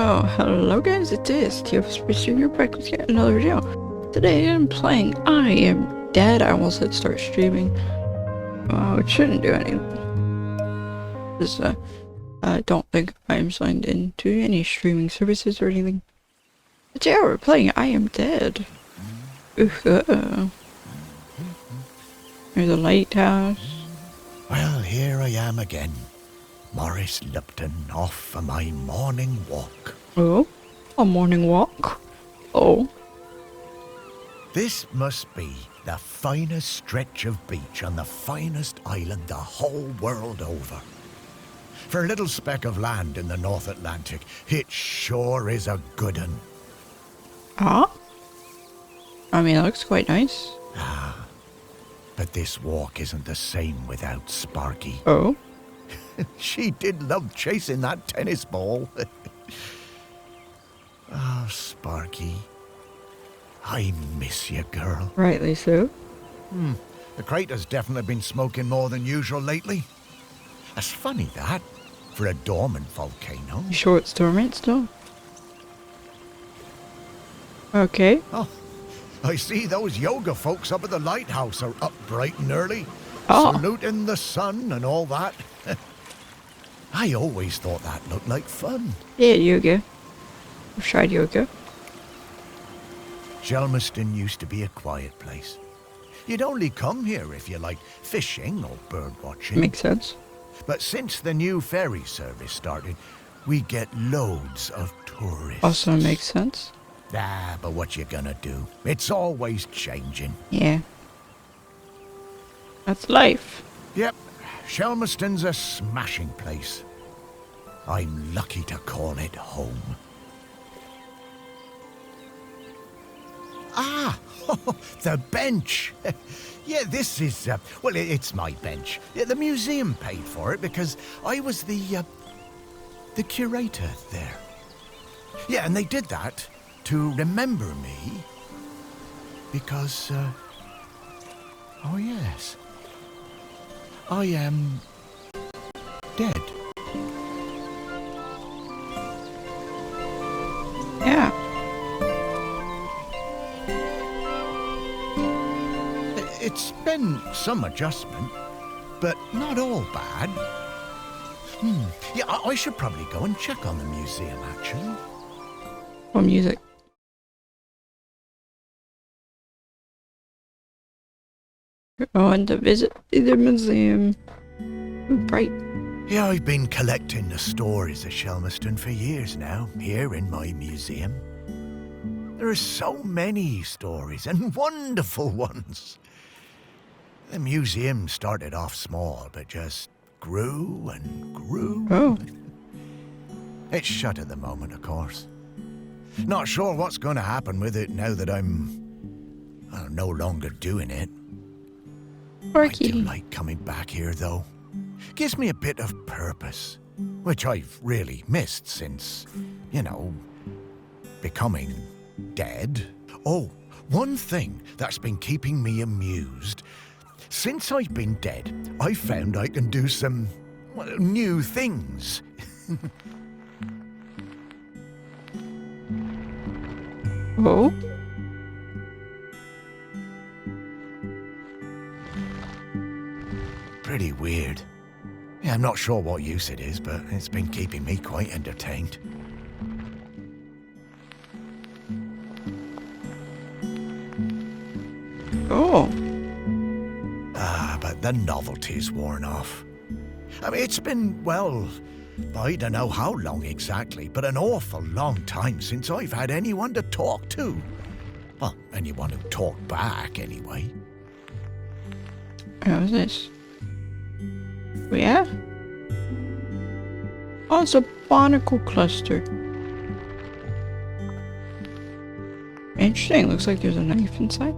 Oh, hello guys, it is TFSPC. You're back with yet another video. Today I'm playing I Am Dead. I almost said start streaming. It shouldn't do anything. Because, I don't think I'm signed into any streaming services or anything. But yeah, we're playing I Am Dead. There's a lighthouse. Well, here I am again. Morris Lupton off for my morning walk. Oh, a morning walk. Oh. This must be the finest stretch of beach on the finest island the whole world over. For a little speck of land in the North Atlantic, it sure is a good un. Ah? I mean, it looks quite nice. Ah, but this walk isn't the same without Sparky. Oh? She did love chasing that tennis ball. Oh, Sparky. I miss you, girl. Rightly so. The crater's definitely been smoking more than usual lately. That's funny, that, for a dormant volcano. You sure it's dormant still? Okay. Oh, I see those yoga folks up at the lighthouse are up bright and early, Oh. saluting the sun and all that. I always thought that looked like fun. Yeah, yoga. I've tried yoga. Shelmerston used to be a quiet place. You'd only come here if you liked fishing or bird watching. Makes sense. But since the new ferry service started, we get loads of tourists. Also makes sense. Ah, but what you gonna do? It's always changing. Yeah. That's life. Yep, Shelmerston's a smashing place. I'm lucky to call it home. Ah, the bench. Yeah, this is, well, it's my bench. Yeah, the museum paid for it because I was the curator there. Yeah, and they did that to remember me because, oh yes, I am dead. Yeah. It's been some adjustment, but not all bad. Yeah, I should probably go and check on the museum, actually. Or music. We're going to visit the museum. Right. Yeah, I've been collecting the stories of Shelmerston for years now, here in my museum. There are so many stories, and wonderful ones. The museum started off small, but just grew and grew. Oh. It's shut at the moment, of course. Not sure what's going to happen with it now that I'm no longer doing it. I do like coming back here, though. Gives me a bit of purpose, which I've really missed since, becoming dead. Oh, one thing that's been keeping me amused. Since I've been dead, I found I can do some, new things. Oh. Pretty weird. Yeah, I'm not sure what use it is, but it's been keeping me quite entertained. Oh. But the novelty's worn off. I mean, it's been, I don't know how long exactly, but an awful long time since I've had anyone to talk to. Well, anyone who talked back, anyway. How's this? Yeah? Oh, it's a barnacle cluster. Interesting. Looks like there's a knife inside.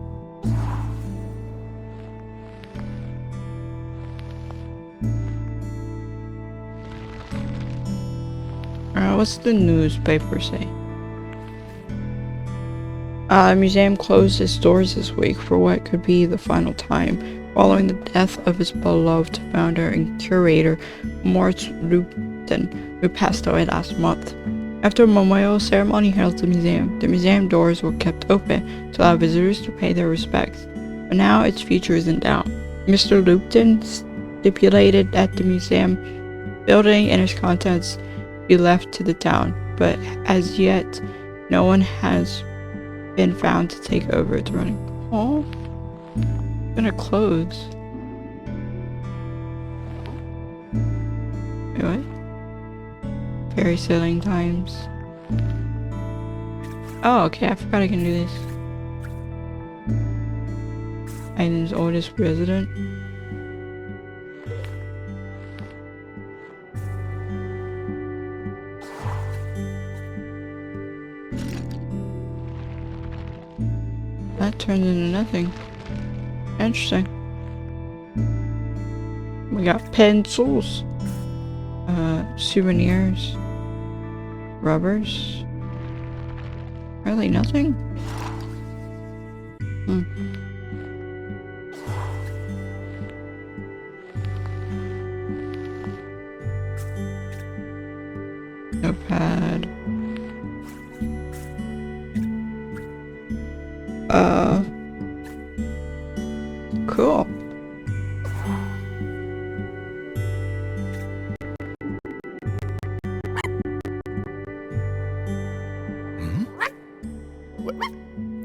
What's the newspaper say? The museum closed its doors this week for what could be the final time, following the death of his beloved founder and curator, Morris Lupton, who passed away last month. After a memorial ceremony held at the museum doors were kept open to allow visitors to pay their respects, but now its future is in doubt. Mr. Lupton stipulated that the museum building and its contents be left to the town, but as yet, no one has been found to take over its running. Oh, it's gonna close. Wait, what? Fairy sailing times. Oh, okay, I forgot I can do this. Island's oldest resident. That turned into nothing. Interesting. We got pencils. Souvenirs. Rubbers. Really nothing? Notepad. Cool.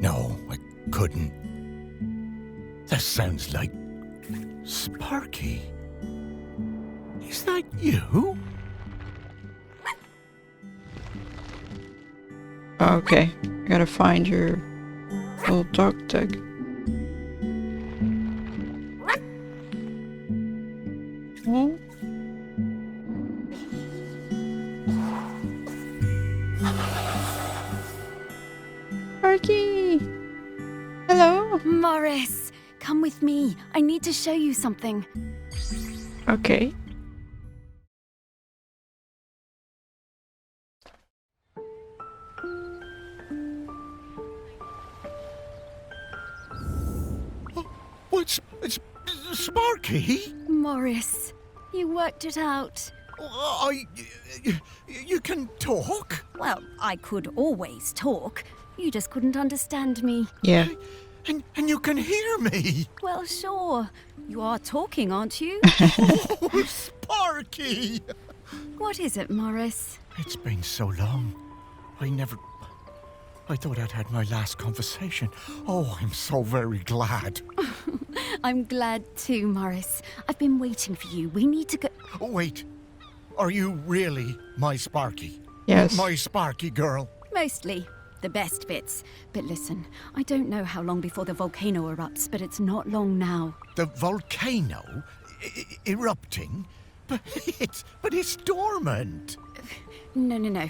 No, I couldn't. That sounds like Sparky. Is that you? Okay, I gotta find your little dog tag. Oh. Sparky! Hello? Morris, come with me. I need to show you something. Okay. It's Sparky? Morris, you worked it out. You can talk? Well, I could always talk. You just couldn't understand me. Yeah. And you can hear me? Well, sure. You are talking, aren't you? Oh, Sparky! What is it, Morris? It's been so long. I thought I'd had my last conversation. Oh, I'm so very glad. I'm glad too, Morris. I've been waiting for you. We need to go... Oh, wait. Are you really my Sparky? Yes. My Sparky girl? Mostly. The best bits. But listen, I don't know how long before the volcano erupts, but it's not long now. The volcano erupting? But it's dormant. No.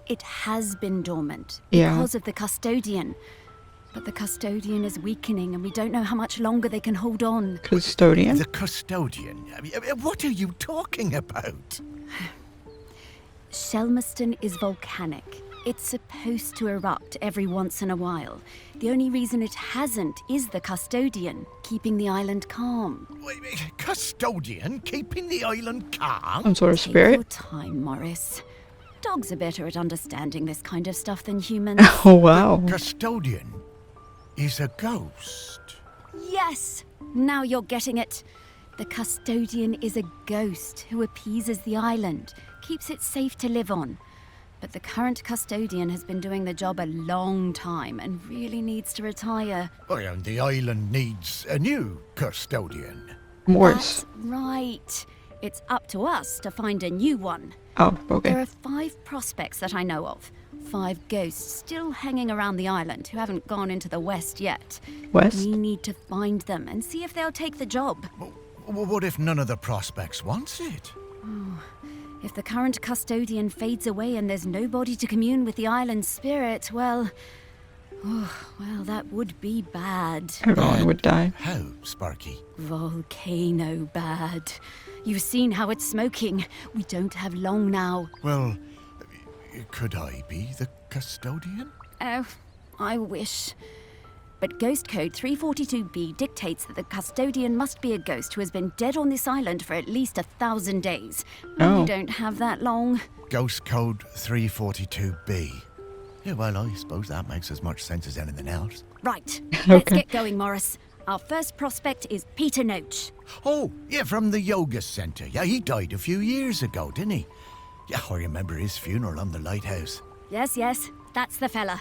It has been dormant Yeah. because of the custodian. But the custodian is weakening and we don't know how much longer they can hold on. Custodian? The custodian? I mean, what are you talking about? Shelmerston is volcanic. It's supposed to erupt every once in a while. The only reason it hasn't is the custodian, keeping the island calm. Wait, custodian keeping the island calm? Some sort of Take spirit? your time, Morris. Dogs are better at understanding this kind of stuff than humans. Oh, wow. Custodian is a ghost. Yes! Now you're getting it. The custodian is a ghost who appeases the island, keeps it safe to live on. But the current custodian has been doing the job a long time and really needs to retire. Oh, and the island needs a new custodian. Morris. That's right. It's up to us to find a new one. Oh, There okay. are 5 prospects that I know of. 5 ghosts still hanging around the island who haven't gone into the west yet. West? We need to find them and see if they'll take the job. What if none of the prospects wants it? If the current custodian fades away and there's nobody to commune with the island's spirit, well, that would be bad. Everyone would die. How, Sparky? Volcano bad. You've seen how it's smoking. We don't have long now. Well, could I be the custodian? Oh, I wish. But Ghost Code 342B dictates that the custodian must be a ghost who has been dead on this island for at least 1,000 days. Oh. We don't have that long. Ghost Code 342B. Yeah, well, I suppose that makes as much sense as anything else. Right, let's Okay. get going, Morris. Our first prospect is Peter Noach. Oh, yeah, from the yoga centre. Yeah, he died a few years ago, didn't he? Yeah, I remember his funeral on the lighthouse. Yes, that's the fella.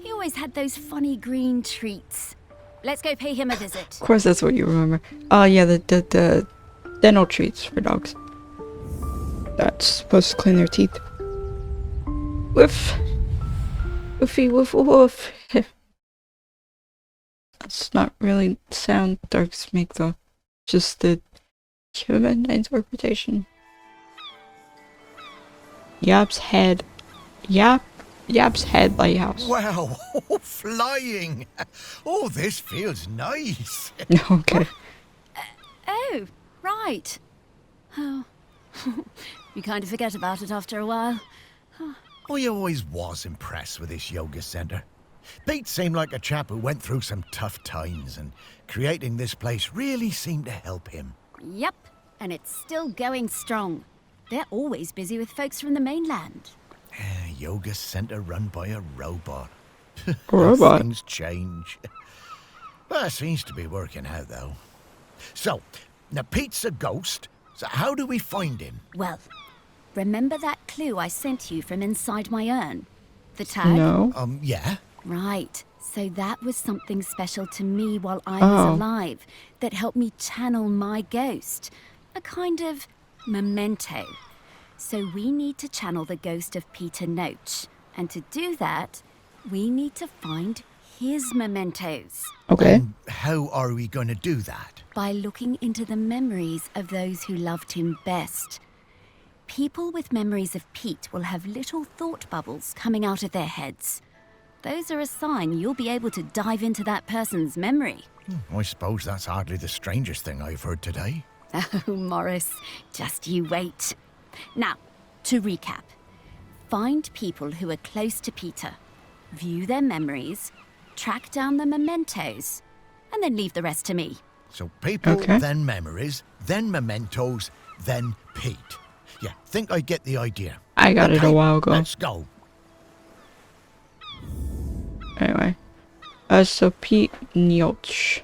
He always had those funny green treats. Let's go pay him a visit. Of course, that's what you remember. Oh yeah, the dental treats for dogs. That's supposed to clean their teeth. Woof. Woofy woof woof. That's not really the sound dogs make though. Just the human interpretation. Yap's head. Yap's head lighthouse. Wow, flying. Oh, this feels nice. Okay. Oh, right. Oh, you kind of forget about it after a while. I always was impressed with this yoga centre. Pete seemed like a chap who went through some tough times, and creating this place really seemed to help him. Yep, and it's still going strong. They're always busy with folks from the mainland. Yoga centre run by a robot. A robot? Things change. Well, it seems to be working out, though. So, now Pete's a ghost, so how do we find him? Well, remember that clue I sent you from inside my urn? The tag? No. Yeah? Right. So that was something special to me while I was Oh. alive that helped me channel my ghost. A kind of memento. So we need to channel the ghost of Peter Noach. And to do that, we need to find his mementos. Okay. How are we going to do that? By looking into the memories of those who loved him best. People with memories of Pete will have little thought bubbles coming out of their heads. Those are a sign you'll be able to dive into that person's memory. I suppose that's hardly the strangest thing I've heard today. Oh, Morris, just you wait. Now, to recap. Find people who are close to Peter, view their memories, track down the mementos, and then leave the rest to me. So people, Okay. then memories, then mementos, then Pete. Yeah, think I get the idea. I got it a while ago. Let's go. Anyway. So Pete Noach.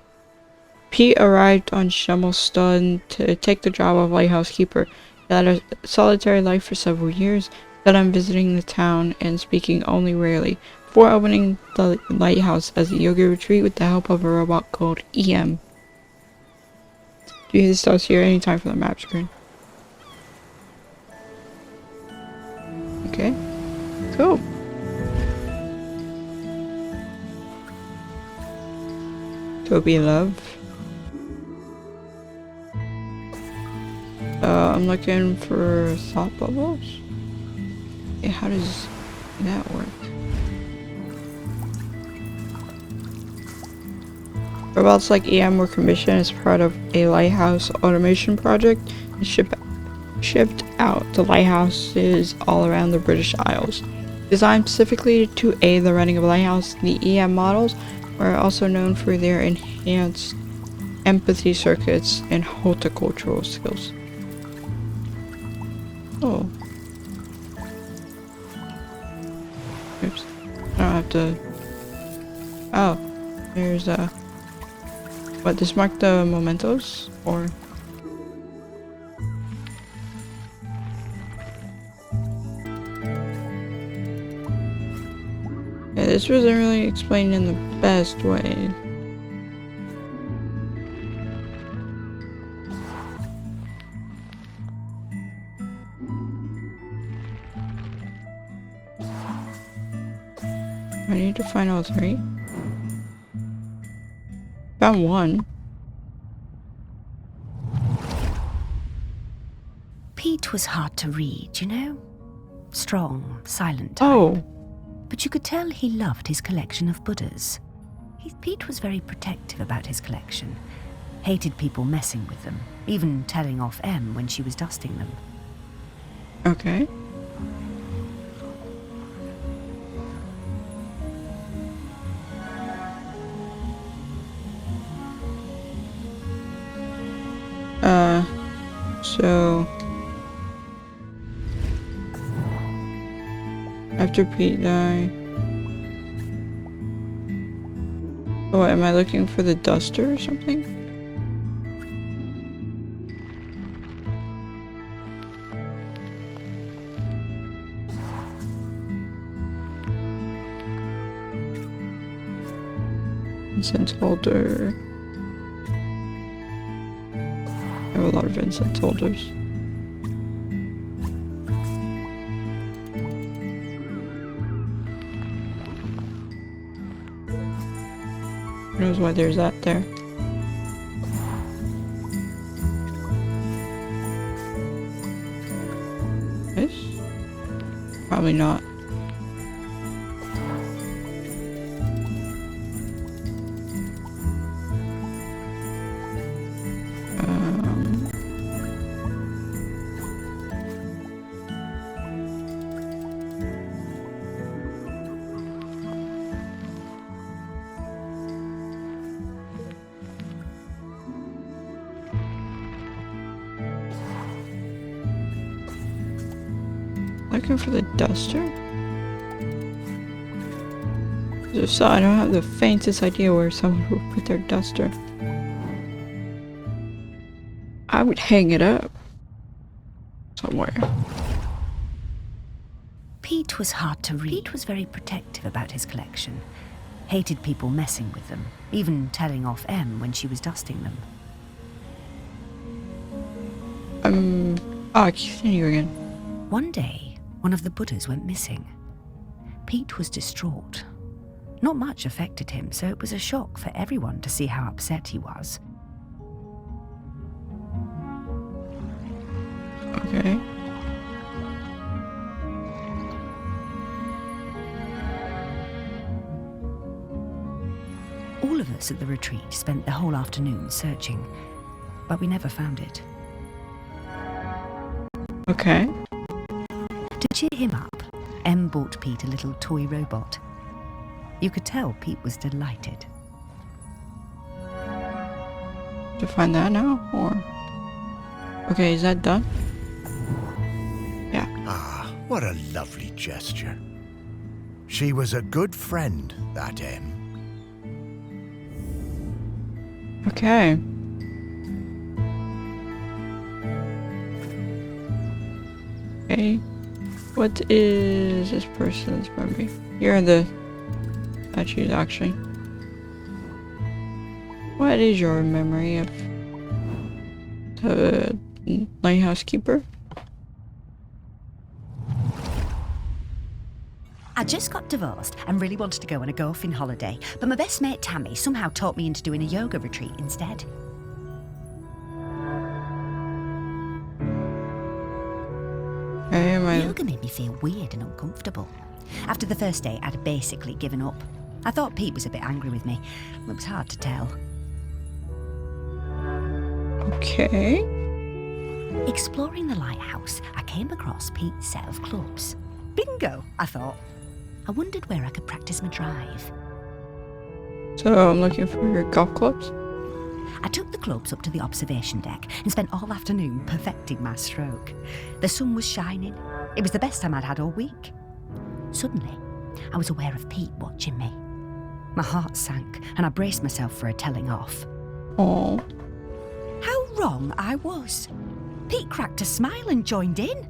Pete arrived on Schemmelston to take the job of lighthouse keeper. He led a solitary life for several years, then on visiting the town and speaking only rarely, before opening the lighthouse as a yoga retreat with the help of a robot called EM. You can start here anytime from the map screen. Okay. Cool. Toby Love. I'm looking for thought bubbles. Yeah, how does that work? Robots like EM were commissioned as part of a lighthouse automation project and shipped out to lighthouses all around the British Isles. Designed specifically to aid the running of a lighthouse, the EM models are also known for their enhanced empathy circuits and horticultural skills. Oh. Oops. I don't have to... Oh. There's what, this mark the mementos? Or... Yeah, this wasn't really explained in the best way. I need to find all three. Found one. Pete was hard to read, you know? Strong, silent type. Oh. But you could tell he loved his collection of Buddhas. Pete was very protective about his collection. Hated people messing with them, even telling off Em when she was dusting them. Okay. So after Pete died. Oh, am I looking for the duster or something? Incense holder. I have a lot of incense holders. Who knows why there's that there? This? Probably not. Looking for the duster? If so, I don't have the faintest idea where someone would put their duster. I would hang it up somewhere. Pete was hard to read. Pete was very protective about his collection. Hated people messing with them, even telling off Em when she was dusting them. Continue again. One day, one of the Buddhas went missing. Pete was distraught. Not much affected him, so it was a shock for everyone to see how upset he was. Okay. All of us at the retreat spent the whole afternoon searching, but we never found it. Okay. To cheer him up, Em bought Pete a little toy robot. You could tell Pete was delighted. To find that now, or... Okay, is that done? Yeah. Ah, what a lovely gesture. She was a good friend, that Em. Okay. Okay. What is this person's memory? Here are the statues, actually. What is your memory of the lighthouse keeper? I just got divorced and really wanted to go on a golfing holiday, but my best mate Tammy somehow talked me into doing a yoga retreat instead. Yoga made me feel weird and uncomfortable. After the first day, I'd basically given up. I thought Pete was a bit angry with me. It was hard to tell. Okay. Exploring the lighthouse, I came across Pete's set of clubs. Bingo, I thought. I wondered where I could practice my drive. So I'm looking for your golf clubs? I took the clubs up to the observation deck and spent all afternoon perfecting my stroke. The sun was shining. It was the best time I'd had all week. Suddenly, I was aware of Pete watching me. My heart sank and I braced myself for a telling off. Oh. How wrong I was. Pete cracked a smile and joined in.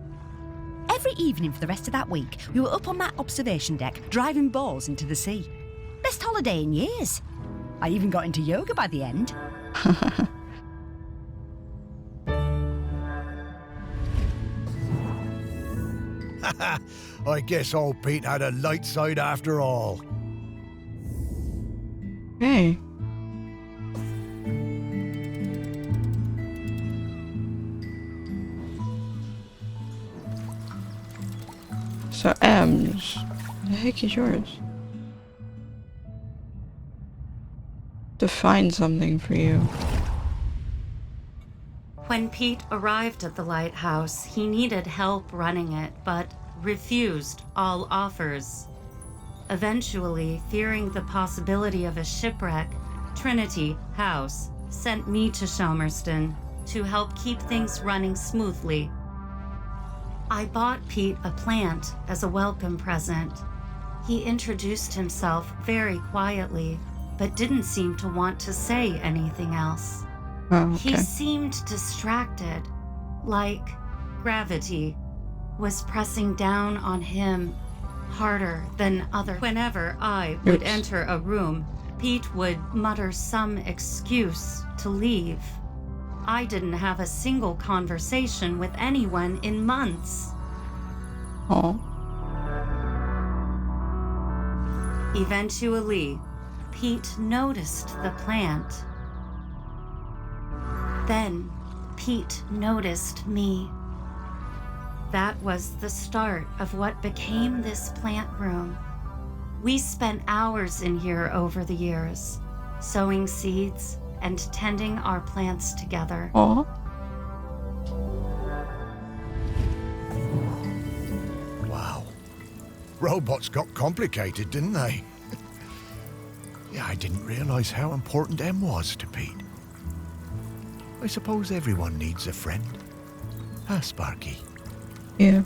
Every evening for the rest of that week, we were up on that observation deck, driving balls into the sea. Best holiday in years. I even got into yoga by the end. I guess old Pete had a light side after all. Okay. So M's, the heck is yours? To find something for you. When Pete arrived at the lighthouse, he needed help running it, but refused all offers. Eventually, fearing the possibility of a shipwreck, Trinity House sent me to Shomerston to help keep things running smoothly. I bought Pete a plant as a welcome present. He introduced himself very quietly, but didn't seem to want to say anything else. Oh, He okay. seemed distracted, like gravity was pressing down on him harder than other. Whenever I would Oops. enter a room, Pete would mutter some excuse to leave. I didn't have a single conversation with anyone in months. Oh, Eventually, Pete noticed the plant. Then, Pete noticed me. That was the start of what became this plant room. We spent hours in here over the years, sowing seeds and tending our plants together. oh. Wow. Robots got complicated, didn't they? Yeah, I didn't realize how important Em was to Pete. I suppose everyone needs a friend. Huh, Sparky? Yeah.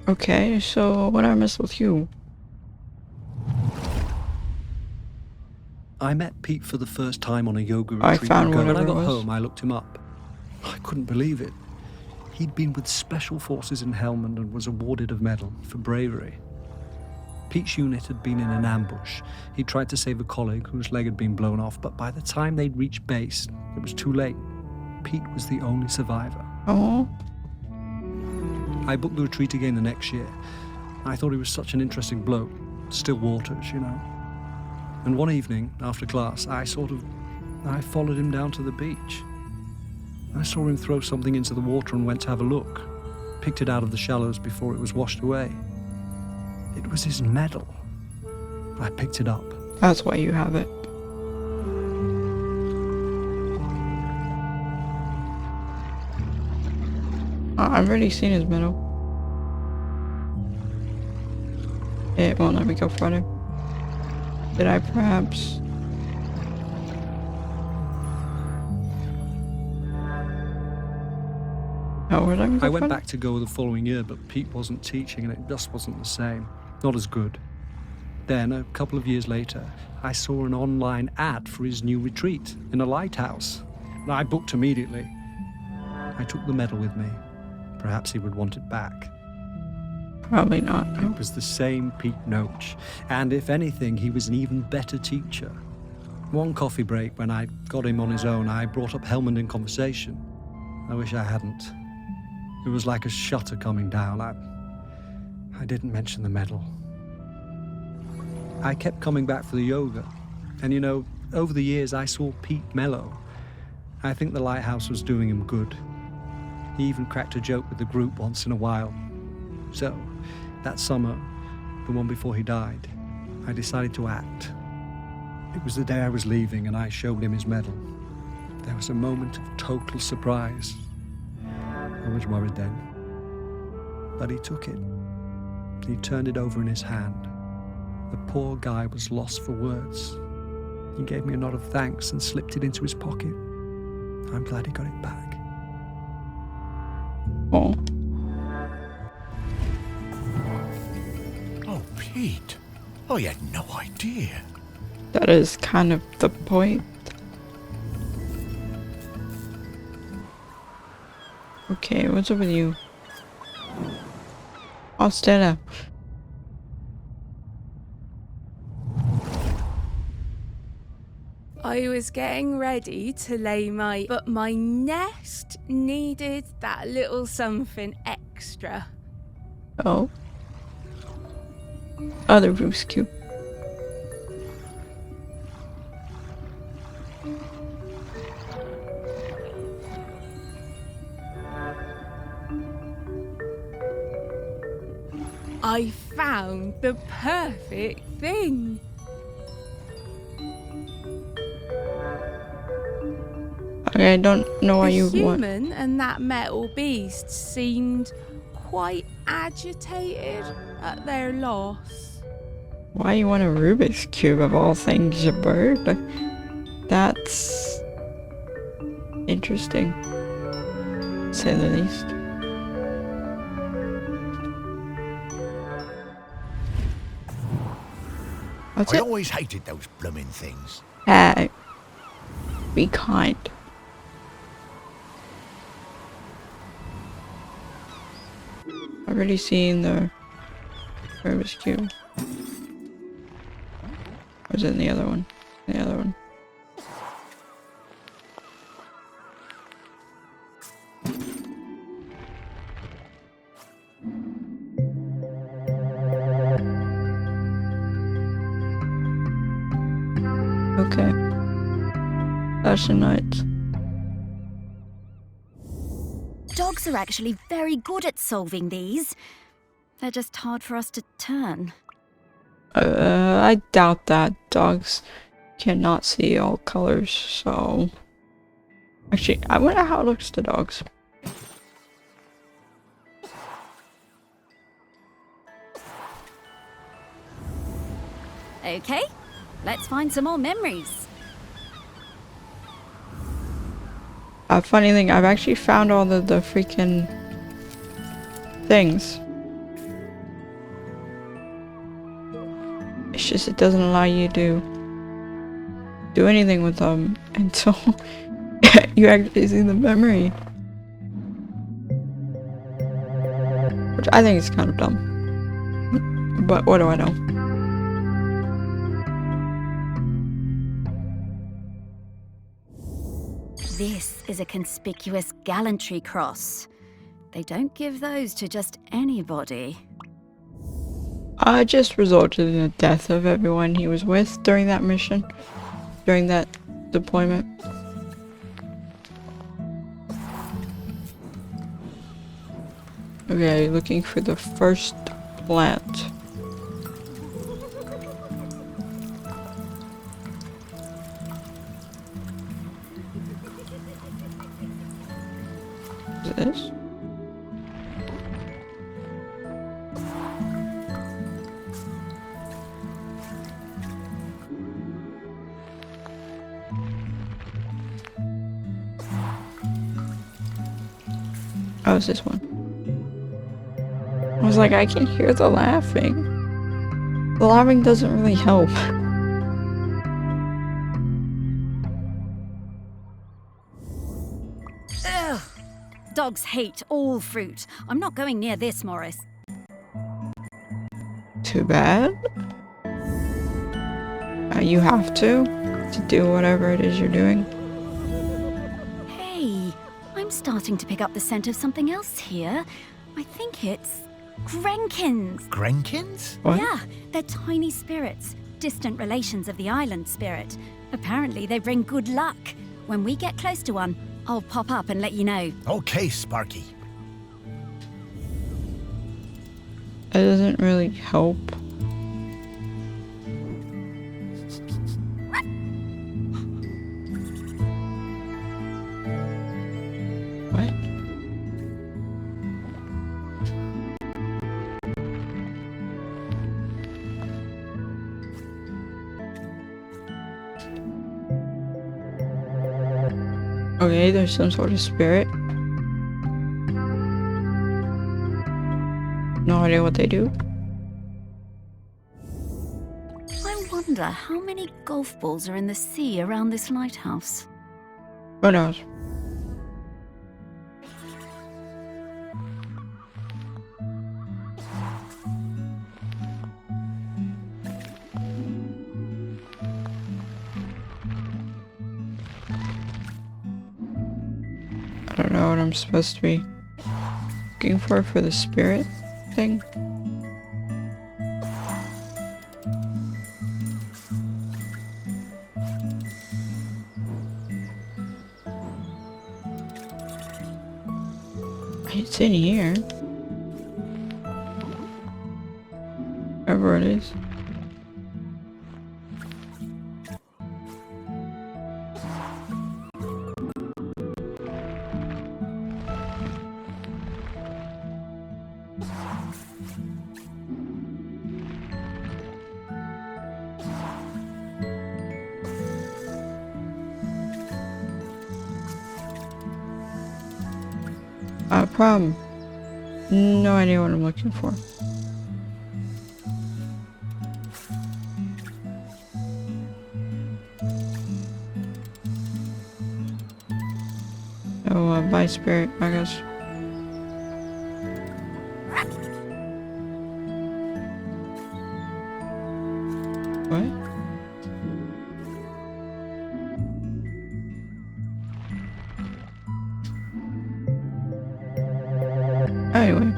Okay, so what I missed with you? I met Pete for the first time on a yoga I retreat. found When I whatever it got was. home, I looked him up. I couldn't believe it. He'd been with Special Forces in Helmand and was awarded a medal for bravery. Pete's unit had been in an ambush. He tried to save a colleague whose leg had been blown off, but by the time they'd reached base, it was too late. Pete was the only survivor. Oh, I booked the retreat again the next year. I thought he was such an interesting bloke. Still waters, you know. And one evening, after class, I followed him down to the beach. I saw him throw something into the water and went to have a look. Picked it out of the shallows before it was washed away. It was his medal. I picked it up. that's why you have it. I've already seen his medal. It won't let me go further. Did I perhaps? Oh, where did I go I went further? back to go the following year, but Pete wasn't teaching and it just wasn't the same. Not as good. Then, a couple of years later, I saw an online ad for his new retreat in a lighthouse. I booked immediately. I took the medal with me. Perhaps he would want it back. Probably not. It was the same Pete Noach, and if anything, he was an even better teacher. One coffee break, when I got him on his own, I brought up Helmand in conversation. I wish I hadn't. It was like a shutter coming down. I didn't mention the medal. I kept coming back for the yoga, and you know, over the years I saw Pete mellow. I think the lighthouse was doing him good. He even cracked a joke with the group once in a while. So, that summer, the one before he died, I decided to act. It was the day I was leaving and I showed him his medal. There was a moment of total surprise. I was worried then. But he took it. He turned it over in his hand. The poor guy was lost for words. He gave me a nod of thanks and slipped it into his pocket. I'm glad he got it back. Oh, Oh, Pete. I had no idea. that is kind of the point. Okay, what's up with you? I'll stand up. I was getting ready to lay but my nest needed that little something extra. Oh. Other room's cute. I found the perfect thing. Okay, I don't know why The you want. human and that metal beast seemed quite agitated at their loss. Why you want a Rubik's Cube of all things, you bird? That's interesting, to say the least. What's I it? always hated those blooming things. Hey, be kind. I've already seen the Rubik's Cube. Or was it in the other one? The other one. Okay. Flashing lights. Dogs are actually very good at solving these. They're just hard for us to turn. I doubt that. Dogs cannot see all colors, so... Actually, I wonder how it looks to dogs. Okay, let's find some more memories. A funny thing, I've actually found all the freaking things. It's just it doesn't allow you to do anything with them until you actually see the memory. Which I think is kind of dumb. But what do I know? This is a conspicuous gallantry cross. They don't give those to just anybody. I just resulted in the death of everyone he was with during that mission. During that deployment. Okay, looking for the first plant. Is it this? Oh, it's this one. I was like, I can hear the laughing. The laughing doesn't really help. Ugh! Dogs hate all fruit. I'm not going near this, Morris. Too bad. You have to do whatever it is you're doing. Hey, I'm starting to pick up the scent of something else here. I think it's Grenkins. Grenkins? What? Yeah, they're tiny spirits, distant relations of the island spirit. Apparently, they bring good luck. When we get close to one, I'll pop up and let you know. Okay, Sparky. It doesn't really help. What? Okay, there's some sort of spirit. No idea what they do. I wonder how many golf balls are in the sea around this lighthouse. Who knows? I don't know what I'm supposed to be looking for the spirit thing. It's in here. Wherever it is. Problem. No idea what I'm looking for. Oh, by spirit, I guess. What? Anyway.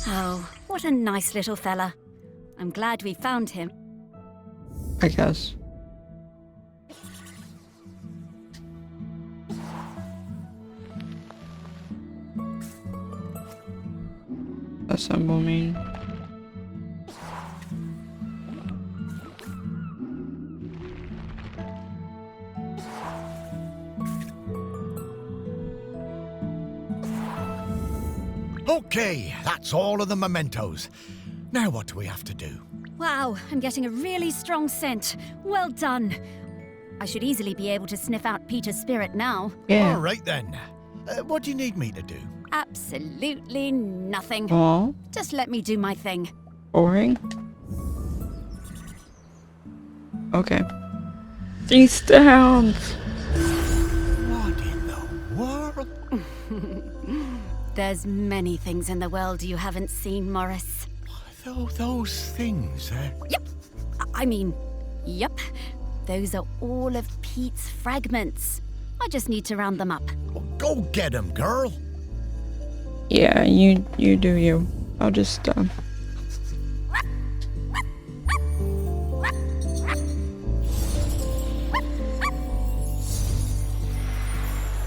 Oh, what a nice little fella. I'm glad we found him. I guess. Assemble mean. Okay, that's all of the mementos. Now what do we have to do? Wow, I'm getting a really strong scent. Well done. I should easily be able to sniff out Peter's spirit now. Yeah. All right then. What do you need me to do? Absolutely nothing. Aw, Just let me do my thing. boring. Okay. These towns. What in the world? There's many things in the world you haven't seen, Morris. Those things, Yep. I mean, yep. Those are all of Pete's fragments. I just need to round them up. Well, go get 'em, girl. Yeah, you do you. I'll just,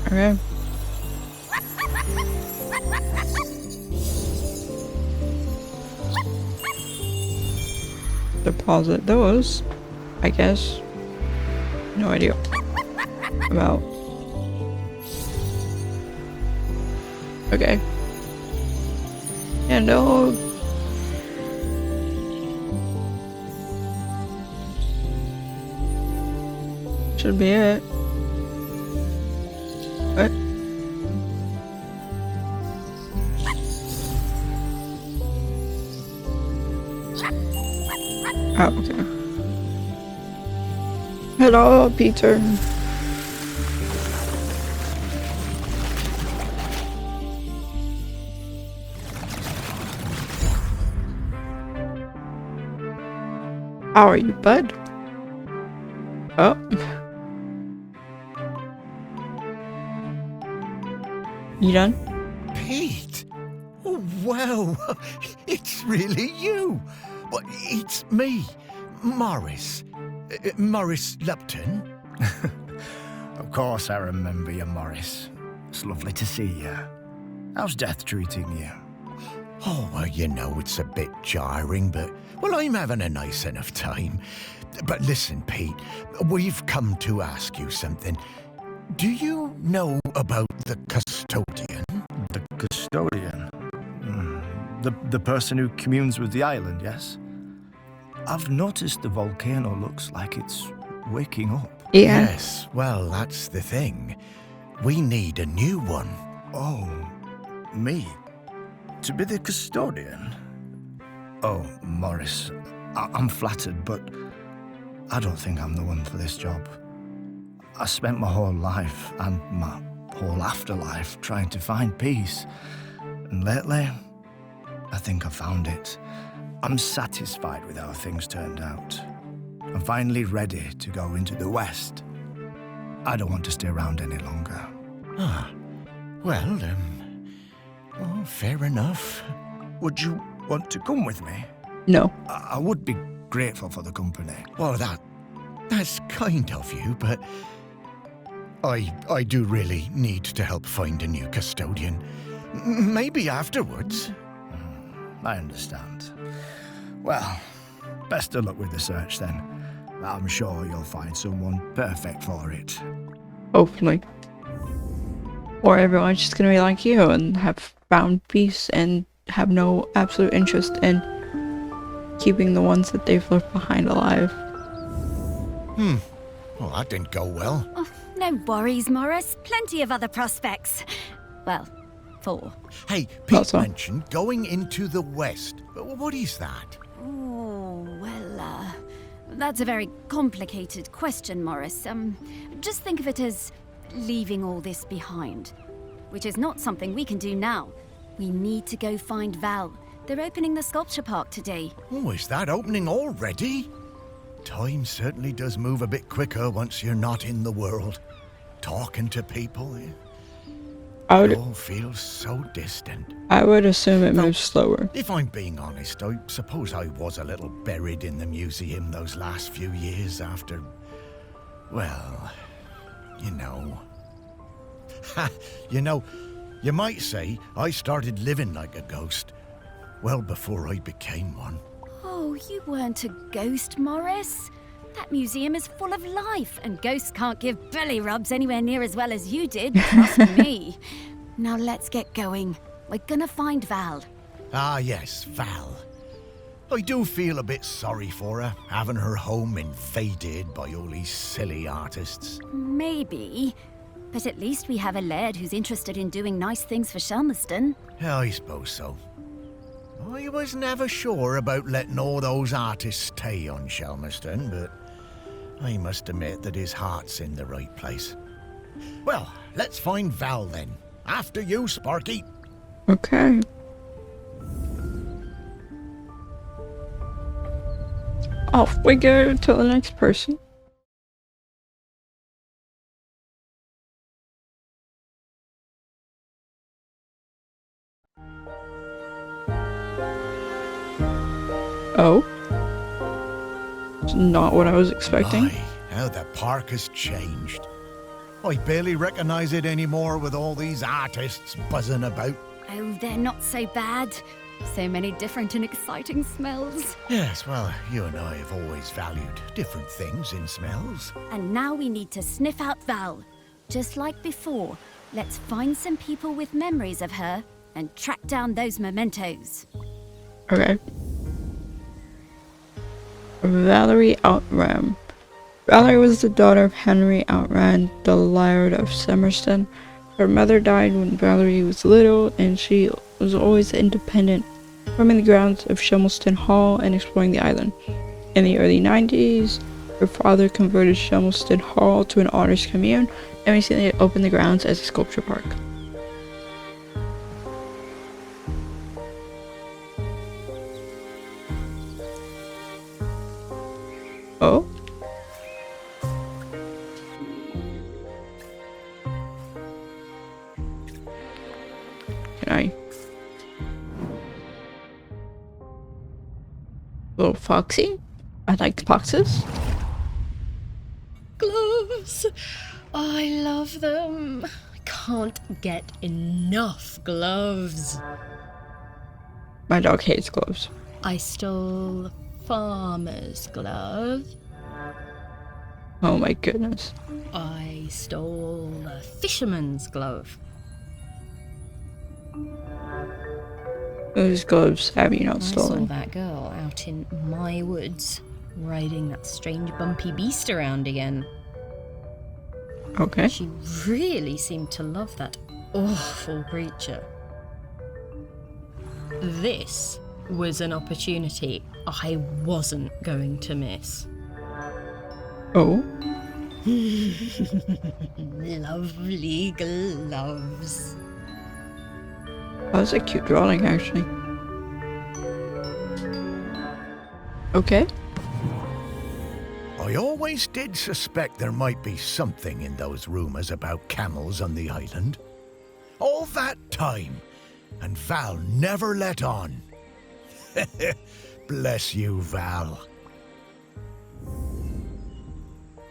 Okay. Deposit those, I guess. No idea about. Okay. And dog. Should be it. What? Oh, okay. Hello, Peter. How are you, bud? Oh. You done? Pete! Oh, wow! It's really you! Well, it's me, Morris. Morris Lupton. Of course I remember you, Morris. It's lovely to see you. How's death treating you? Oh, well, you know, it's a bit jarring, but, well, I'm having a nice enough time. But listen, Pete, we've come to ask you something. Do you know about the custodian? The custodian? The person who communes with the island, yes? I've noticed the volcano looks like it's waking up. Yeah. Yes, well, that's the thing. We need a new one. Oh, me? To be the custodian? Oh, Morris, I'm flattered, but I don't think I'm the one for this job. I spent my whole life and my whole afterlife trying to find peace. And lately, I think I found it. I'm satisfied with how things turned out. I'm finally ready to go into the West. I don't want to stay around any longer. Ah, well, oh, fair enough. Would you want to come with me? No. I would be grateful for the company. Well, that's kind of you, but I do really need to help find a new custodian. Maybe afterwards. I understand. Well, best of luck with the search then. I'm sure you'll find someone perfect for it. Hopefully. Or everyone's just gonna be like you and have found peace and have no absolute interest in keeping the ones that they've left behind alive. Well, that didn't go well. Oh, no worries, Morris. Plenty of other prospects. Well, 4. Hey, Pete Also. mentioned going into the west. What is that? Oh, well, that's a very complicated question, Morris. Just think of it as leaving all this behind, which is not something we can do now. We need to go find Val. They're opening the sculpture park today. Oh, is that opening already? Time certainly does move a bit quicker once you're not in the world. Talking to people, it all feels so distant. I would assume it moves slower. If I'm being honest, I suppose I was a little buried in the museum those last few years after, well, you know. You might say I started living like a ghost well before I became one. Oh, you weren't a ghost, Morris. That museum is full of life, and ghosts can't give belly rubs anywhere near as well as you did, trust me. Now let's get going. We're gonna find Val. Ah, yes, Val. I do feel a bit sorry for her, having her home invaded by all these silly artists. Maybe. But at least we have a laird who's interested in doing nice things for Shelmerston. Yeah, I suppose so. I was never sure about letting all those artists stay on Shelmerston, but I must admit that his heart's in the right place. Well, let's find Val then. After you, Sparky. Okay. Off we go to the next person. Oh. It's not what I was expecting. My, how the park has changed. I barely recognize it anymore with all these artists buzzing about. Oh, they're not so bad. So many different and exciting smells. Yes, well, you and I have always valued different things in smells. And now we need to sniff out Val. Just like before, let's find some people with memories of her and track down those mementos. Okay. Valerie Outram. Valerie was the daughter of Henry Outram, the Laird of Summerston. Her mother died when Valerie was little, and she was always independent, roaming the grounds of Shelmerston Hall and exploring the island. In the early 90s, her father converted Shelmerston Hall to an artist commune and recently opened the grounds as a sculpture park. Oh? Can I? Little foxy? I like foxes. Gloves! I love them. I can't get enough gloves. My dog hates gloves. I stole a farmer's glove. Oh my goodness. I stole a fisherman's glove. Those gloves have you not I saw stolen? that girl out in my woods, riding that strange bumpy beast around again. Okay. She really seemed to love that awful creature. This was an opportunity I wasn't going to miss. Oh? Lovely gloves. That was a cute drawing, actually. Okay. I always did suspect there might be something in those rumours about camels on the island. All that time, and Val never let on. Bless you, Val.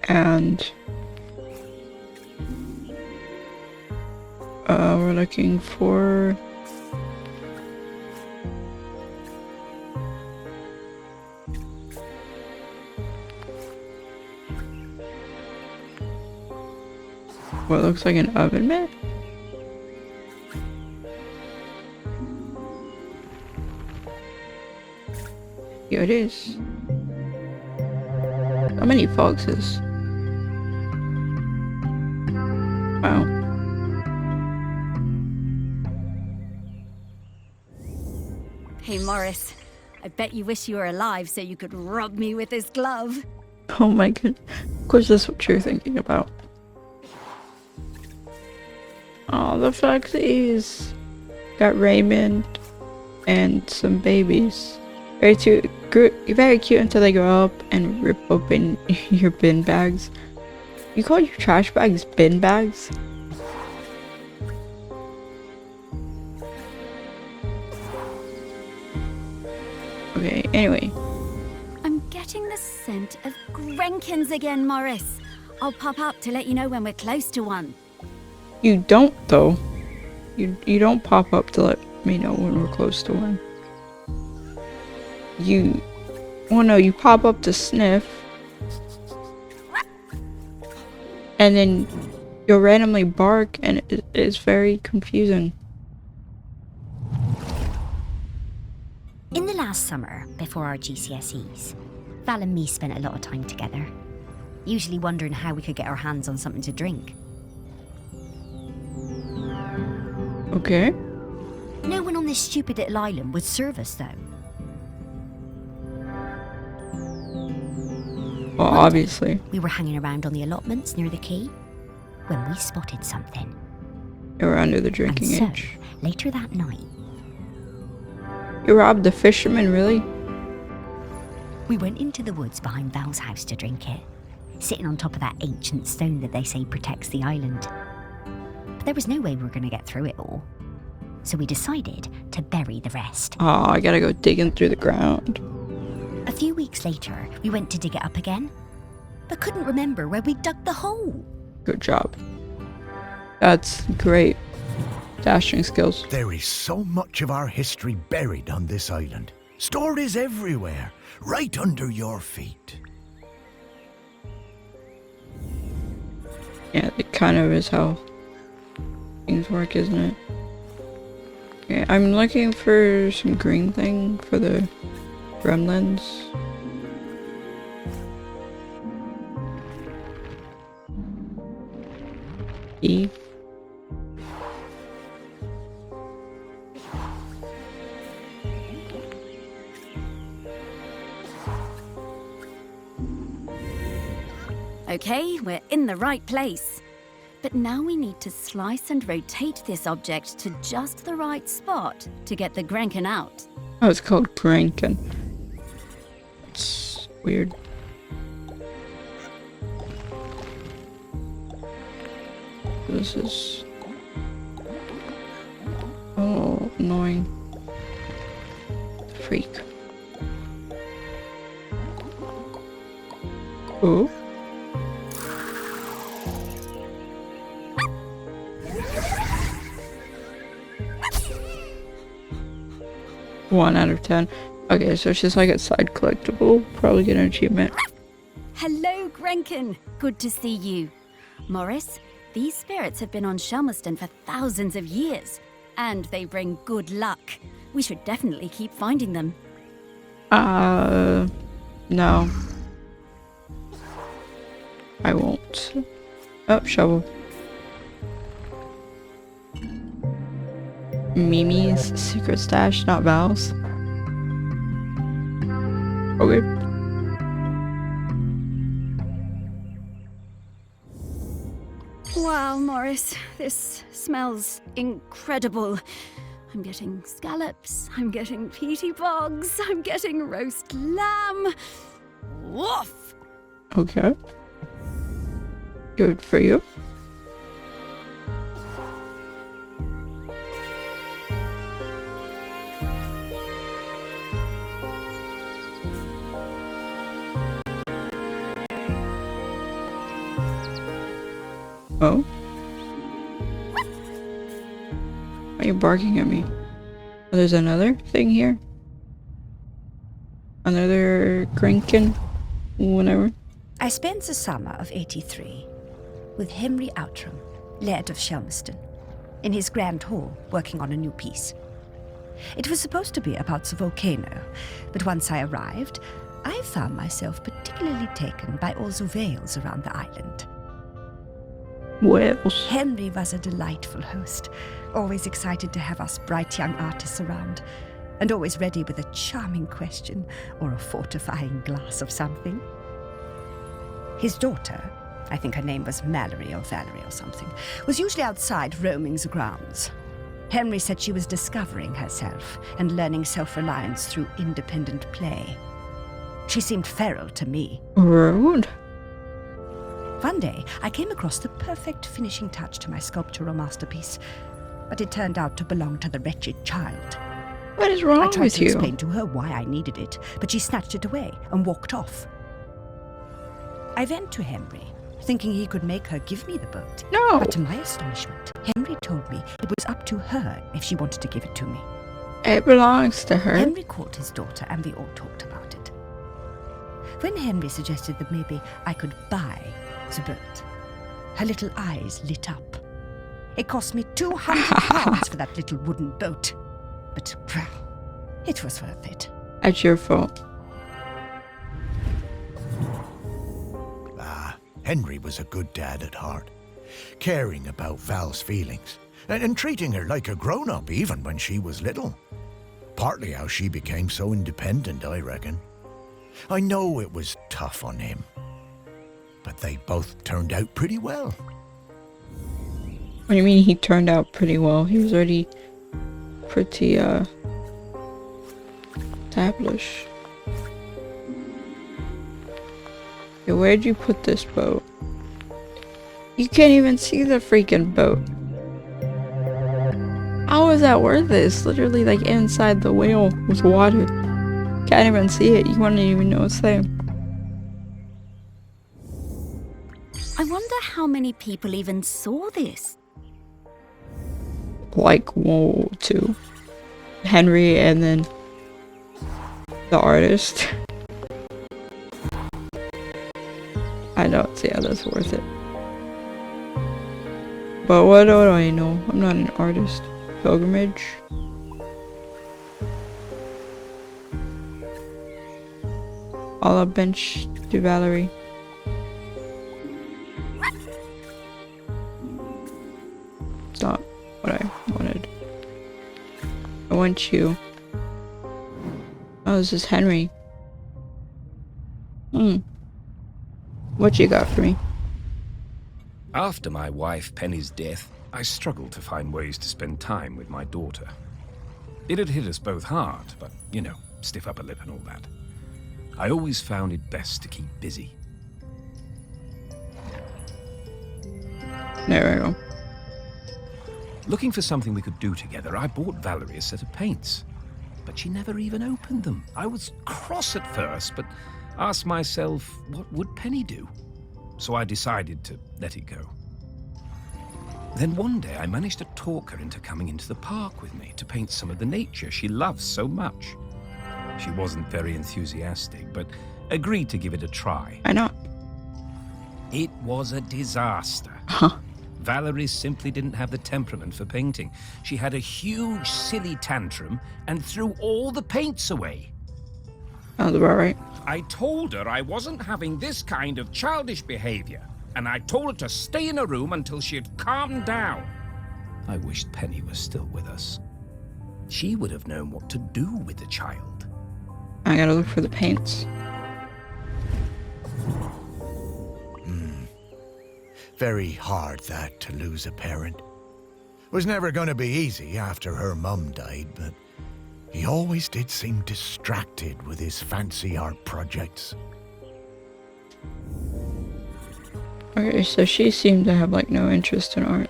And we're looking for what looks like an oven mitt. Yeah, it is. How many foxes? Wow. Hey, Morris. I bet you wish you were alive so you could rub me with this glove. Oh my god. Of course that's what you're thinking about. Oh, the foxes. Got Raymond and some babies. Very cute until they grow up and rip open your bin bags. You call your trash bags bin bags? Okay, anyway. I'm getting the scent of Grenkins again, Morris. I'll pop up to let you know when we're close to one. You don't, though. You don't pop up to let me know when we're close to one. Well, no, you pop up to sniff. And then you'll randomly bark, and it's very confusing. In the last summer, before our GCSEs, Val and me spent a lot of time together, usually wondering how we could get our hands on something to drink. Okay. No one on this stupid little island would serve us, though. Well, obviously. We were hanging around on the allotments near the quay when we spotted something. You were under the drinking And so, age. later that night, You robbed the fisherman, really? we went into the woods behind Val's house to drink it, sitting on top of that ancient stone that they say protects the island. But there was no way we were going to get through it all. So we decided to bury the rest. Oh, I gotta go digging through the ground. A few weeks later, we went to dig it up again, but couldn't remember where we dug the hole. Good job. That's great. Dashing skills. There is so much of our history buried on this island. Stories everywhere, right under your feet. Yeah, it kind of is how things work, isn't it? Okay, I'm looking for some green thing for the gremlins. E. Okay, we're in the right place. But now we need to slice and rotate this object to just the right spot to get the Grenkin out. Oh, it's called Grankin. It's weird. This is... oh, annoying. Freak. Oh. One out of 10. Okay, so it's just like a side collectible. Probably get an achievement. Hello, Grenkin. Good to see you. Morris, these spirits have been on Shelmerston for thousands of years, and they bring good luck. We should definitely keep finding them. No. I won't. Oh, shovel. Mimi's secret stash, not Val's. Okay. Wow, Morris, this smells incredible. I'm getting scallops, I'm getting peaty bogs, I'm getting roast lamb. Woof! Okay. Good for you. Oh? Why are you barking at me? Oh, there's another thing here? Another Grenkin? Whatever. I spent the summer of '83 with Henry Outram, Laird of Shelmerston, in his grand hall working on a new piece. It was supposed to be about the volcano, but once I arrived, I found myself particularly taken by all the whales around the island. Whales. Henry was a delightful host, always excited to have us bright young artists around, and always ready with a charming question or a fortifying glass of something. His daughter, I think her name was Mallory or Valerie or something, was usually outside roaming the grounds. Henry said she was discovering herself and learning self-reliance through independent play. She seemed feral to me. Rude. One day, I came across the perfect finishing touch to my sculptural masterpiece, but it turned out to belong to the wretched child. What is wrong I tried with to you? explain to her why I needed it, but she snatched it away and walked off. I went to Henry, thinking he could make her give me the boat. No. But to my astonishment, Henry told me it was up to her if she wanted to give it to me. It belongs to her. Henry called his daughter and we all talked about it. When Henry suggested that maybe I could buy the boat, her little eyes lit up. It cost me £200 for that little wooden boat, but it was worth it. It's your fault. Henry was a good dad at heart, caring about Val's feelings, and treating her like a grown-up even when she was little. Partly how she became so independent, I reckon. I know it was tough on him, but they both turned out pretty well. What do you mean he turned out pretty well? He was already pretty, established. Yo, where'd you put this boat? You can't even see the freaking boat. How is that worth it? It's literally like inside the whale with water. Can't even see it. You wouldn't even know it's there. I wonder how many people even saw this. Like, whoa, two. Henry and then the artist. I don't see how that's worth it. But what do I know? I'm not an artist. Pilgrimage. Olive bench to Valerie. It's not what I wanted. I want you. Oh, this is Henry. What you got for me? After my wife Penny's death, I struggled to find ways to spend time with my daughter. It had hit us both hard, but, you know, stiff upper lip and all that. I always found it best to keep busy. There we go. Looking for something we could do together, I bought Valerie a set of paints. But she never even opened them. I was cross at first, but asked myself, what would Penny do? So I decided to let it go. Then one day I managed to talk her into coming into the park with me to paint some of the nature she loves so much. She wasn't very enthusiastic, but agreed to give it a try. Why not? It was a disaster. Huh. Valerie simply didn't have the temperament for painting. She had a huge, silly tantrum and threw all the paints away. Sounds about right. I told her I wasn't having this kind of childish behavior, and I told her to stay in her room until she had calmed down. I wished Penny was still with us. She would have known what to do with the child. I gotta look for the paints. Very hard that, to lose a parent. Was never gonna be easy after her mum died, but he always did seem distracted with his fancy art projects. Okay, so she seemed to have like no interest in art.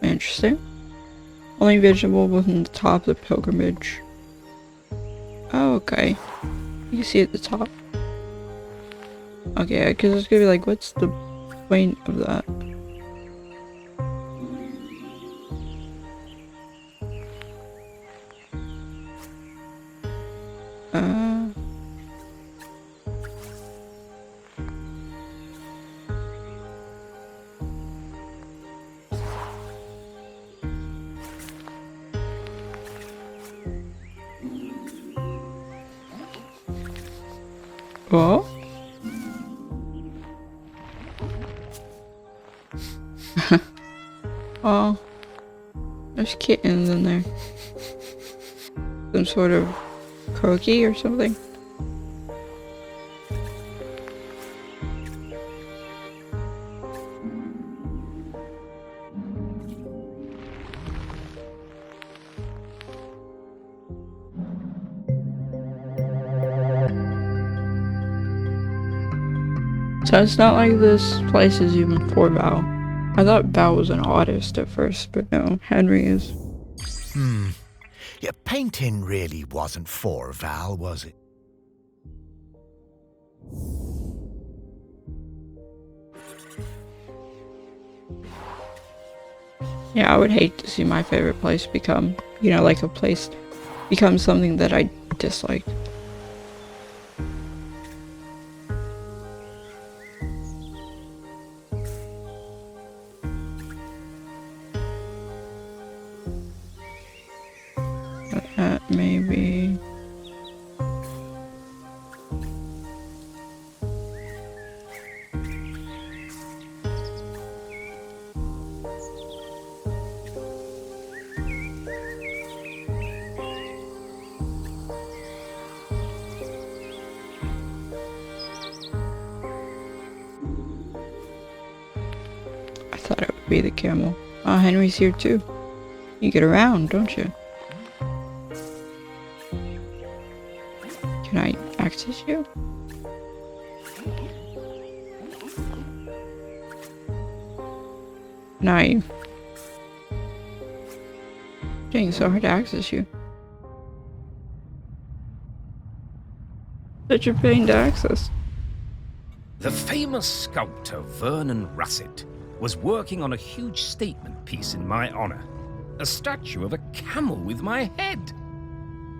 Interesting. Only visible within the top of the pilgrimage. Oh, okay. You can see at the top. Okay, because it's gonna be like, what's the point of that? What? Oh, there's kittens in there. Some sort of cookie or something. So it's not like this place is even for Val. I thought Val was an artist at first, but no, Henry is. Yeah, painting really wasn't for Val, was it? Yeah, I would hate to see my favorite place become, you know, like a place become something that I dislike. Maybe. I thought it would be the camel. Oh, Henry's here too. You get around, don't you? Can I access you? No. Dang, it's so hard to access you. Such a pain to access. The famous sculptor Vernon Russet was working on a huge statement piece in my honor. A statue of a camel with my head.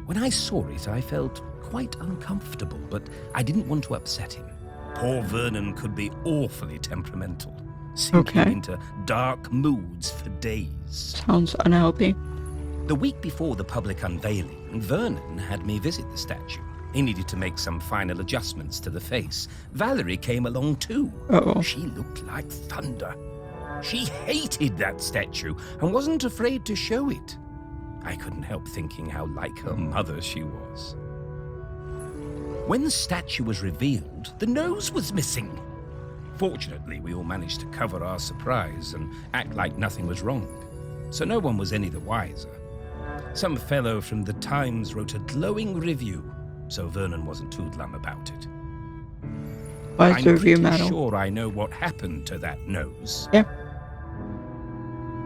When I saw it, I felt quite uncomfortable, but I didn't want to upset him. Poor Vernon could be awfully temperamental, sinking into dark moods for days. Sounds unhealthy. The week before the public unveiling, Vernon had me visit the statue. He needed to make some final adjustments to the face. Valerie came along too. Uh-oh. She looked like thunder. She hated that statue and wasn't afraid to show it. I couldn't help thinking how like her mother she was. When the statue was revealed, the nose was missing. Fortunately, we all managed to cover our surprise and act like nothing was wrong, so no one was any the wiser. Some fellow from the Times wrote a glowing review, so Vernon wasn't too glum about it. Why is the review I'm matter? sure I know what happened to that nose. Yeah.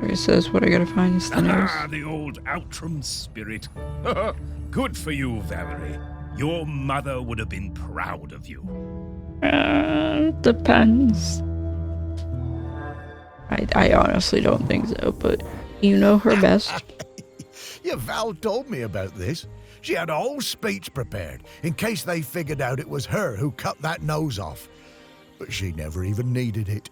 It says what I gotta find is the nose. Ah, the old Outram spirit. Good for you, Valerie. Your mother would have been proud of you. Depends. I honestly don't think so, but you know her best. Yeah, Val told me about this. She had a whole speech prepared in case they figured out it was her who cut that nose off. But she never even needed it.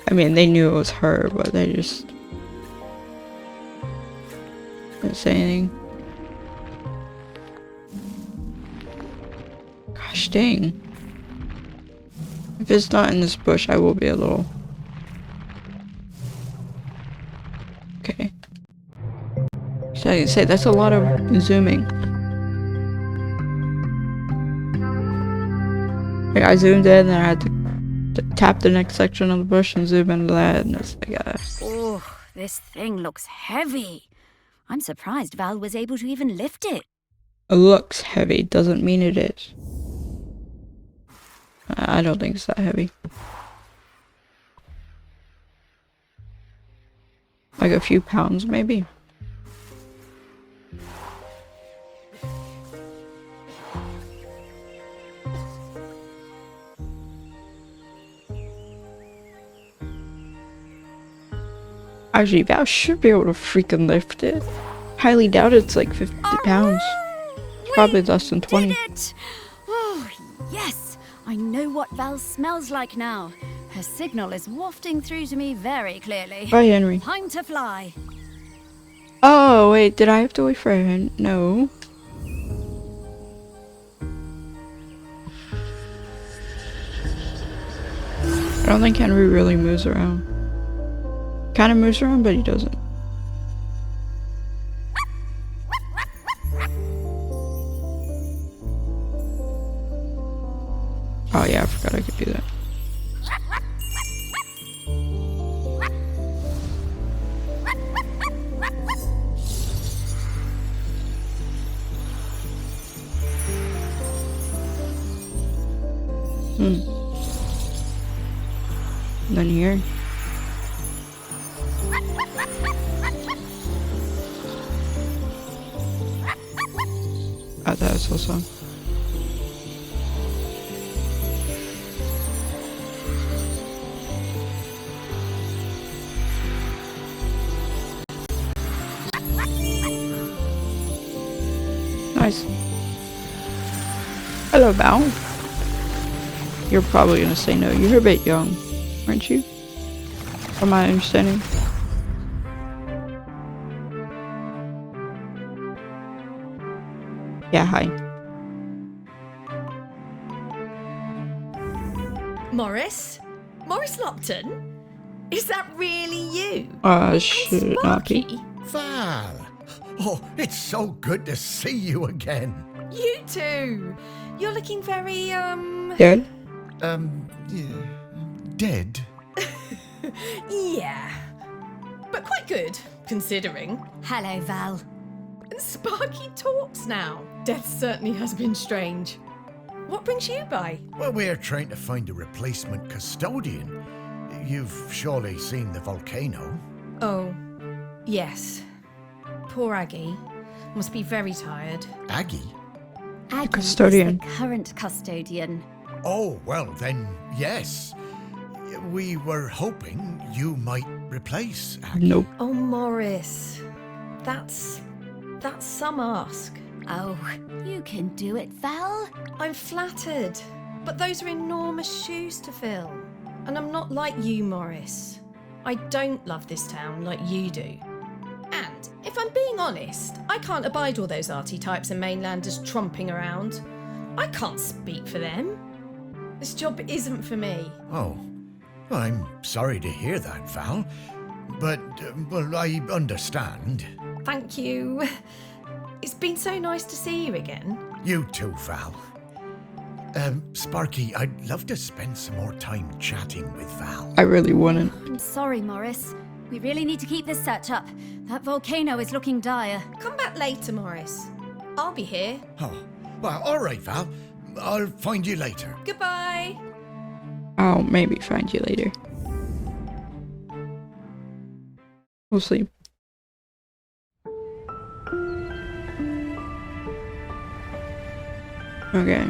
I mean, they knew it was her, but they just didn't say anything. Gosh dang. If it's not in this bush, I will be a little... Okay. So I can say, that's a lot of zooming. Like, I zoomed in, and then I had to tap the next section of the bush and zoom into that, and it's like, Oh, this thing looks heavy. I'm surprised Val was able to even lift it. it looks heavy, doesn't mean it is. I don't think it's that heavy. Like a few pounds, maybe. Actually, Val should be able to freaking lift it. Highly doubt it's like 50 pounds. It's probably less than 20. Did it! Oh, yes! I know what Val smells like now. Her signal is wafting through to me very clearly. Bye, Henry. Time to fly. Oh, wait, did I have to wait for him? No. I don't think Henry really moves around. Kind of moves around, but he doesn't. Oh yeah, I forgot I could do that. And then here. Oh, that's also. Nice. Hello, Val. You're probably gonna say no. You're a bit young, aren't you? From my understanding. Yeah, hi. Morris? Morris Lopton? Is that really you? Should not be. Val! Oh, it's so good to see you again. You too. You're looking very, Dead? Yeah, dead? yeah. But quite good, considering. Hello, Val. And Sparky talks now. Death certainly has been strange. What brings you by? Well, we're trying to find a replacement custodian. You've surely seen the volcano. Oh, yes. Poor Aggie. Must be very tired. Aggie? Aggie custodian. is the current custodian. Oh, well then, yes. We were hoping you might replace Aggie. Nope. Oh, Morris. That's some ask. Oh, you can do it, Val. I'm flattered. But those are enormous shoes to fill. And I'm not like you, Morris. I don't love this town like you do. And, if I'm being honest, I can't abide all those arty types and mainlanders tromping around. I can't speak for them. This job isn't for me. Oh, well, I'm sorry to hear that, Val. But, well, I understand. Thank you. It's been so nice to see you again. You too, Val. Sparky, I'd love to spend some more time chatting with Val. I really wouldn't. I'm sorry, Morris. We really need to keep this search up. That volcano is looking dire. Come back later, Morris. I'll be here. Oh, well, all right, Val. I'll find you later. Goodbye. I'll maybe find you later. We'll see. Okay.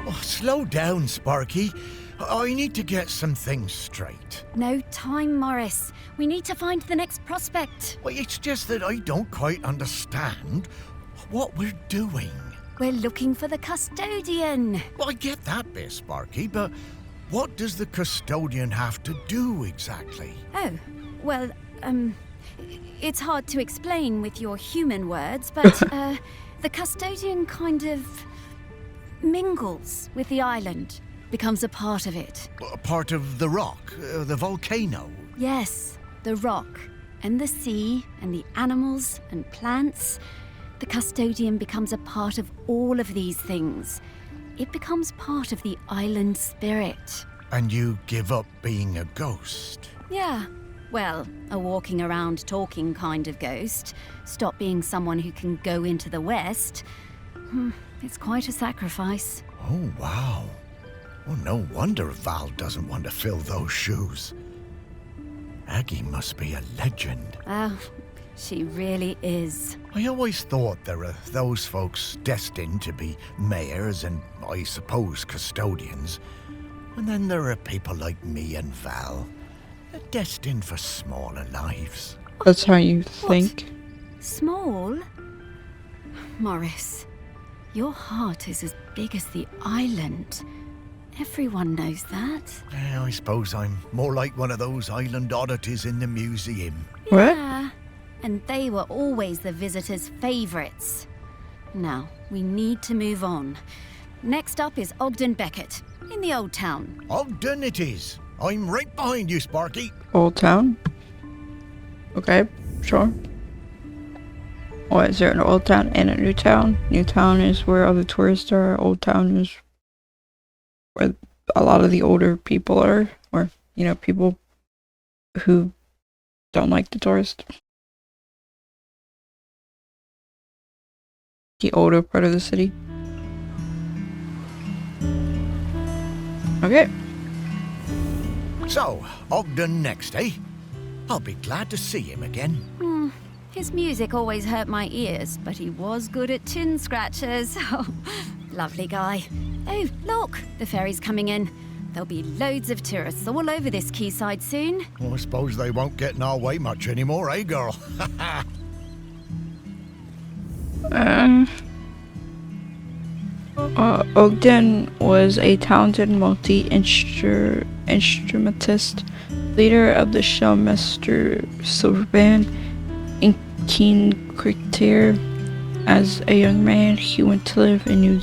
Oh, slow down, Sparky. I need to get some things straight. No time, Morris. We need to find the next prospect. Well, it's just that I don't quite understand what we're doing. We're looking for the custodian. Well, I get that bit, Sparky, but what does the custodian have to do exactly? Oh, well, it's hard to explain with your human words, but the custodian kind of mingles with the island, becomes a part of it. A part of the rock, the volcano? Yes, the rock, and the sea, and the animals and plants. The custodian becomes a part of all of these things. It becomes part of the island spirit. And you give up being a ghost? Yeah. Well, a walking around talking kind of ghost. Stop being someone who can go into the West. It's quite a sacrifice. Oh, wow. Well, no wonder Val doesn't want to fill those shoes. Aggie must be a legend. Oh, she really is. I always thought there were those folks destined to be mayors and, I suppose, custodians. And then there are people like me and Val, destined for smaller lives. That's how you think? What? Small? Morris, your heart is as big as the island. Everyone knows that. I suppose I'm more like one of those island oddities in the museum. What? Yeah, and they were always the visitors' favourites. Now, we need to move on. Next up is Ogden Beckett. In the old town. Ogden it is. I'm right behind you, Sparky. Old Town? Okay, sure. What, is there an Old Town and a New Town? New Town is where all the tourists are. Old Town is where a lot of the older people are. Or, you know, people who don't like the tourists. The older part of the city. Okay. So, Ogden next, eh? I'll be glad to see him again. His music always hurt my ears, but he was good at chin scratchers. Oh, lovely guy. Oh, look, the ferry's coming in. There'll be loads of tourists all over this quayside soon. Well, I suppose they won't get in our way much anymore, eh, girl? Ogden was a talented multi-instrumentist, leader of the Shellmaster Silver Band, and keen cricketer. As a young man, he went to live in New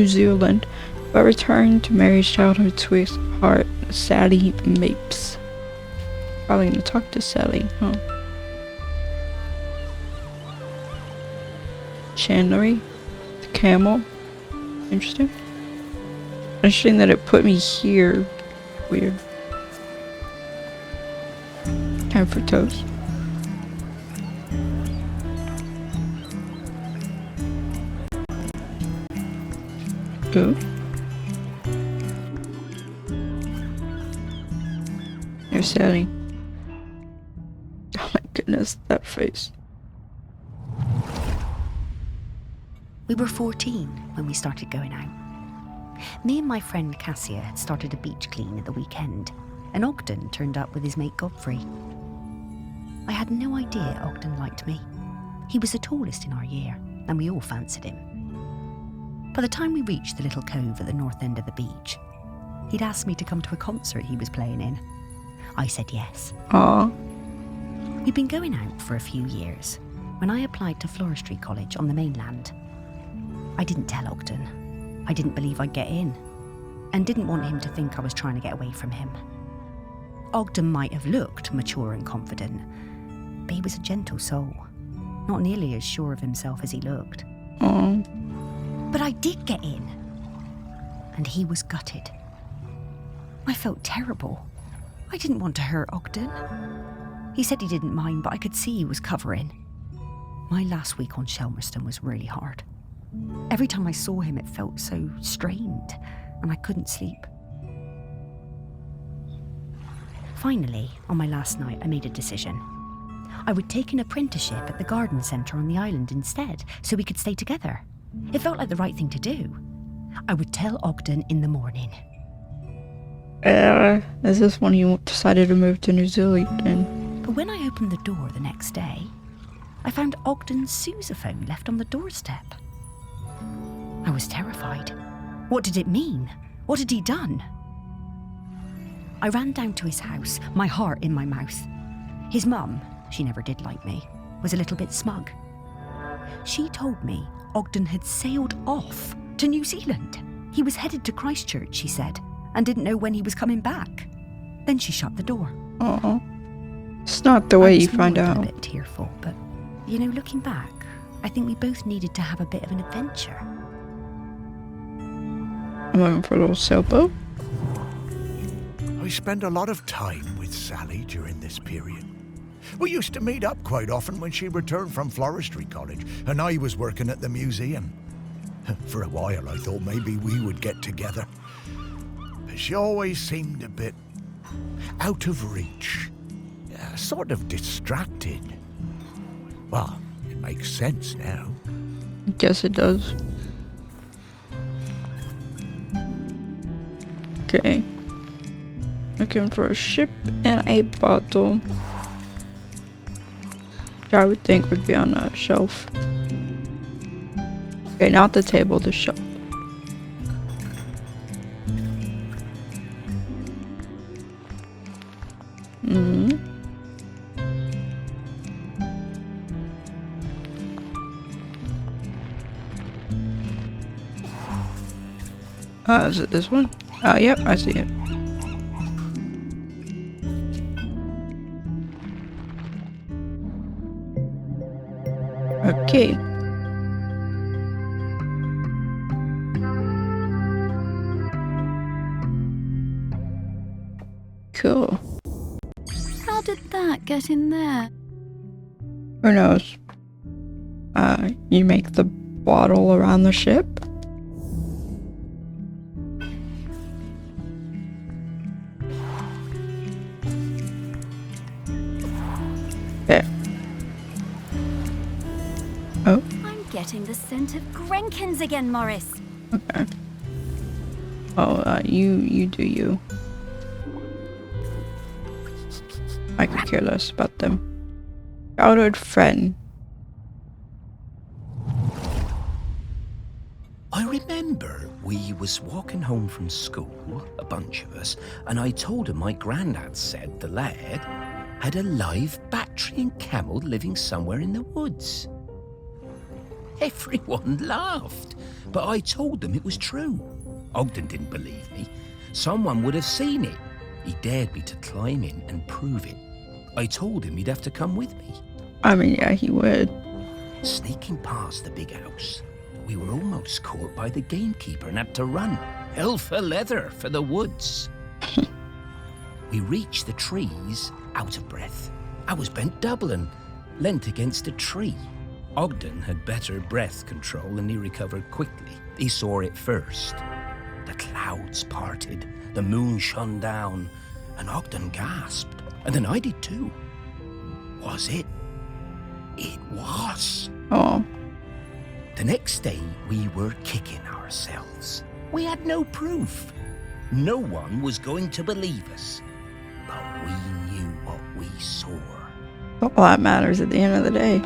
Zealand, but returned to marry his childhood sweetheart, Sally Mapes. Probably gonna talk to Sally, huh? Chandlery, the camel. Interesting. Interesting that it put me here. Weird. Time for toast. Go. There's Sally. Oh my goodness, that face. We were 14 when we started going out. Me and my friend Cassia had started a beach clean at the weekend, and Ogden turned up with his mate Godfrey. I had no idea Ogden liked me. He was the tallest in our year, and we all fancied him. By the time we reached the little cove at the north end of the beach, he'd asked me to come to a concert he was playing in. I said yes. Aww. We'd been going out for a few years when I applied to Floristry College on the mainland. I didn't tell Ogden. I didn't believe I'd get in, and didn't want him to think I was trying to get away from him. Ogden might have looked mature and confident, but he was a gentle soul, not nearly as sure of himself as he looked. Aww. But I did get in, and he was gutted. I felt terrible. I didn't want to hurt Ogden. He said he didn't mind, but I could see he was covering. My last week on Shelmerston was really hard. Every time I saw him, it felt so strained, and I couldn't sleep. Finally, on my last night, I made a decision. I would take an apprenticeship at the garden centre on the island instead, so we could stay together. It felt like the right thing to do. I would tell Ogden in the morning. Is this when you decided to move to New Zealand? But when I opened the door the next day, I found Ogden's sousaphone left on the doorstep. I was terrified. What did it mean? What had he done? I ran down to his house, my heart in my mouth. His mum, she never did like me, was a little bit smug. She told me Ogden had sailed off to New Zealand. He was headed to Christchurch, she said, and didn't know when he was coming back. Then she shut the door. Oh, it's not the way you find out. I was a bit tearful, but, you know, looking back, I think we both needed to have a bit of an adventure. I'm looking for a little sailboat. I spent a lot of time with Sally during this period. We used to meet up quite often when she returned from Floristry College and I was working at the museum. For a while I thought maybe we would get together. But she always seemed a bit out of reach. Sort of distracted. Well, it makes sense now. Guess it does. Okay. Looking for a ship and a bottle. Which I would think would be on a shelf. Okay, not the table, the shelf. Is it this one? Oh, yep, I see it. Okay. Cool. How did that get in there? Who knows? You make the bottle around the ship? There. Oh, I'm getting the scent of Grenkins again, Morris. okay. Oh, you do you. I could care less about them. Childhood friend. I remember we was walking home from school, a bunch of us, and I told him my granddad said the lad had a live Bactrian camel living somewhere in the woods. Everyone laughed, but I told them it was true. Ogden didn't believe me. Someone would have seen it. He dared me to climb in and prove it. I told him he'd have to come with me. I mean, yeah, he would. Sneaking past the big house, we were almost caught by the gamekeeper and had to run. Hell for leather for the woods. We reached the trees out of breath. I was bent double and leant against a tree. Ogden had better breath control and he recovered quickly. He saw it first. The clouds parted, the moon shone down, and Ogden gasped. And then I did too. Was it? It was. Oh. The next day, we were kicking ourselves. We had no proof. No one was going to believe us. But we knew what we saw. All that matters at the end of the day.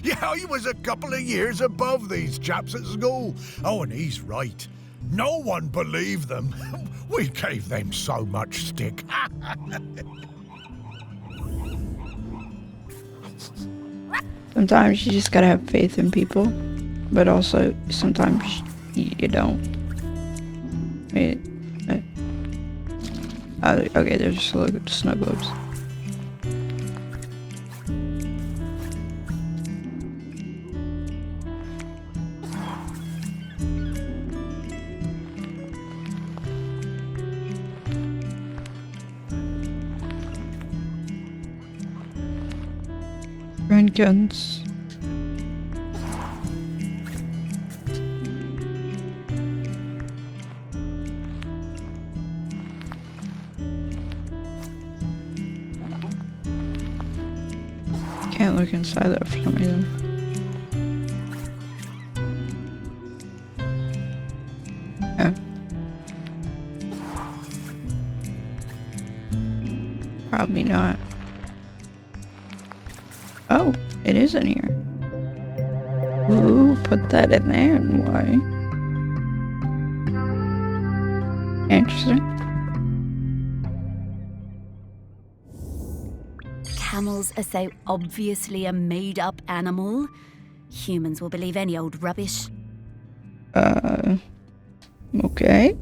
Yeah, he was a couple of years above these chaps at school. Oh, and he's right. No one believed them. We gave them so much stick. Sometimes you just gotta have faith in people, but also sometimes you don't. Wait. Okay, there's snow globes. Guns. Can't look inside that for some reason. Yeah. Probably not. Oh, it is in here. Ooh, put that in there and why? Interesting. Camels are so obviously a made-up animal. Humans will believe any old rubbish. Okay.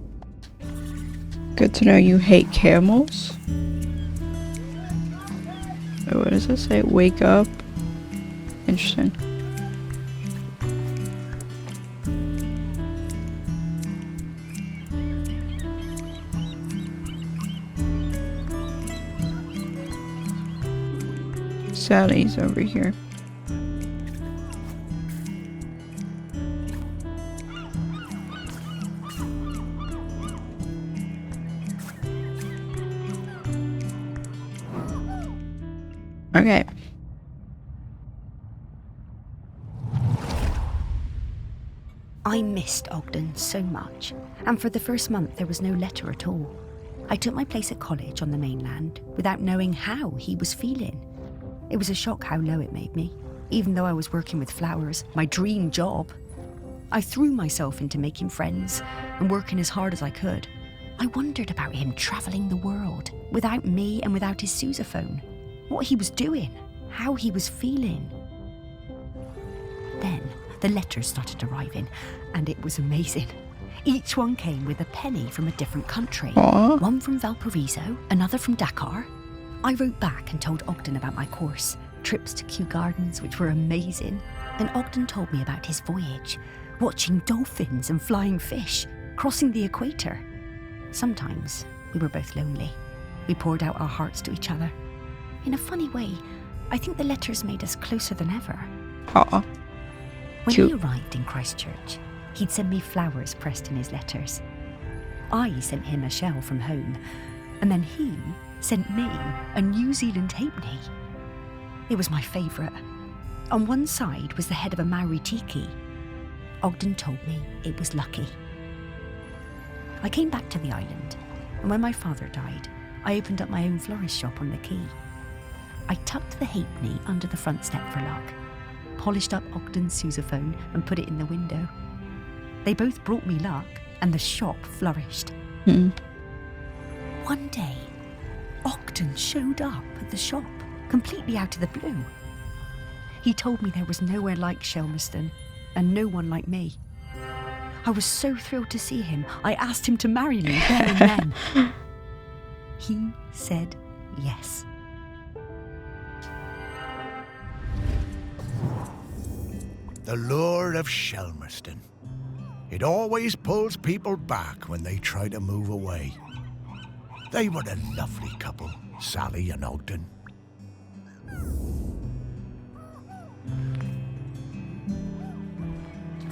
Good to know you hate camels. Oh, what does it say? Wake up. Interesting. Sally's over here. Okay. I missed Ogden so much, and for the first month there was no letter at all. I took my place at college on the mainland without knowing how he was feeling. It was a shock how low it made me, even though I was working with flowers, my dream job. I threw myself into making friends and working as hard as I could. I wondered about him travelling the world, without me and without his sousaphone. What he was doing, how he was feeling. Then the letters started arriving, and it was amazing. Each one came with a penny from a different country. Aww. One from Valparaiso, another from Dakar. I wrote back and told Ogden about my course, trips to Kew Gardens, which were amazing. Then Ogden told me about his voyage, watching dolphins and flying fish, crossing the equator. Sometimes we were both lonely. We poured out our hearts to each other. In a funny way, I think the letters made us closer than ever. Aw. When Cute. he arrived in Christchurch, he'd send me flowers pressed in his letters. I sent him a shell from home, and then he sent me a New Zealand halfpenny. It was my favourite. On one side was the head of a Maori tiki. Ogden told me it was lucky. I came back to the island, and when my father died, I opened up my own florist shop on the quay. I tucked the halfpenny under the front step for luck, polished up Ogden's sousaphone and put it in the window. They both brought me luck, and the shop flourished. One day, Ogden showed up at the shop, completely out of the blue. He told me there was nowhere like Shelmerston, and no one like me. I was so thrilled to see him, I asked him to marry me there and then. He said yes. The lure of Shelmerston. It always pulls people back when they try to move away. They were a lovely couple, Sally and Ogden.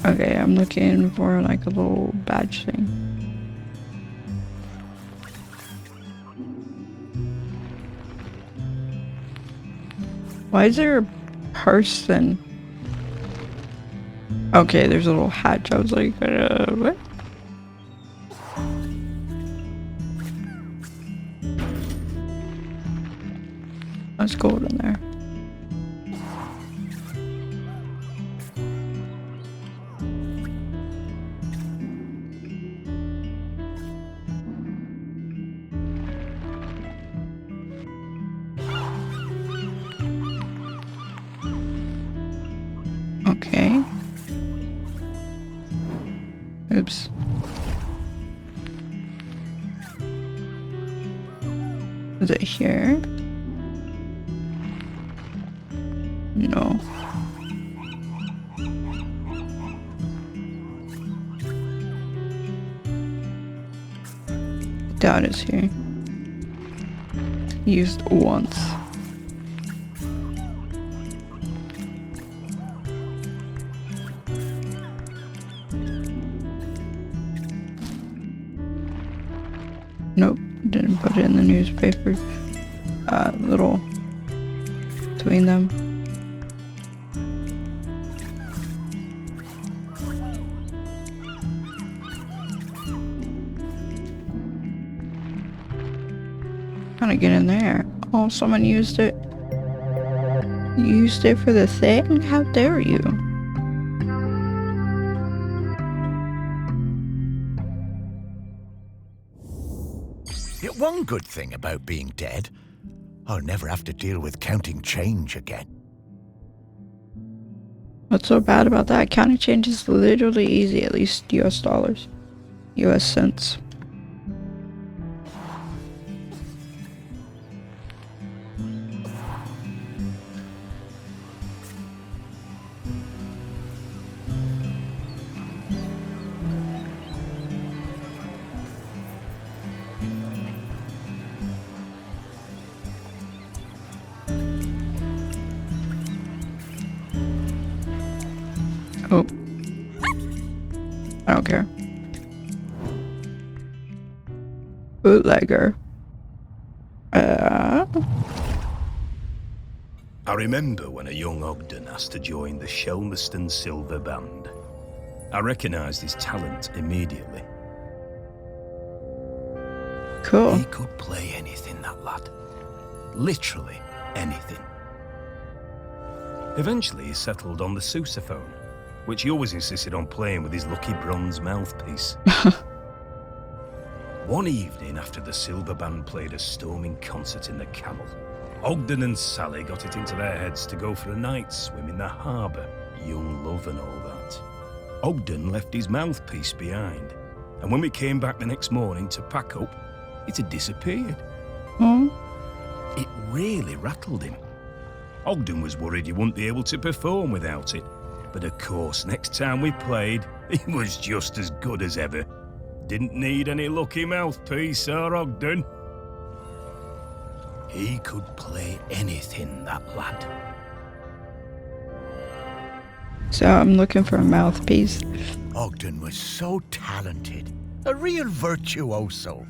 Okay, I'm looking for like a little badge thing. Why is there a person? Okay, there's a little hatch. I was like, what? There's gold in there. Okay. Oops. Is it here? No. Doubt it's here. Used once. Nope, didn't put it in the newspaper. Little between them. Trying to get in there. Oh, someone used it. Used it for the thing? How dare you? Yet one good thing about being dead, I'll never have to deal with counting change again. What's so bad about that? Counting change is literally easy, at least US dollars. US cents. Oh. I don't care. Bootlegger. I remember when a young Ogden asked to join the Shelmerston Silver Band. I recognised his talent immediately. Cool. He could play anything, that lad. Literally anything. Eventually he settled on the sousaphone, which he always insisted on playing with his lucky bronze mouthpiece. One evening after the Silver Band played a storming concert in the Camel, Ogden and Sally got it into their heads to go for a night swim in the harbour, young love and all that. Ogden left his mouthpiece behind, and when we came back the next morning to pack up, it had disappeared. Oh? It really rattled him. Ogden was worried he wouldn't be able to perform without it, but of course, next time we played, he was just as good as ever. Didn't need any lucky mouthpiece, Sir Ogden. He could play anything, that lad. So I'm looking for a mouthpiece. Ogden was so talented. A real virtuoso.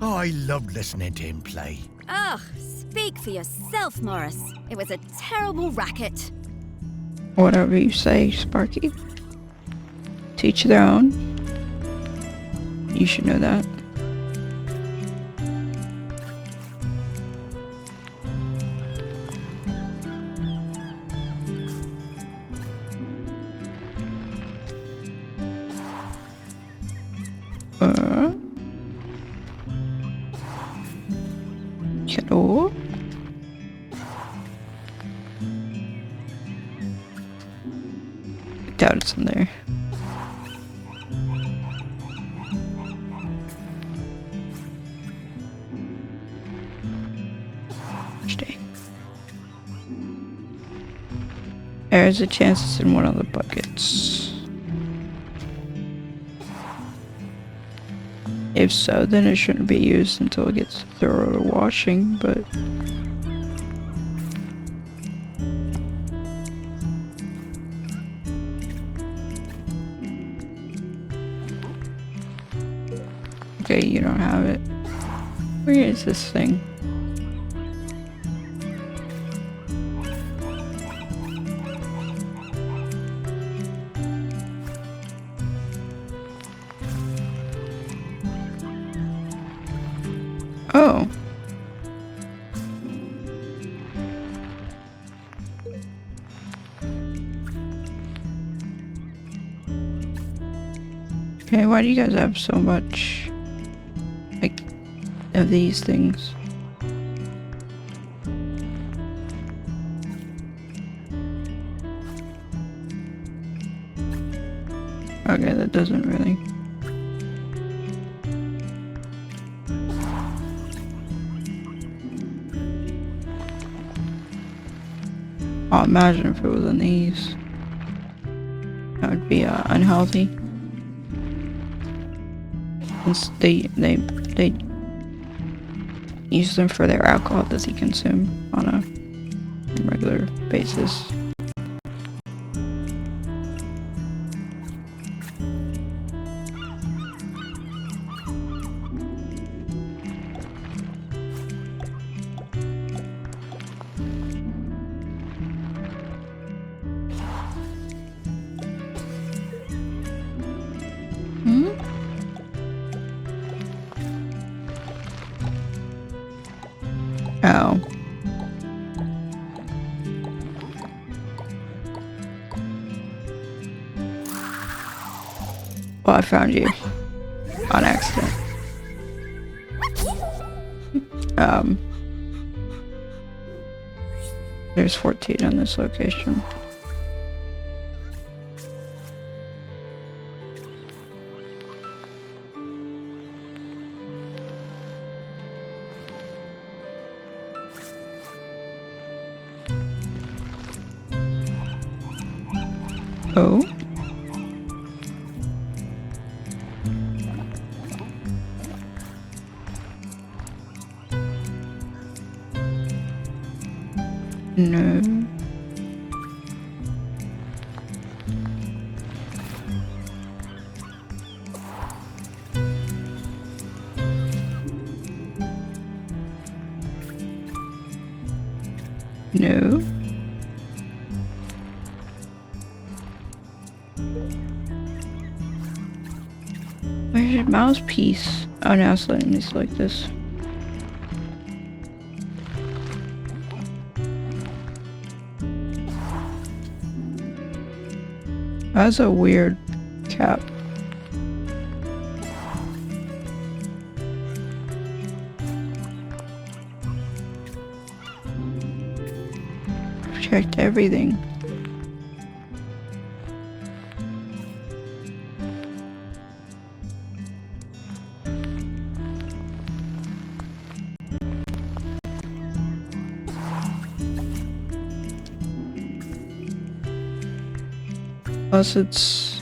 Oh, I loved listening to him play. Ugh, speak for yourself, Morris. It was a terrible racket. Whatever you say, Sparky. Teach their own. You should know that. Hello? I doubt it's in there. There's a chance it's in one of the buckets. If so, then it shouldn't be used until it gets thorough washing, but... Okay, you don't have it. Where is this thing? Oh. Okay, why do you guys have so much, like, of these things? Okay, that doesn't really... Oh, imagine if it was in these. That would be unhealthy. Since they use them for their alcohol that they consume on a regular basis. Oh. Well, I found you. On accident. There's 14 on this location. Oh. No. No. Where's your mouthpiece? Oh, now it's letting me select this. That's a weird cap. I've checked everything. Unless it's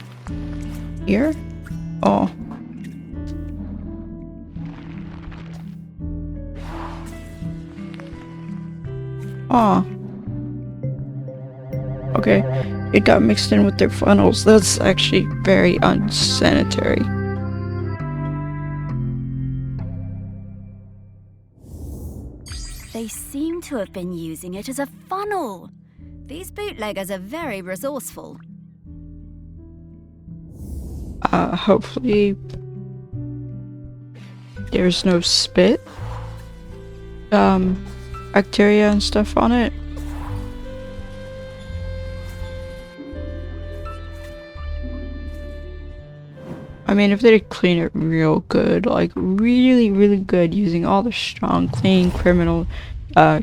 here? Oh. Oh. Okay. It got mixed in with their funnels. That's actually very unsanitary. They seem to have been using it as a funnel. These bootleggers are very resourceful. Hopefully there's no spit, bacteria and stuff on it. I mean, if they clean it real good, like really, really good, using all the strong, clean, criminal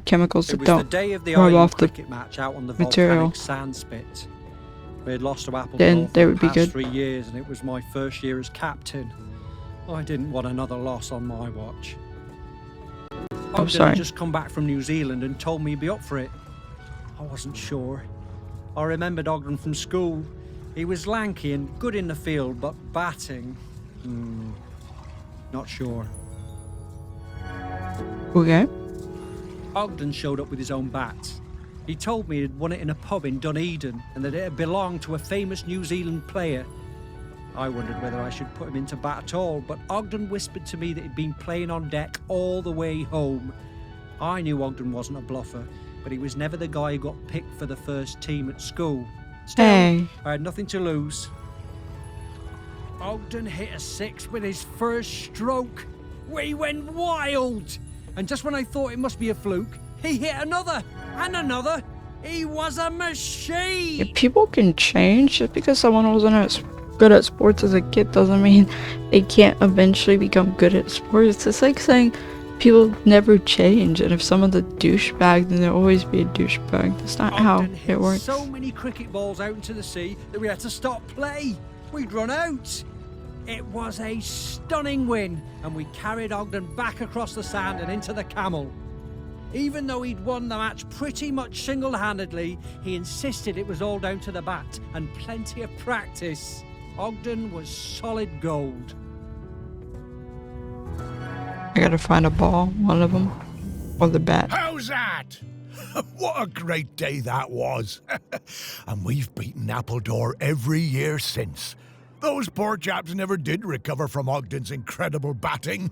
chemicals that don't rub off the match out on the material, volcanic sand spit. We had lost to Appledore then for they the would be past good. 3 years, and it was my first year as captain. I didn't want another loss on my watch. Oh, Ogden sorry. had just come back from New Zealand and told me he'd be up for it. I wasn't sure. I remembered Ogden from school. He was lanky and good in the field, but batting? Not sure. Okay. Ogden showed up with his own bat. He told me he'd won it in a pub in Dunedin and that it had belonged to a famous New Zealand player. I wondered whether I should put him into bat at all, but Ogden whispered to me that he'd been playing on deck all the way home. I knew Ogden wasn't a bluffer, but he was never the guy who got picked for the first team at school. Still, Hey. I had nothing to lose. Ogden hit a 6 with his first stroke. We went wild! And just when I thought it must be a fluke, he hit another and another. He was a machine! If people can change, just because someone wasn't as good at sports as a kid doesn't mean they can't eventually become good at sports. It's like saying people never change, and if someone's a douchebag, then there'll always be a douchebag. That's not how Ogden hit it works. so many cricket balls out into the sea that we had to stop play. We'd run out. It was a stunning win, and we carried Ogden back across the sand and into the Camel. Even though he'd won the match pretty much single-handedly, he insisted it was all down to the bat and plenty of practice. Ogden was solid gold. I gotta find a ball, one of them, or the bat. How's that? What a great day that was. And we've beaten Appledore every year since. Those poor chaps never did recover from Ogden's incredible batting.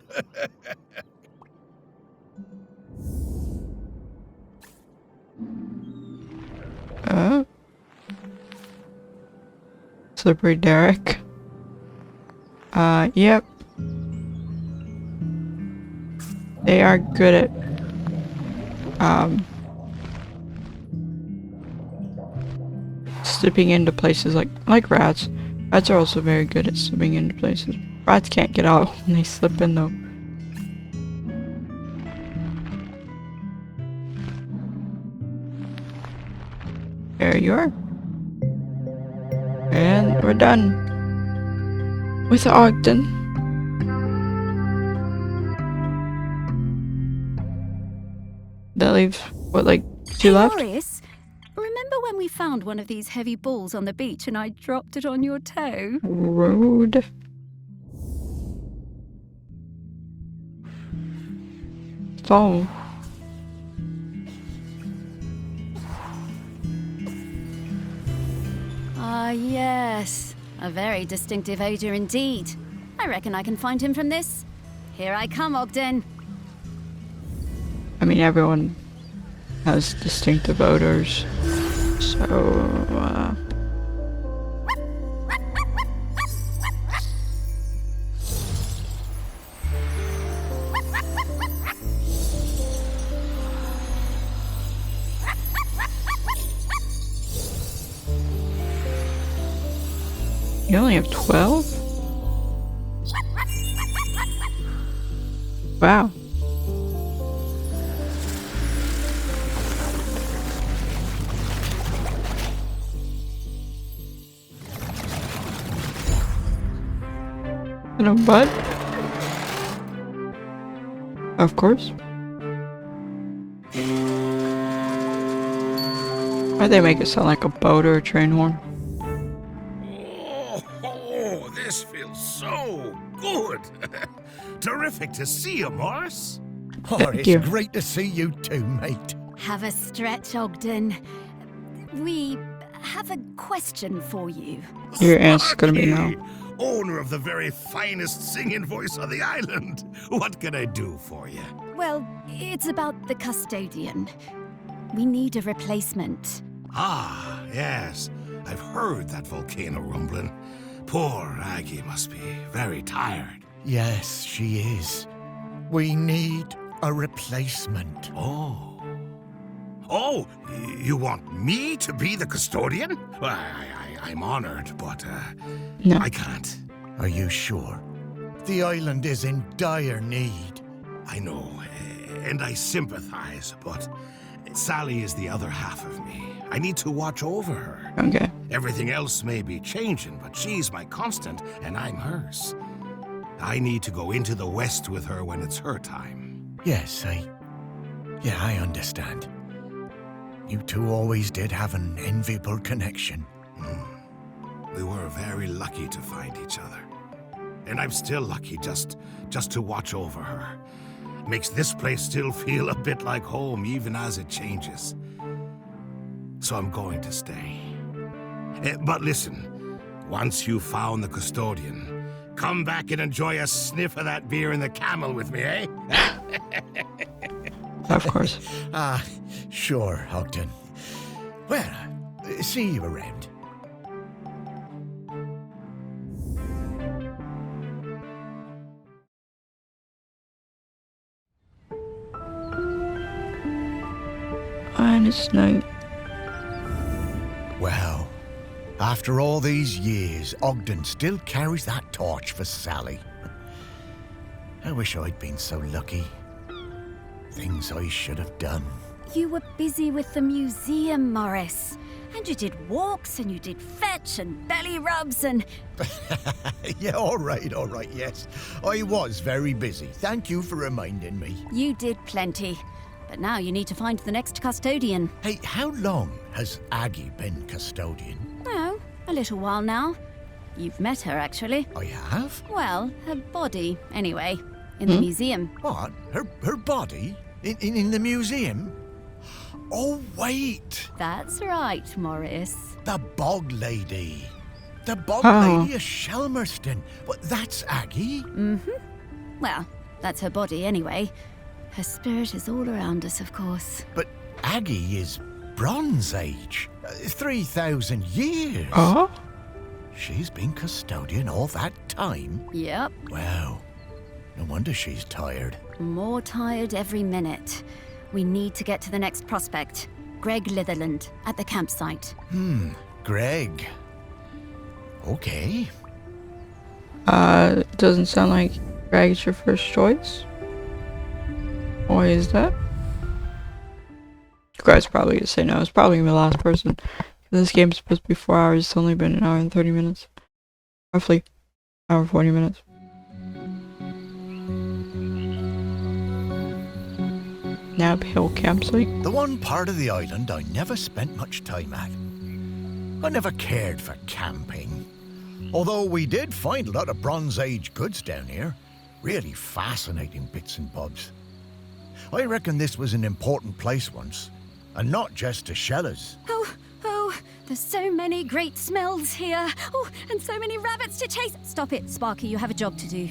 Slippery Derek. Yep. They are good at, slipping into places like rats. Rats are also very good at slipping into places. Rats can't get out when they slip in though. There you are. And we're done with Ogden. That leaves, what, like 2 left? Boris, remember when we found one of these heavy balls on the beach and I dropped it on your toe? Rude. So, Ah, yes. A very distinctive odour indeed. I reckon I can find him from this. Here I come, Ogden. I mean, everyone has distinctive odors. So, you only have 12? Wow. Hello, bud. Of course. Why'd they make it sound like a boat or a train horn? Oh, this feels so good. Terrific to see you, Morris. Oh, Thank it's you. great to see you too, mate. Have a stretch, Ogden. We have a question for you. Your answer's gonna be no. Sparky, owner of the very finest singing voice on the island. What can I do for you? Well, it's about the custodian. We need a replacement. Ah, yes. I've heard that volcano rumbling. Poor Aggie must be very tired. Yes, she is. We need a replacement. Oh, you want me to be the custodian? Well, I'm honored, but No. I can't. Are you sure? The island is in dire need. I know, and I sympathize, but Sally is the other half of me. I need to watch over her. Okay. Everything else may be changing, but she's my constant, and I'm hers. I need to go into the West with her when it's her time. Yes, I understand. You two always did have an enviable connection. We were very lucky to find each other. And I'm still lucky just to watch over her. Makes this place still feel a bit like home, even as it changes. So I'm going to stay. But listen, once you've found the custodian, come back and enjoy a sniff of that beer in the Camel with me, eh? Of course. Sure, Ogden. Well, see you around. And it's night. Well, after all these years, Ogden still carries that torch for Sally. I wish I'd been so lucky. Things I should have done. You were busy with the museum, Morris. And you did walks, and you did fetch, and belly rubs, and... Yeah, all right, yes. I was very busy. Thank you for reminding me. You did plenty. But now you need to find the next custodian. Hey, how long has Aggie been custodian? Oh, a little while now. You've met her, actually. I have? Well, her body, anyway. In the museum. What? Her body? In the museum? Oh, wait! That's right, Morris. The Bog Lady. The Bog Oh. Lady of Shelmerston. What, that's Aggie? Well, that's her body, anyway. Her spirit is all around us, of course. But Aggie is Bronze Age. 3,000 years. Oh? She's been custodian all that time? Yep. Wow. No wonder she's tired. More tired every minute. We need to get to the next prospect. Greg Litherland, at the campsite. Greg. Okay. Doesn't sound like Greg's your first choice. Why is that? Greg's probably gonna say no. It's probably gonna be the last person. This game's supposed to be 4 hours. It's only been an hour and 30 minutes. Roughly. Hour and 40 minutes. Nab Hill campsite. The one part of the island I never spent much time at. I never cared for camping. Although we did find a lot of Bronze Age goods down here. Really fascinating bits and bobs. I reckon this was an important place once. And not just to shellers. Oh, there's so many great smells here. Oh, and so many rabbits to chase. Stop it, Sparky, you have a job to do.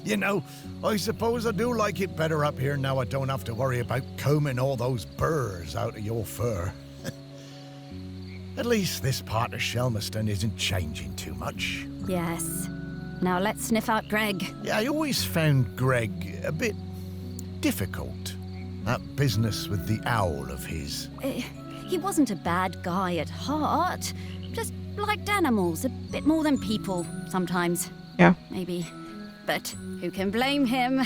You know, I suppose I do like it better up here now I don't have to worry about combing all those burrs out of your fur. At least this part of Shelmerston isn't changing too much. Yes. Now let's sniff out Greg. Yeah, I always found Greg a bit difficult. That business with the owl of his. He wasn't a bad guy at heart. Just liked animals a bit more than people, sometimes. Yeah. Maybe. But who can blame him?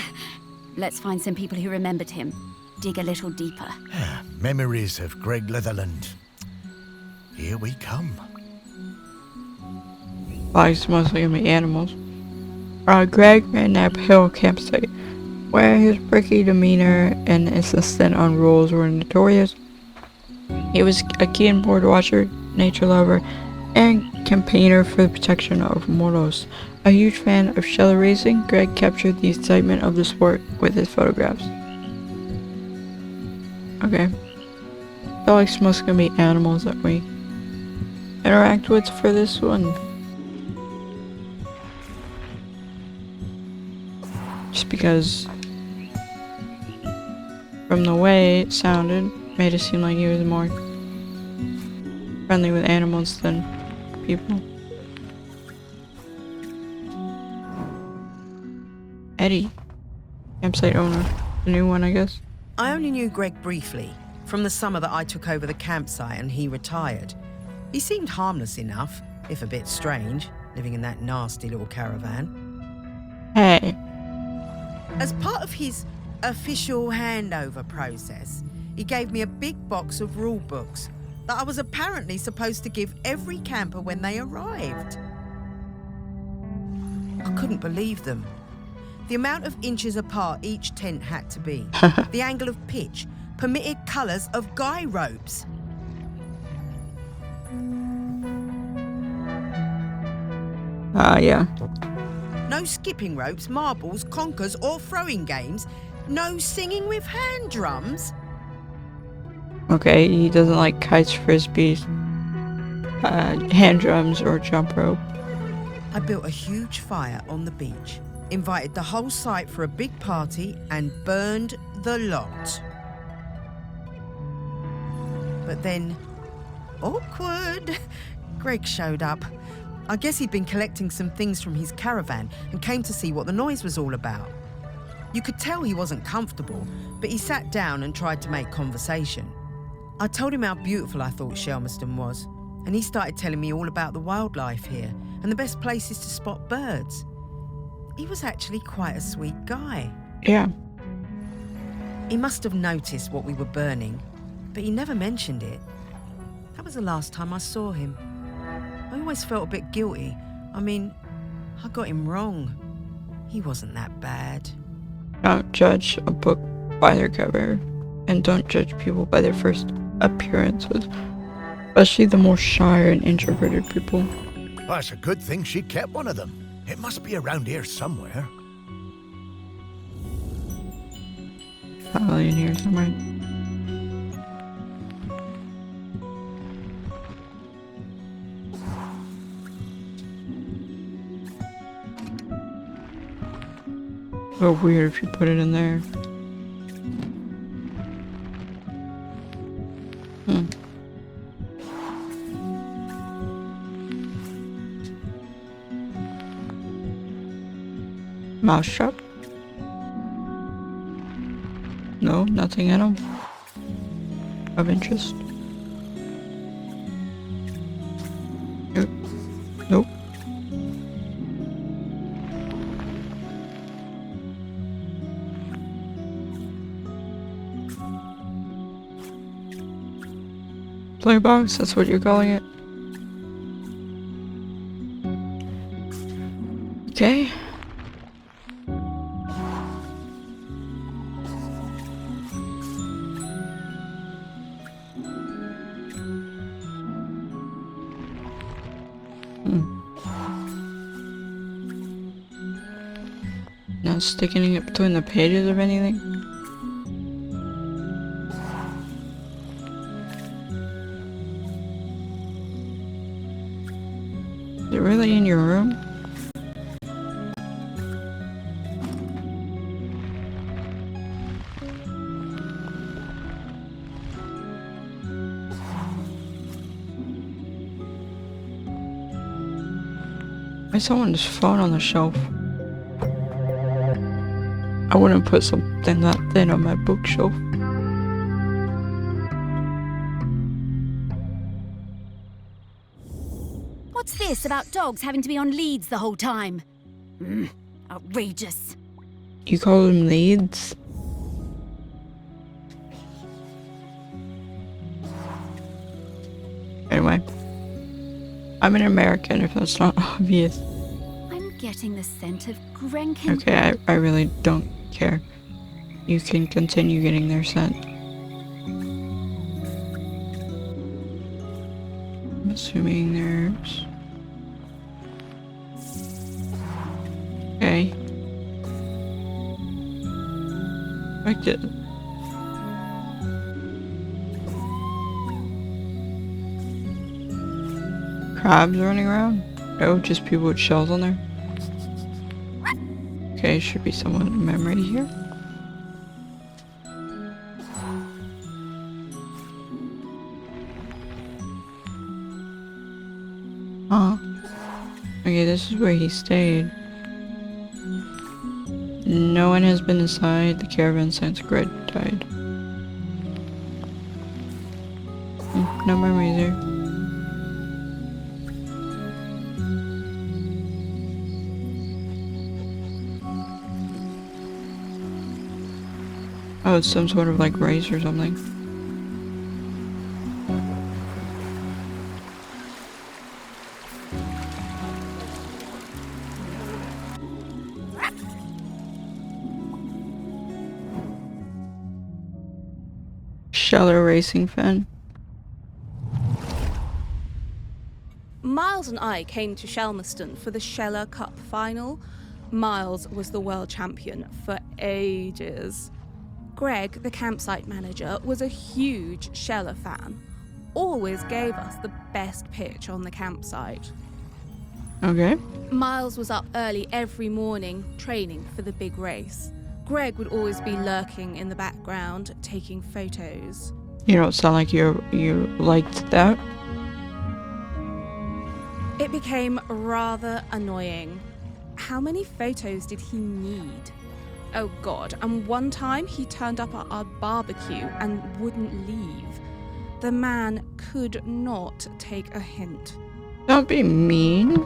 Let's find some people who remembered him. Dig a little deeper. Memories of Greg Litherland. Here we come. It's mostly gonna be animals. Greg ran Nab Hill campsite, where his bricky demeanor and insistence on rules were notorious. He was a keen bird watcher, nature lover, and campaigner for the protection of mortals. A huge fan of shell racing, Greg captured the excitement of the sport with his photographs. Okay. I feel like it's mostly gonna be animals that we interact with for this one. Just because from the way it sounded, made it seem like he was more friendly with animals than people. Eddie, campsite owner, the new one, I guess. I only knew Greg briefly, from the summer that I took over the campsite and he retired. He seemed harmless enough, if a bit strange, living in that nasty little caravan. Hey. As part of his official handover process, he gave me a big box of rule books that I was apparently supposed to give every camper when they arrived. I couldn't believe them. The amount of inches apart each tent had to be, the angle of pitch, permitted colours of guy ropes. Yeah. No skipping ropes, marbles, conkers or throwing games. No singing with hand drums. Okay, he doesn't like kites, frisbees, hand drums, or jump rope. I built a huge fire on the beach, invited the whole site for a big party and burned the lot. But then, awkward, Greg showed up. I guess he'd been collecting some things from his caravan and came to see what the noise was all about. You could tell he wasn't comfortable, but he sat down and tried to make conversation. I told him how beautiful I thought Shelmerston was, and he started telling me all about the wildlife here and the best places to spot birds. He was actually quite a sweet guy. Yeah. He must have noticed what we were burning, but he never mentioned it. That was the last time I saw him. I always felt a bit guilty. I mean, I got him wrong. He wasn't that bad. Don't judge a book by their cover, and don't judge people by their first appearances, especially the more shy and introverted people. Well, it's a good thing she kept one of them. It must be around here somewhere. Probably in here somewhere. So weird if you put it in there. Mouse trap? No, nothing in them of interest. Nope. Nope. Play box, that's what you're calling it. Okay. Not sticking it between the pages of anything. Is it really in your room? Why is someone's phone on the shelf? I wouldn't put something that thin on my bookshelf. What's this about dogs having to be on leads the whole time? Outrageous. You call them leads? Anyway. I'm an American, if that's not obvious. I'm getting the scent of Grenkin. Okay, I really don't care. You can continue getting their scent. I'm assuming they're stairs. Okay. Like it. Crabs running around? No, just people with shells on there. Okay, should be someone in memory here. Huh? Okay, this is where he stayed. No one has been inside the caravan since Greg died. No memories here. Oh, it's some sort of like race or something. Sheller racing fan. Miles and I came to Shelmerston for the Sheller Cup final. Miles was the world champion for ages. Greg, the campsite manager, was a huge Sheller fan. Always gave us the best pitch on the campsite. Okay. Miles was up early every morning, training for the big race. Greg would always be lurking in the background, taking photos. You don't sound like you liked that. It became rather annoying. How many photos did he need? Oh God, and one time he turned up at our barbecue and wouldn't leave. The man could not take a hint. Don't be mean.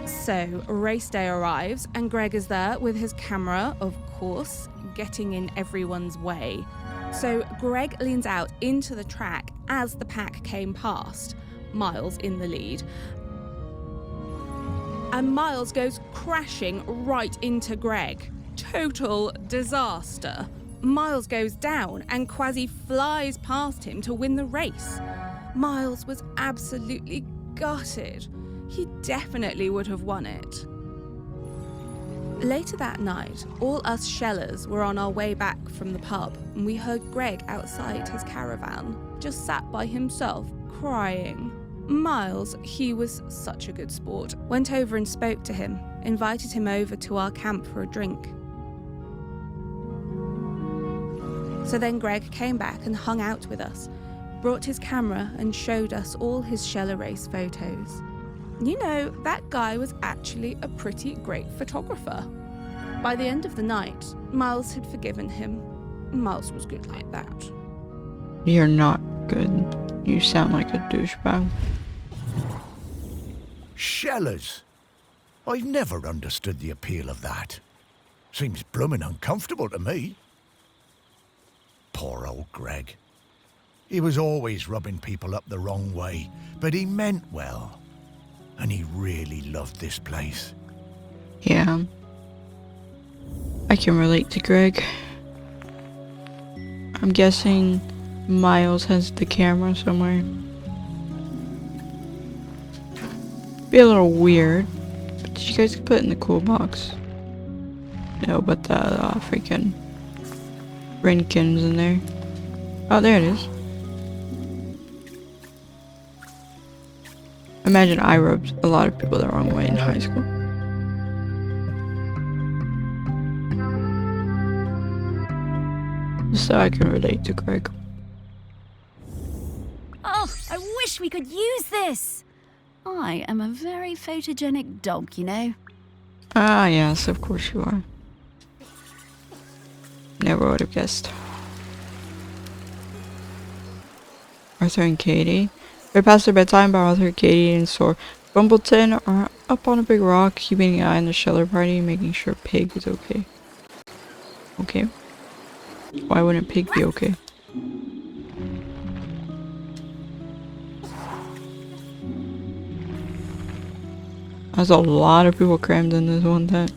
So, race day arrives and Greg is there with his camera, of course, getting in everyone's way. So Greg leans out into the track as the pack came past, Miles in the lead. And Miles goes crashing right into Greg. Total disaster. Miles goes down and Kwasi flies past him to win the race. Miles was absolutely gutted. He definitely would have won it. Later that night, all us Shellers were on our way back from the pub and we heard Greg outside his caravan, just sat by himself, crying. Miles, he was such a good sport, went over and spoke to him, invited him over to our camp for a drink. So then Greg came back and hung out with us, brought his camera and showed us all his Sheller race photos. You know, that guy was actually a pretty great photographer. By the end of the night, Miles had forgiven him. Miles was good like that. You're not good. You sound like a douchebag. Shellers? I've never understood the appeal of that. Seems bloomin' uncomfortable to me. Poor old Greg. He was always rubbing people up the wrong way, but he meant well. And he really loved this place. Yeah. I can relate to Greg. I'm guessing Miles has the camera somewhere. Be a little weird. But did you guys put it in the cool box? No, but the freaking Rinkin's in there. Oh, there it is. Imagine I rubbed a lot of people the wrong way in high school. So I can relate to Greg. Oh, I wish we could use this! I am a very photogenic dog, you know. Ah, yes, of course you are. Never would have guessed. Arthur and Katie. Right past their bedtime, but Arthur, Katie, and Sir Bumbleton are up on a big rock, keeping an eye on the Sheller party, making sure Pig is okay. Okay. Why wouldn't Pig be okay? There's a lot of people crammed in this one tent.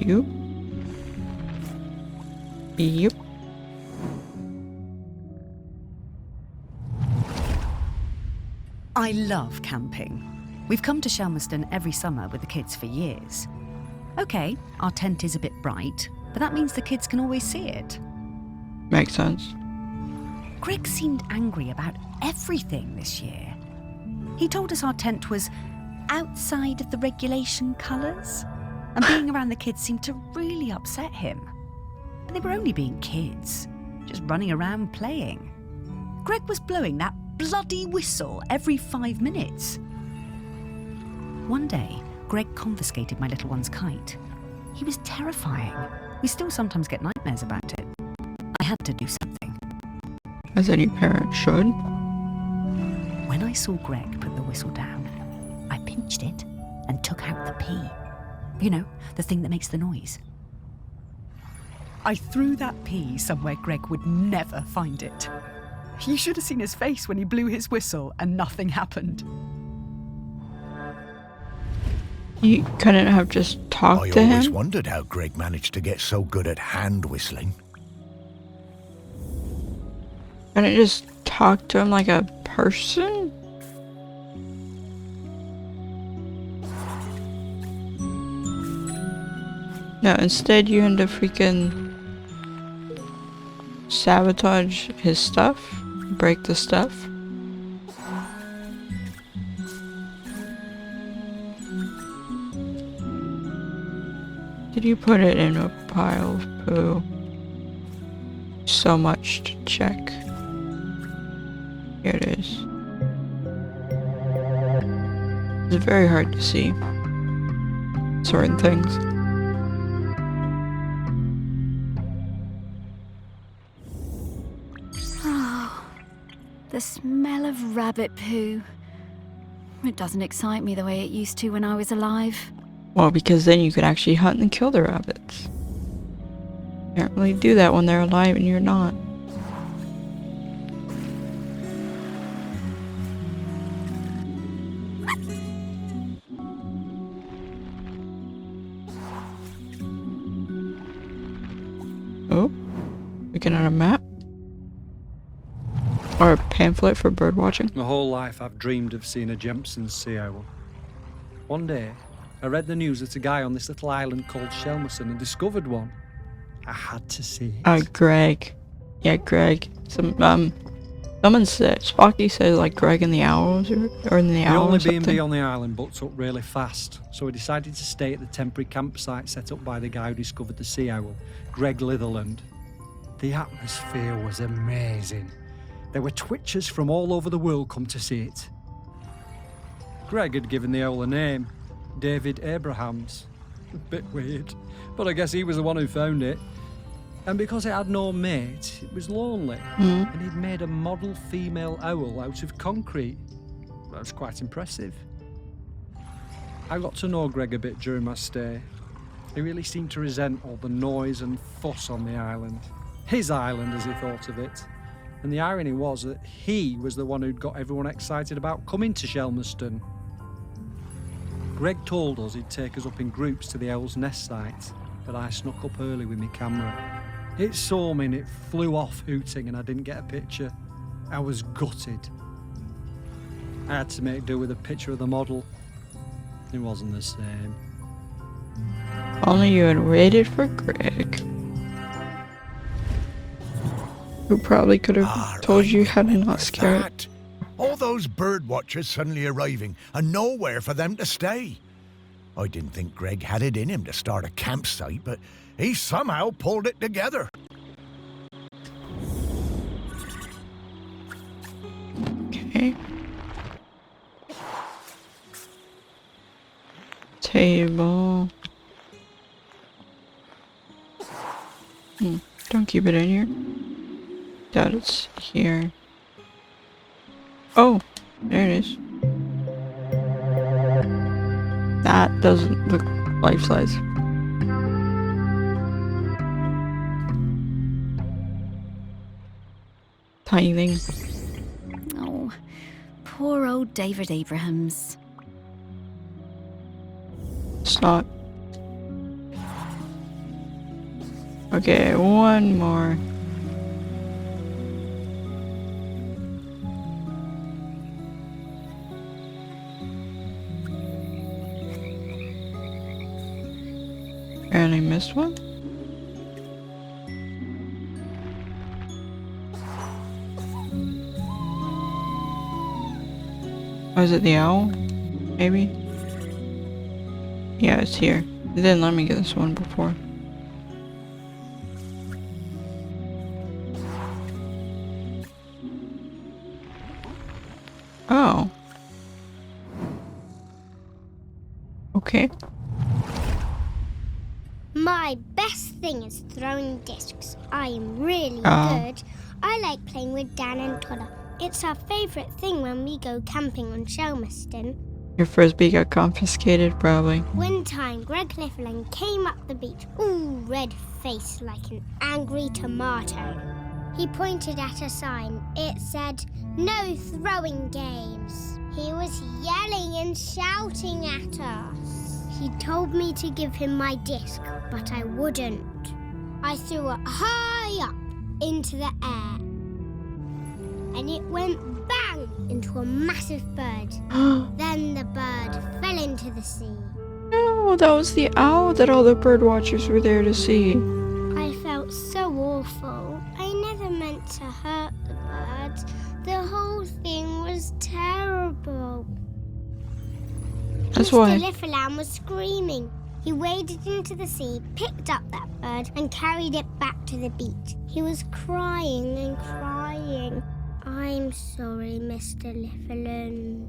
Yep. Yep. I love camping. We've come to Shelmerston every summer with the kids for years. Okay, our tent is a bit bright, but that means the kids can always see it. Makes sense. Greg seemed angry about everything this year. He told us our tent was outside of the regulation colours, and being around the kids seemed to really upset him. But they were only being kids, just running around playing. Greg was blowing that bloody whistle every 5 minutes. One day, Greg confiscated my little one's kite. He was terrifying. We still sometimes get nightmares about it. I had to do something. As any parent should. When I saw Greg put the whistle down, I pinched it and took out the pea. You know, the thing that makes the noise. I threw that pea somewhere Greg would never find it. You should have seen his face when he blew his whistle and nothing happened. You couldn't have just talked to I always him? wondered how Greg managed to get so good at hand whistling. Couldn't just talk to him like a person? No, instead you had to freaking sabotage his stuff, break the stuff. Did you put it in a pile of poo? So much to check. Here it is. It's very hard to see certain things. Oh, the smell of rabbit poo. It doesn't excite me the way it used to when I was alive. Well, because then you could actually hunt and kill the rabbits. You can't really do that when they're alive and you're not. Oh, looking at a map? Or a pamphlet for bird watching? My whole life I've dreamed of seeing a Jempson's sea owl. One day, I read the news that a guy on this little island called Shelmerston had discovered one. I had to see it. Greg. Yeah, Greg. Someone said, Sparky said like Greg and the Owls or in the The Owl only or something. B&B on the island booked up really fast, so we decided to stay at the temporary campsite set up by the guy who discovered the sea owl, Greg Litherland. The atmosphere was amazing. There were twitchers from all over the world come to see it. Greg had given the owl a name, David Abrahams. A bit weird, but I guess he was the one who found it. And because it had no mate, it was lonely, and he'd made a model female owl out of concrete. That was quite impressive. I got to know Greg a bit during my stay. He really seemed to resent all the noise and fuss on the island. His island, as he thought of it. And the irony was that he was the one who'd got everyone excited about coming to Shelmerston. Greg told us he'd take us up in groups to the owl's nest site, but I snuck up early with my camera. It saw me and it flew off hooting and I didn't get a picture. I was gutted. I had to make do with a picture of the model. It wasn't the same. Only you had waited for Greg. Who probably could have told you how to not scare it. All those bird watchers suddenly arriving and nowhere for them to stay. I didn't think Greg had it in him to start a campsite, but he somehow pulled it together. Okay. Table. Don't keep it in here. Doubt it's here. Oh, there it is. That doesn't look life size. Tiny thing. Oh, poor old David Abrahams. It's not. Okay, one more. And I missed one? Oh, is it the owl? Maybe? Yeah, it's here. It didn't let me get this one before. Oh. Okay. My best thing is throwing discs. I am really good. I like playing with Dan and Toddler. It's our favourite thing when we go camping on Shelmerston. Your frisbee got confiscated, probably. One time, Greg Lifflin came up the beach, all red-faced like an angry tomato. He pointed at a sign. It said, "No throwing games." He was yelling and shouting at us. He told me to give him my disc, but I wouldn't. I threw it high up into the air, and it went bang into a massive bird. Then the bird fell into the sea. No, that was the owl that all the bird watchers were there to see. I felt so awful. I never meant to hurt the birds. The whole thing was terrible. That's why. Mr. Lifflin was screaming. He waded into the sea, picked up that bird, and carried it back to the beach. He was crying and crying. I'm sorry, Mr. Lifflin.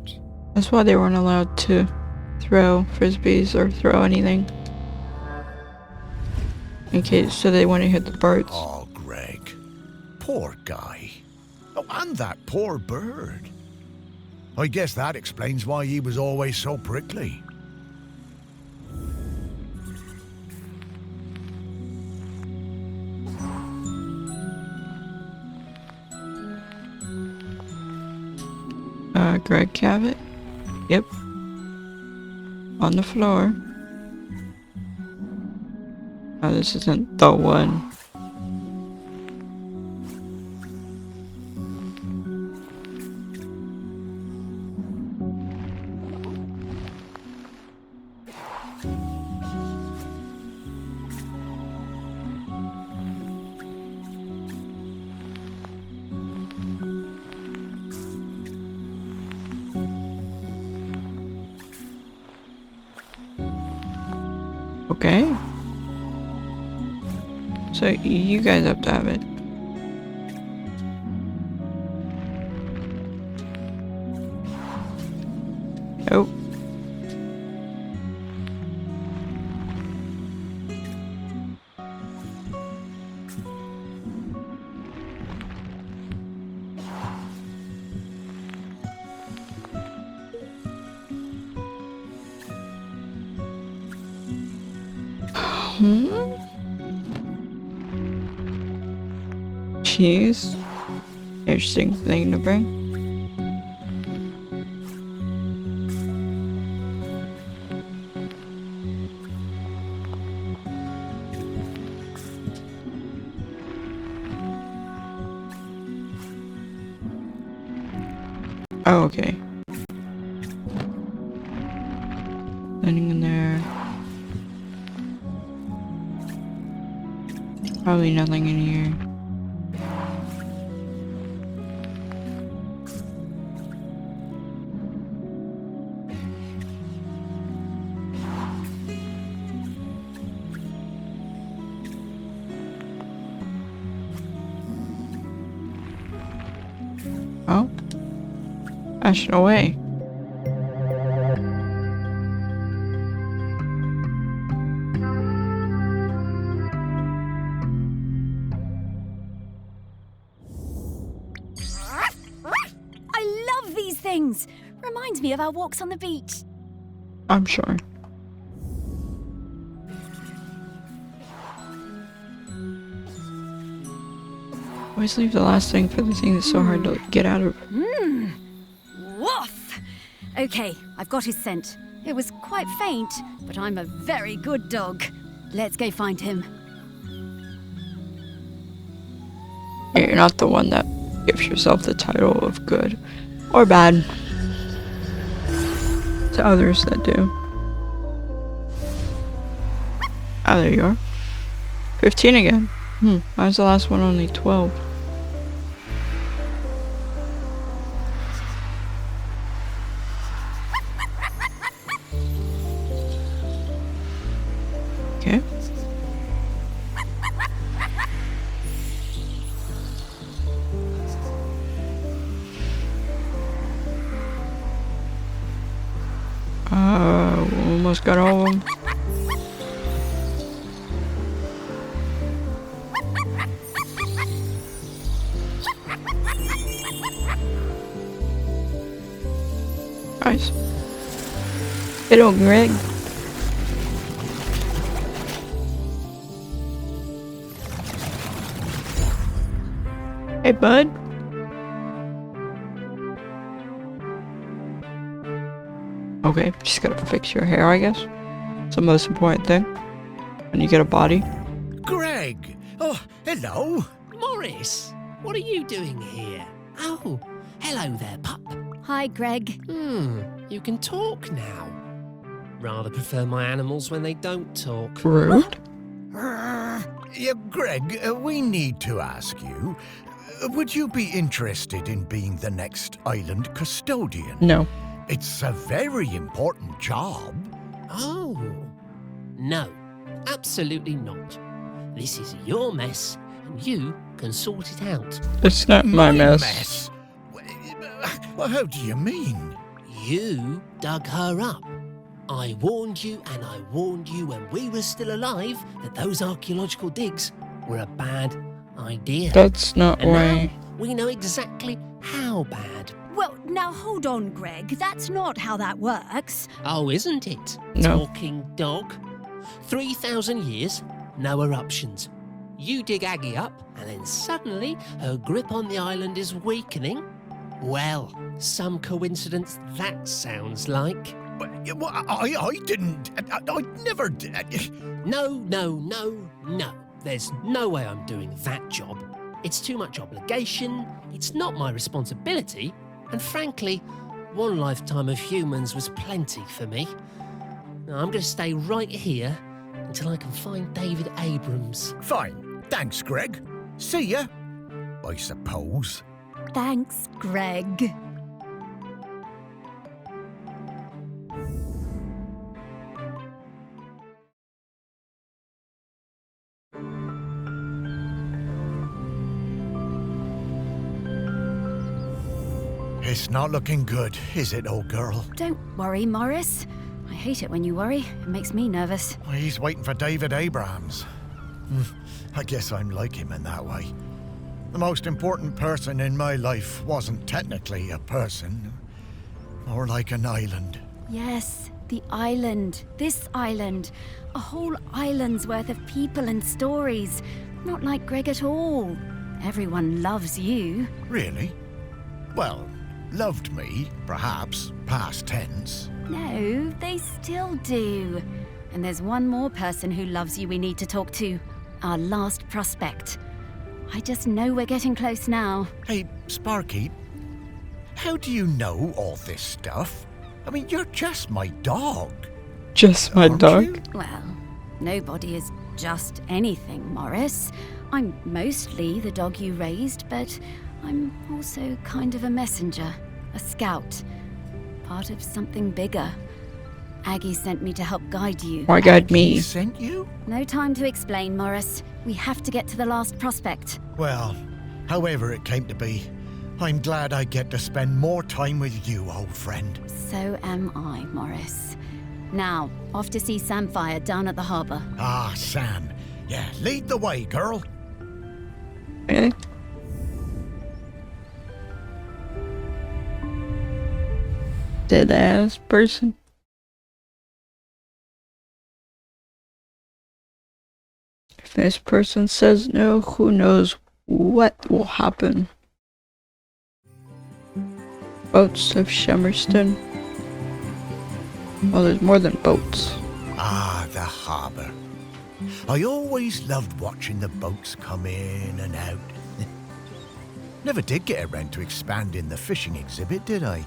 That's why they weren't allowed to throw frisbees or throw anything. In case, so they wouldn't hit the birds. Oh, Greg. Poor guy. Oh, and that poor bird. I guess that explains why he was always so prickly. Greg Cabot? Yep. On the floor. Oh, this isn't the one. Okay. So you guys have to have it. Nope. Cheese. Interesting thing to bring. Oh, okay. Nothing in there. Probably nothing in here. Oh. Ashing away. I love these things! Reminds me of our walks on the beach. I'm sure. Always leave the last thing for the thing that's so hard to get out of. Woof! Okay, I've got his scent. It was quite faint, but I'm a very good dog. Let's go find him. You're not the one that gives yourself the title of good or bad to others that do. Oh, there you are. 15 again. Why was the last one only 12? Okay. Almost got all of them. Nice. Get on, Greg. Hey, bud. Okay, just gotta fix your hair, I guess. It's the most important thing when you get a body. Greg! Oh, hello. Morris, what are you doing here? Oh, hello there, pup. Hi, Greg. You can talk now. Rather prefer my animals when they don't talk. Rude. Yeah, Greg, we need to ask you, would you be interested in being the next island custodian? No. It's a very important job. Oh, no, absolutely not. This is your mess, and you can sort it out. It's not my mess. Well, how do you mean? You dug her up. I warned you, and I warned you when we were still alive that those archaeological digs were a bad idea. That's not and why. now we know exactly how bad. Well, now hold on, Greg. That's not how that works. Oh, isn't it? No. Talking dog. 3,000 years, no eruptions. You dig Aggie up, and then suddenly her grip on the island is weakening. Well, some coincidence that sounds like. I didn't. I never did. No. There's no way I'm doing that job. It's too much obligation, it's not my responsibility, and frankly, one lifetime of humans was plenty for me. Now, I'm going to stay right here until I can find David Abrams. Fine. Thanks, Greg. See ya, I suppose. Thanks, Greg. It's not looking good, is it, old girl? Don't worry, Morris. I hate it when you worry. It makes me nervous. He's waiting for David Abrams. I guess I'm like him in that way. The most important person in my life wasn't technically a person, more like an island. Yes, the island. This island. A whole island's worth of people and stories. Not like Greg at all. Everyone loves you. Really? Well, loved me, perhaps, past tense. No, they still do. And there's one more person who loves you we need to talk to. Our last prospect. I just know we're getting close now. Hey, Sparky, how do you know all this stuff? I mean, you're just my dog. Just my dog? Well, nobody is just anything, Morris. I'm mostly the dog you raised, but I'm also kind of a messenger, a scout, part of something bigger. Aggie sent me to help guide you. Why guide me? He sent you? No time to explain, Morris. We have to get to the last prospect. Well, however it came to be, I'm glad I get to spend more time with you, old friend. So am I, Morris. Now, off to see Samfire down at the harbour. Ah, Sam. Yeah, lead the way, girl. Okay. Dead ass person. If this person says no, who knows what will happen. Boats of Shemerston. Well, there's more than boats. Ah, the harbour. I always loved watching the boats come in and out. Never did get around to expanding the fishing exhibit, did I?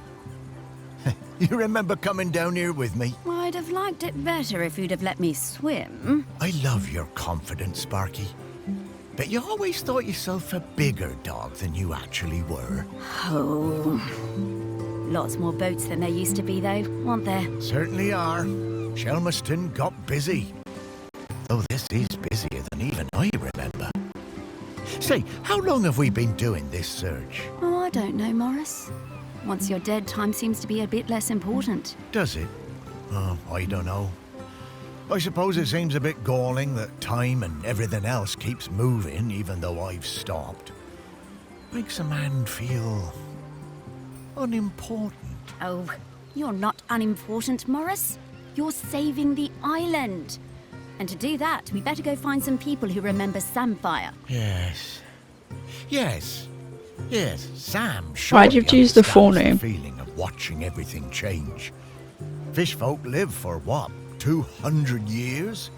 You remember coming down here with me? I'd have liked it better if you'd have let me swim. I love your confidence, Sparky. But you always thought yourself a bigger dog than you actually were. Oh. Lots more boats than there used to be, though, aren't there? Certainly are. Shelmaston got busy. Though this is busier than even I remember. Say, how long have we been doing this search? Oh, I don't know, Morris. Once you're dead, time seems to be a bit less important. Does it? Oh, I don't know. I suppose it seems a bit galling that time and everything else keeps moving even though I've stopped. Makes a man feel unimportant. Oh, you're not unimportant, Morris. You're saving the island. And to do that, we better go find some people who remember Samfire. Yes. Yes, Sam. Sure. Why'd you choose the full name? The feeling of watching everything change. Fish folk live for what, 200 years?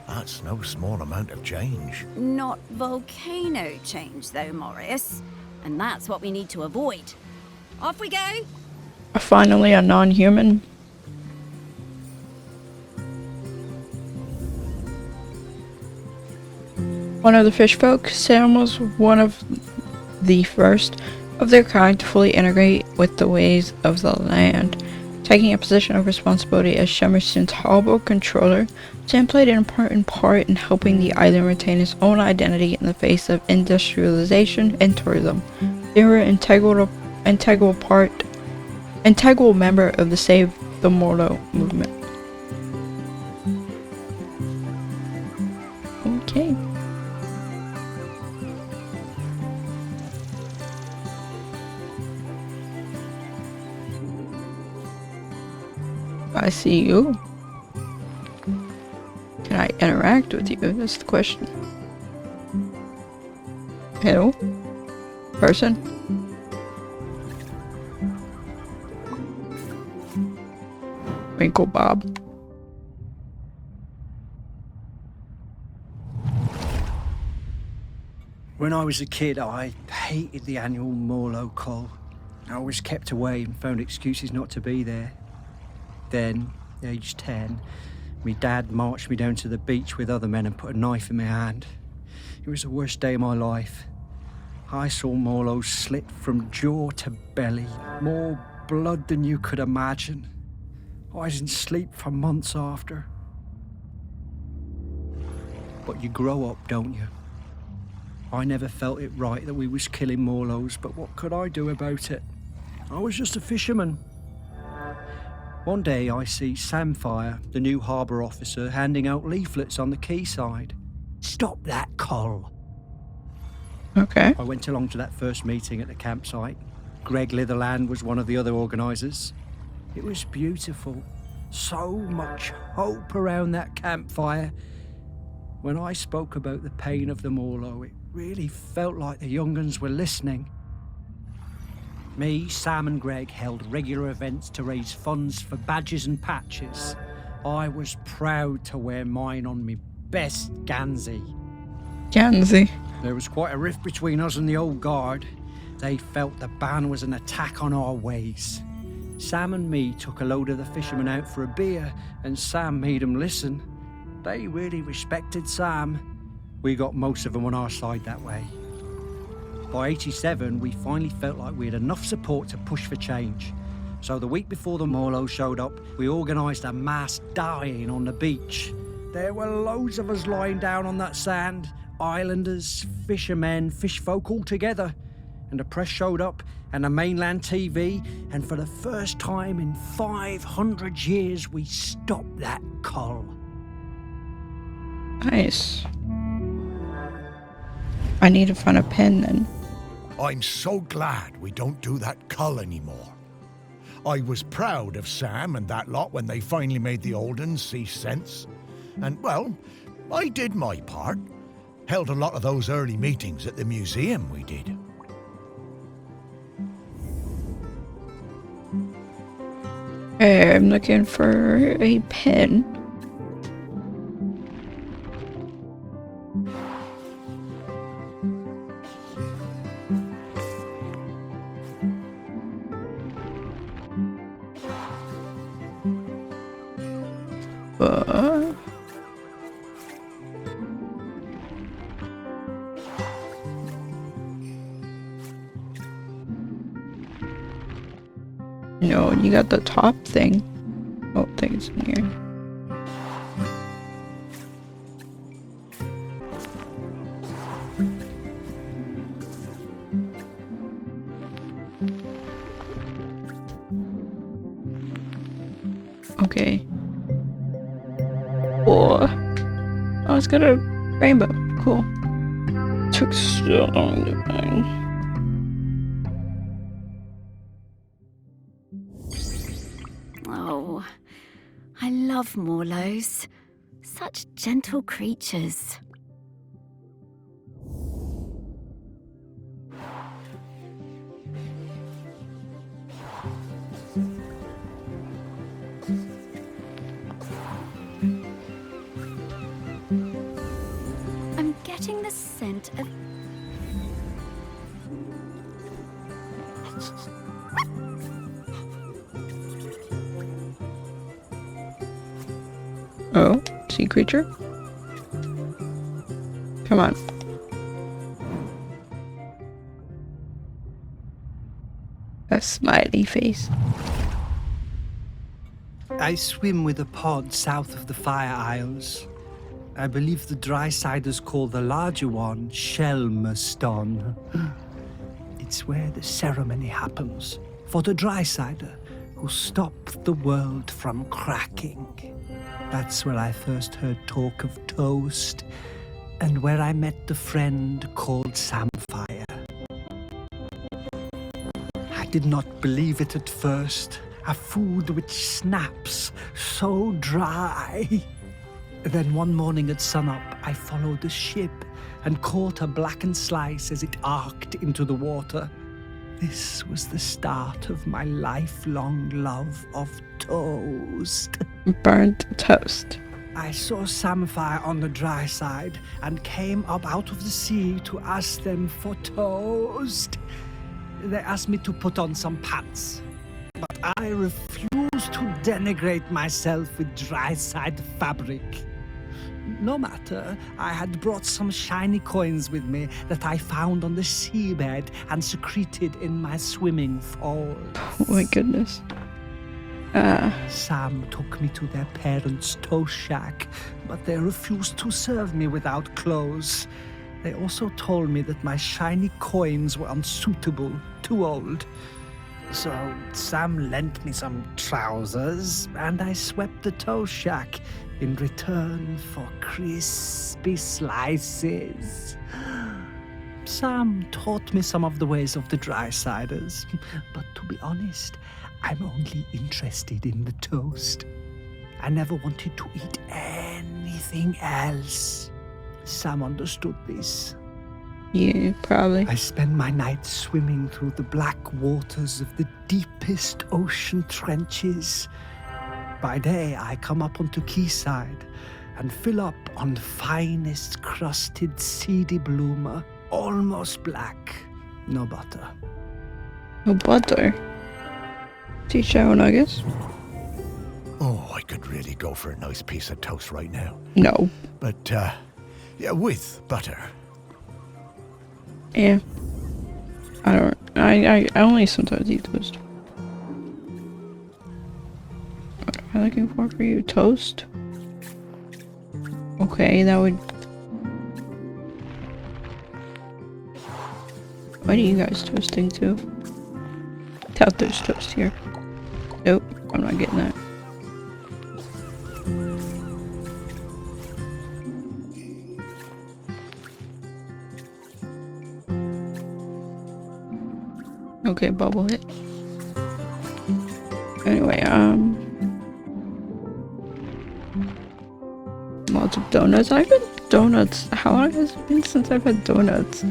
That's no small amount of change. Not volcano change, though, Morris. And that's what we need to avoid. Off we go! Finally, a non-human. One of the fish folk, Sam was one of the first of their kind to fully integrate with the ways of the land. Taking a position of responsibility as Shemerson's harbor controller, Sam played an important part in helping the island retain its own identity in the face of industrialization and tourism. They were an integral member of the Save the Morlo movement. Okay. I see you. Can I interact with you? That's the question. Hello? Person? Winkle Bob. When I was a kid, I hated the annual Morlo Cull. I was kept away and found excuses not to be there. Then, aged 10, my dad marched me down to the beach with other men and put a knife in my hand. It was the worst day of my life. I saw Morlos slit from jaw to belly, more blood than you could imagine. I didn't sleep for months after. But you grow up, don't you? I never felt it right that we was killing Morlos, but what could I do about it? I was just a fisherman. One day I see Samfire, the new harbour officer, handing out leaflets on the quayside. Stop that cull. Okay. I went along to that first meeting at the campsite. Greg Litherland was one of the other organisers. It was beautiful. So much hope around that campfire. When I spoke about the pain of the Morlo, it really felt like the young uns were listening. Me, Sam and Greg held regular events to raise funds for badges and patches. I was proud to wear mine on me best Gansey. Gansey. There was quite a rift between us and the old guard. They felt the ban was an attack on our ways. Sam and me took a load of the fishermen out for a beer, and Sam made them listen. They really respected Sam. We got most of them on our side that way. By 87, we finally felt like we had enough support to push for change. So the week before the Morlo showed up, we organised a mass dying on the beach. There were loads of us lying down on that sand, islanders, fishermen, fish folk all together. And the press showed up, and the mainland TV, and for the first time in 500 years, we stopped that cull. Nice. I need to find a pen then. I'm so glad we don't do that cull anymore. I was proud of Sam and that lot when they finally made the old uns see sense. And, well, I did my part. Held a lot of those early meetings at the museum, we did. I'm looking for a pen. No, you got the top thing. Oh, things in here. Okay. Oh, it's got a rainbow. Cool. Took so long to find. Oh, I love Morlos. Such gentle creatures. I'm getting the scent of... Oh, sea creature? Come on. A smiley face. I swim with a pod south of the Fire Isles. I believe the dry-siders call the larger one Shelmerston. It's where the ceremony happens for the dry-sider who stopped the world from cracking. That's where I first heard talk of toast, and where I met the friend called Samphire. I did not believe it at first. A food which snaps so dry. Then one morning at sunup, I followed the ship and caught a blackened slice as it arced into the water. This was the start of my lifelong love of toast. Burnt toast. I saw Samphire on the dry side and came up out of the sea to ask them for toast. They asked me to put on some pants, but I refused to denigrate myself with dry-side fabric. No matter, I had brought some shiny coins with me that I found on the seabed and secreted in my swimming falls. Oh my goodness. Sam took me to their parents' toast shack, but they refused to serve me without clothes. They also told me that my shiny coins were unsuitable, too old. So Sam lent me some trousers, and I swept the toast shack in return for crispy slices. Sam taught me some of the ways of the dry-siders, but to be honest, I'm only interested in the toast. I never wanted to eat anything else. Sam understood this. Yeah, probably. I spend my nights swimming through the black waters of the deepest ocean trenches. By day, I come up onto quayside and fill up on finest crusted seedy bloomer, almost black. No butter. No butter? T-show nuggets? Oh, I could really go for a nice piece of toast right now. No. But, yeah, with butter. Yeah. I only sometimes eat toast. What am I looking for you? Toast? Okay, that would... What are you guys toasting to? Doubt there's toast here. Nope, I'm not getting that. Okay, bubble it. Anyway, lots of donuts. I've had donuts. How long has it been since I've had donuts?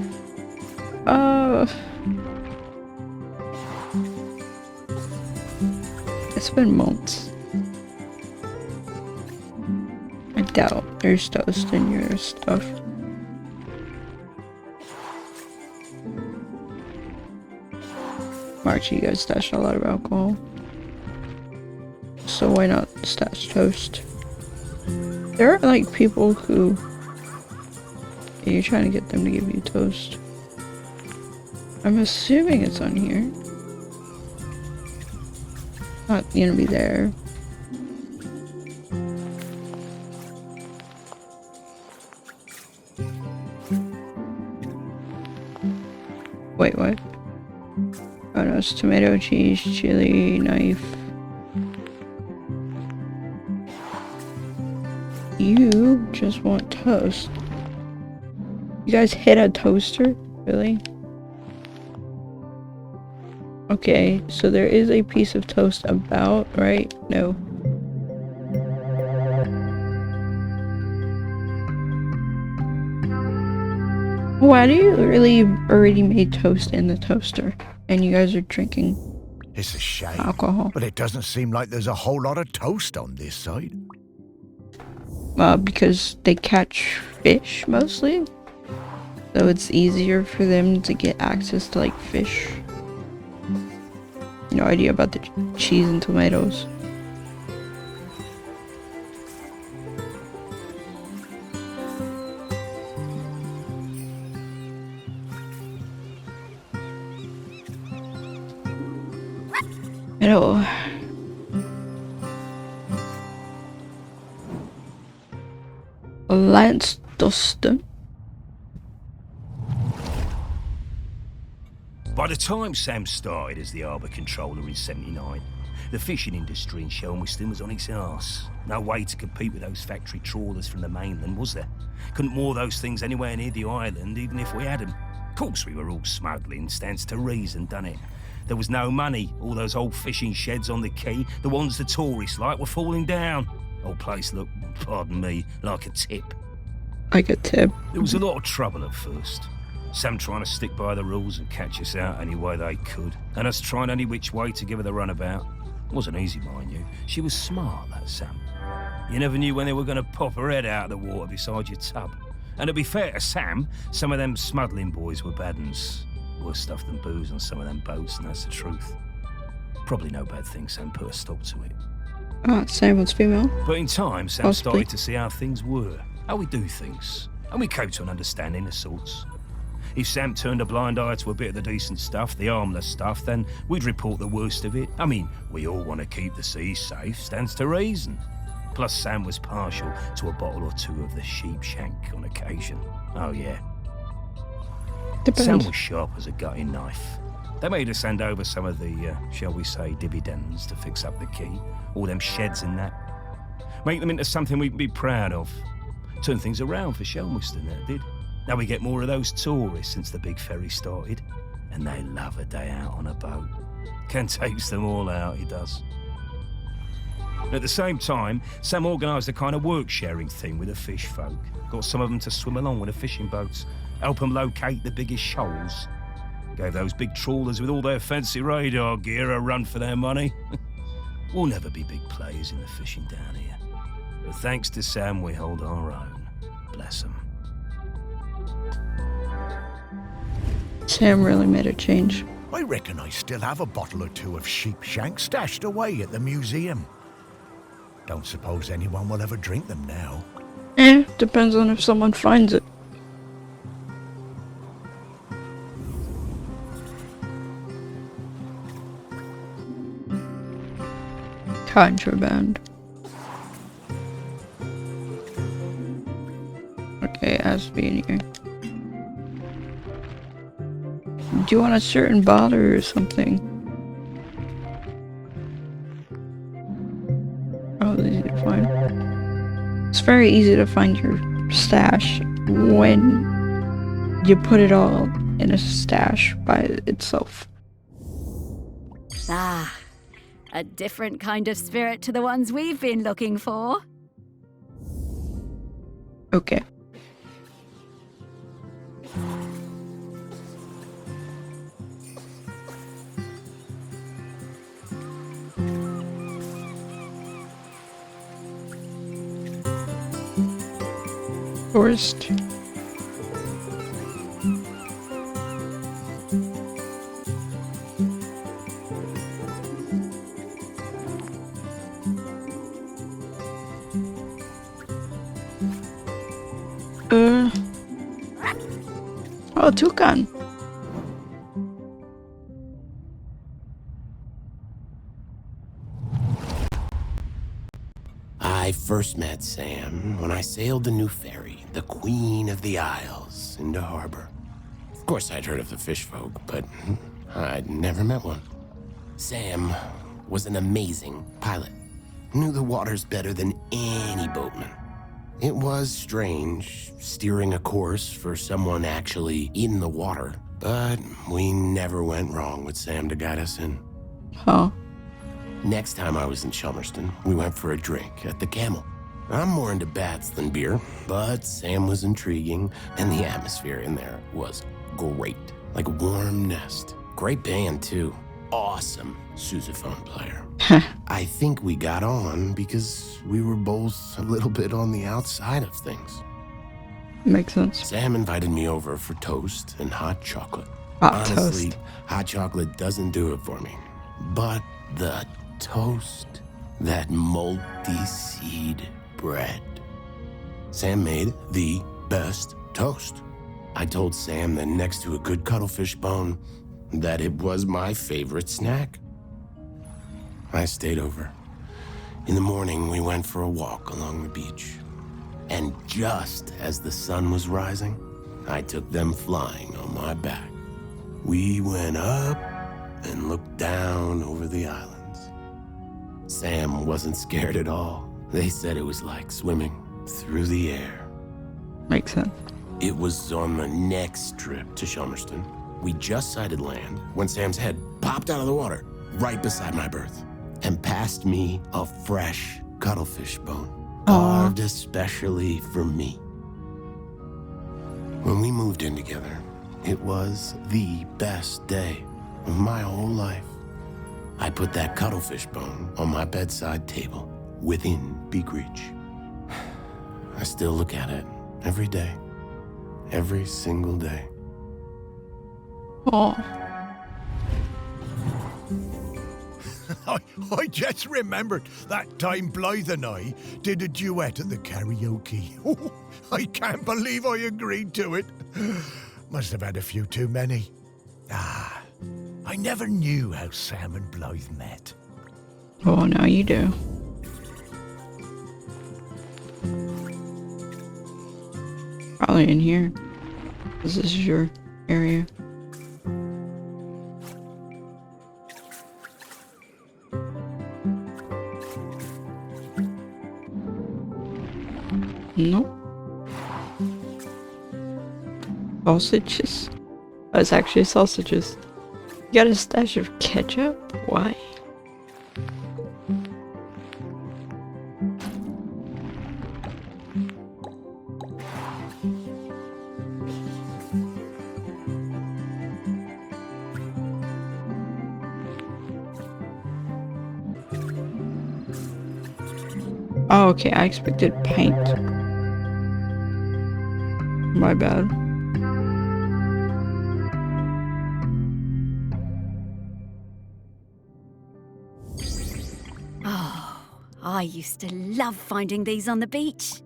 It's been months. I doubt there's toast in your stuff. March, you guys stashed a lot of alcohol. So why not stash toast? There are like people who you're trying to get them to give you toast. I'm assuming it's on here. Not gonna be there. Wait, what? Oh no, it's tomato, cheese, chili, knife. You just want toast. You guys hit a toaster? Really? Okay, so there is a piece of toast about, right? No. Why do you really already made toast in the toaster? And you guys are drinking It's a shame. alcohol. But it doesn't seem like there's a whole lot of toast on this side. Because they catch fish mostly. So it's easier for them to get access to like fish. No idea about the cheese and tomatoes. Hello. Lance Dustin. By the time Sam started as the harbour controller in '79, the fishing industry in Shelmiston was on its arse. No way to compete with those factory trawlers from the mainland, was there? Couldn't moor those things anywhere near the island, even if we had them. Of course we were all smuggling, stands to reason, done it? There was no money. All those old fishing sheds on the quay, the ones the tourists like, were falling down. Old place looked, pardon me, like a tip. Like a tip. There was a lot of trouble at first. Sam trying to stick by the rules and catch us out any way they could, and us trying any which way to give her the runabout. Wasn't easy, mind you. She was smart, that Sam. You never knew when they were going to pop her head out of the water beside your tub. And to be fair to Sam, some of them smuggling boys were bad uns. Worse stuff than booze on some of them boats, and that's the truth. Probably no bad thing Sam put a stop to it. Sam was female. But in time, Sam started to see how things were, how we do things, and we came to an understanding of sorts. If Sam turned a blind eye to a bit of the decent stuff, the harmless stuff, then we'd report the worst of it. I mean, we all want to keep the seas safe, stands to reason. Plus, Sam was partial to a bottle or two of the sheep shank on occasion. Oh, yeah. Depends. Sam was sharp as a gutting knife. They made us hand over some of the, shall we say, dividends to fix up the quay, all them sheds and that. Make them into something we can be proud of. Turn things around for Shelmiston, that did. Now we get more of those tourists since the big ferry started, and they love a day out on a boat. Ken takes them all out, he does. At the same time, Sam organised a kind of work-sharing thing with the fish folk. Got some of them to swim along with the fishing boats, help them locate the biggest shoals. Gave those big trawlers with all their fancy radar gear a run for their money. We'll never be big players in the fishing down here. But thanks to Sam, we hold our own. Bless him. Sam really made a change. I reckon I still have a bottle or two of sheep shank stashed away at the museum. Don't suppose anyone will ever drink them now. Depends on if someone finds it. Contraband. Okay, it has to be in here. Do you want a certain bottle or something? Oh, easy to find. It's very easy to find your stash when you put it all in a stash by itself. Ah, a different kind of spirit to the ones we've been looking for. Okay. Forest. Oh, toucan. I first met Sam when I sailed the new ferry, the Queen of the Isles, into harbor. Of course, I'd heard of the fish folk, but I'd never met one. Sam was an amazing pilot. Knew the waters better than any boatman. It was strange, steering a course for someone actually in the water, but we never went wrong with Sam to guide us in. Huh. Next time I was in Chelmerston, we went for a drink at the Camel. I'm more into bats than beer, but Sam was intriguing, and the atmosphere in there was great. Like a warm nest. Great band, too. Awesome sousaphone player. I think we got on because we were both a little bit on the outside of things. Makes sense. Sam invited me over for toast and hot chocolate. Honestly, hot chocolate doesn't do it for me. But the toast, that multi-seed bread. Sam made the best toast. I told Sam that next to a good cuttlefish bone, that it was my favorite snack. I stayed over. In the morning, we went for a walk along the beach. And just as the sun was rising, I took them flying on my back. We went up and looked down over the islands. Sam wasn't scared at all. They said it was like swimming through the air. Makes sense. It was on the next trip to Chelmerston. We just sighted land when Sam's head popped out of the water right beside my berth and passed me a fresh cuttlefish bone, carved especially for me. When we moved in together, it was the best day of my whole life. I put that cuttlefish bone on my bedside table within beak reach. I still look at it every day, every single day. Oh. I just remembered that time Blythe and I did a duet at the karaoke. I can't believe I agreed to it. Must have had a few too many. I never knew how Sam and Blythe met. Oh, now you do. Probably in here. This is your area. Nope. Sausages? Oh, it's actually sausages. You got a stash of ketchup? Why? Oh, okay, I expected paint. My bad. Oh, I used to love finding these on the beach.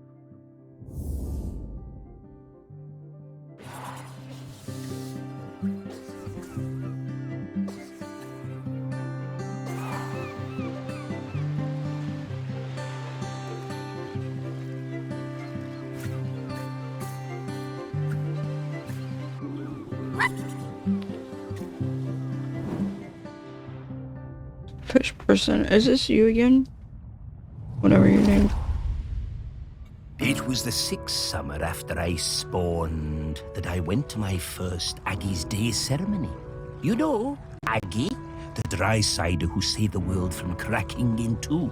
Fish person, is this you again? Whatever your name. It was the 6th summer after I spawned that I went to my first Aggie's Day ceremony. You know, Aggie, the dry cider who saved the world from cracking in two.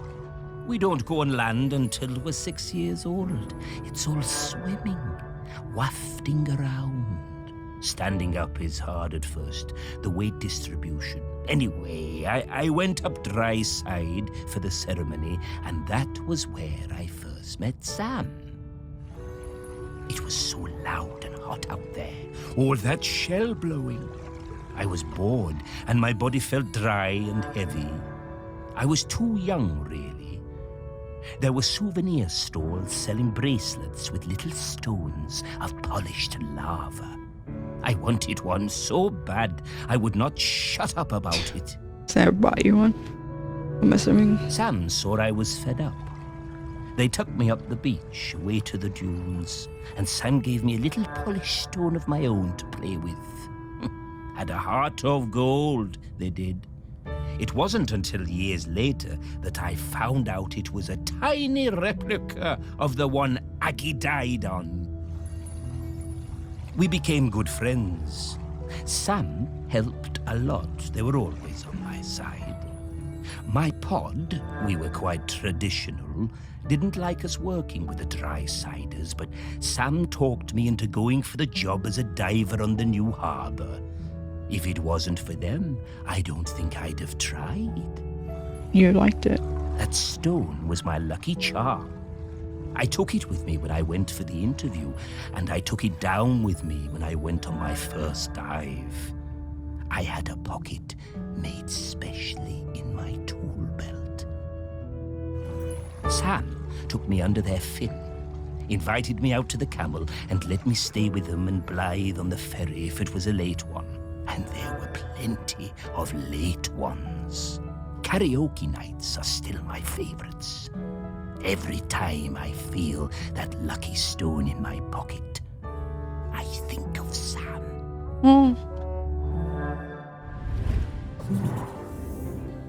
We don't go on land until we're 6 years old. It's all swimming, wafting around. Standing up is hard at first, the weight distribution. Anyway, I went up dry side for the ceremony, and that was where I first met Sam. It was so loud and hot out there, all that shell blowing. I was bored, and my body felt dry and heavy. I was too young, really. There were souvenir stalls selling bracelets with little stones of polished lava. I wanted one so bad, I would not shut up about it. Sam bought you one, I'm assuming. Sam saw I was fed up. They took me up the beach, away to the dunes, and Sam gave me a little polished stone of my own to play with. Had a heart of gold, they did. It wasn't until years later that I found out it was a tiny replica of the one Aggie died on. We became good friends. Sam helped a lot. They were always on my side. My pod, we were quite traditional, didn't like us working with the dry-siders, but Sam talked me into going for the job as a diver on the new harbour. If it wasn't for them, I don't think I'd have tried. You liked it. That stone was my lucky charm. I took it with me when I went for the interview, and I took it down with me when I went on my first dive. I had a pocket made specially in my tool belt. Sam took me under their fin, invited me out to the Camel, and let me stay with them and Blythe on the ferry if it was a late one. And there were plenty of late ones. Karaoke nights are still my favourites. Every time I feel that lucky stone in my pocket, I think of Sam.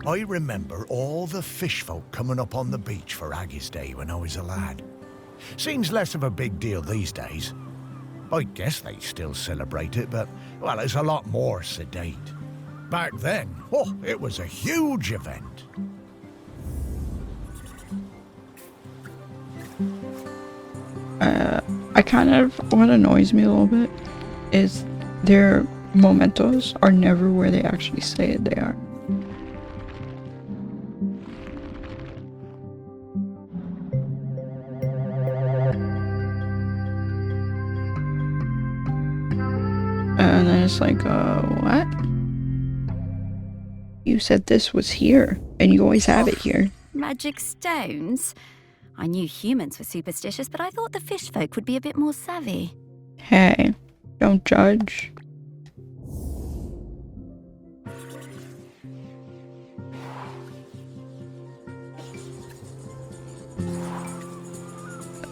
I remember all the fish folk coming up on the beach for Aggie's Day when I was a lad. Seems less of a big deal these days. I guess they still celebrate it, but, well, it's a lot more sedate. Back then, it was a huge event. What annoys me a little bit is their mementos are never where they actually say it they are. And then it's like, what? You said this was here, and you always have it here. Magic stones? I knew humans were superstitious, but I thought the fish folk would be a bit more savvy. Hey, don't judge.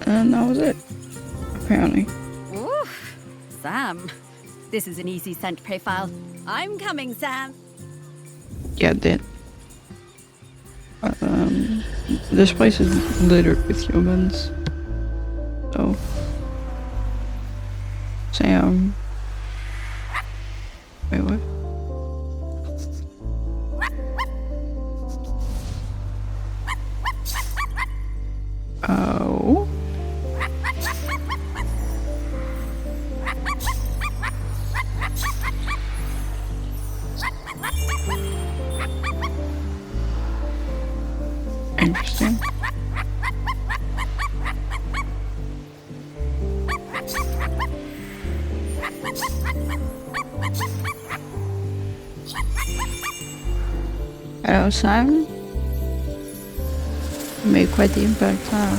And that was it, apparently. Oof, Sam. This is an easy scent profile. I'm coming, Sam. Yeah, that. This place is littered with humans. So, Sam. Wait, what? Oh. Interesting. Hello, Simon. You made quite the impact, huh?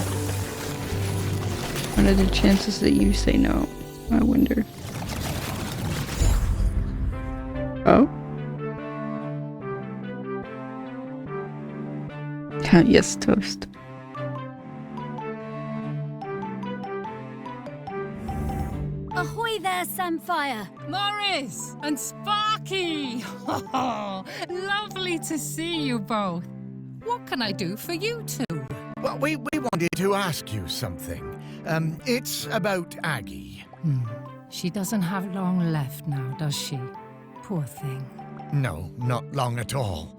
What are the chances that you say no? I wonder. Oh? Yes, toast. Ahoy there, Samfire! Morris and Sparky! Lovely to see you both. What can I do for you two? Well, we wanted to ask you something. It's about Aggie. She doesn't have long left now, does she? Poor thing. No, not long at all.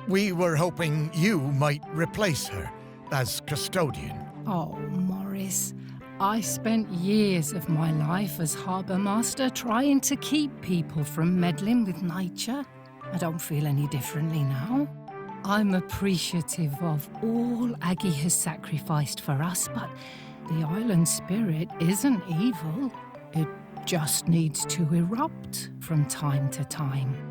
We were hoping you might replace her as custodian. Oh, Morris. I spent years of my life as harbour master trying to keep people from meddling with nature. I don't feel any differently now. I'm appreciative of all Aggie has sacrificed for us, but the island spirit isn't evil. It just needs to erupt from time to time.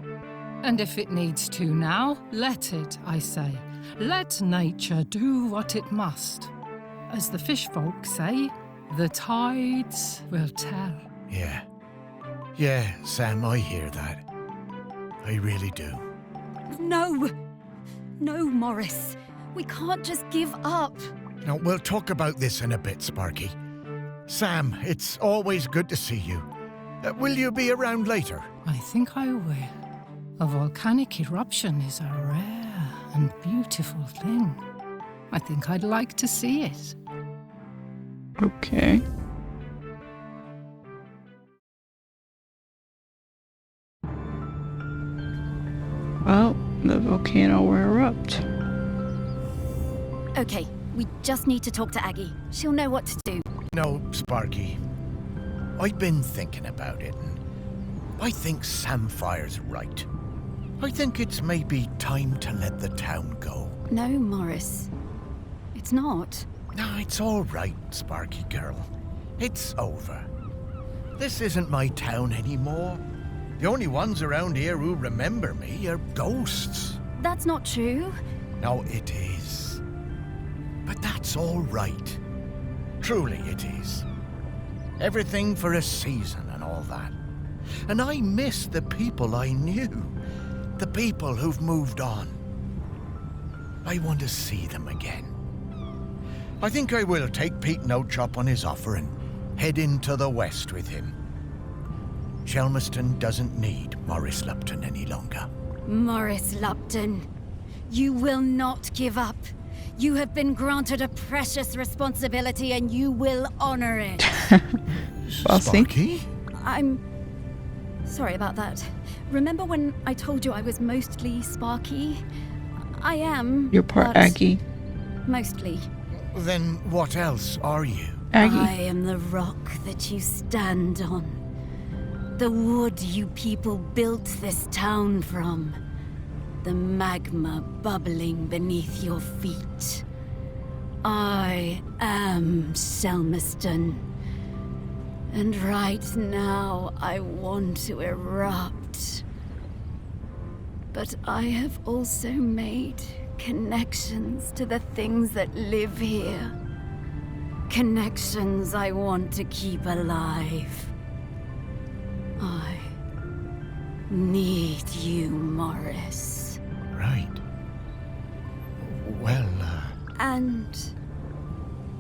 And if it needs to now, let it, I say. Let nature do what it must. As the fish folk say, the tides will tell. Yeah. Yeah, Sam, I hear that. I really do. No! No, Morris. We can't just give up. Now, we'll talk about this in a bit, Sparky. Sam, it's always good to see you. Will you be around later? I think I will. A volcanic eruption is a rare and beautiful thing. I think I'd like to see it. Okay. Well, the volcano will erupt. Okay, we just need to talk to Aggie. She'll know what to do. No, Sparky. I've been thinking about it, and I think Samfire's right. I think it's maybe time to let the town go. No, Morris. It's not. No, it's all right, Sparky girl. It's over. This isn't my town anymore. The only ones around here who remember me are ghosts. That's not true. No, it is. But that's all right. Truly it is. Everything for a season and all that. And I miss the people I knew. The people who've moved on. I want to see them again. I think I will take Pete Nochop on his offer and head into the west with him. Shelmerston doesn't need Morris Lupton any longer. Morris Lupton, you will not give up. You have been granted a precious responsibility and you will honor it. Sparky? I'm sorry about that. Remember when I told you I was mostly Sparky? I am. You're part but Aggie. Mostly. Then what else are you? Aggie. I am the rock that you stand on. The wood you people built this town from. The magma bubbling beneath your feet. I am Shelmerston. And right now I want to erupt. But I have also made connections to the things that live here. Connections I want to keep alive. I need you, Morris. Right. Well, And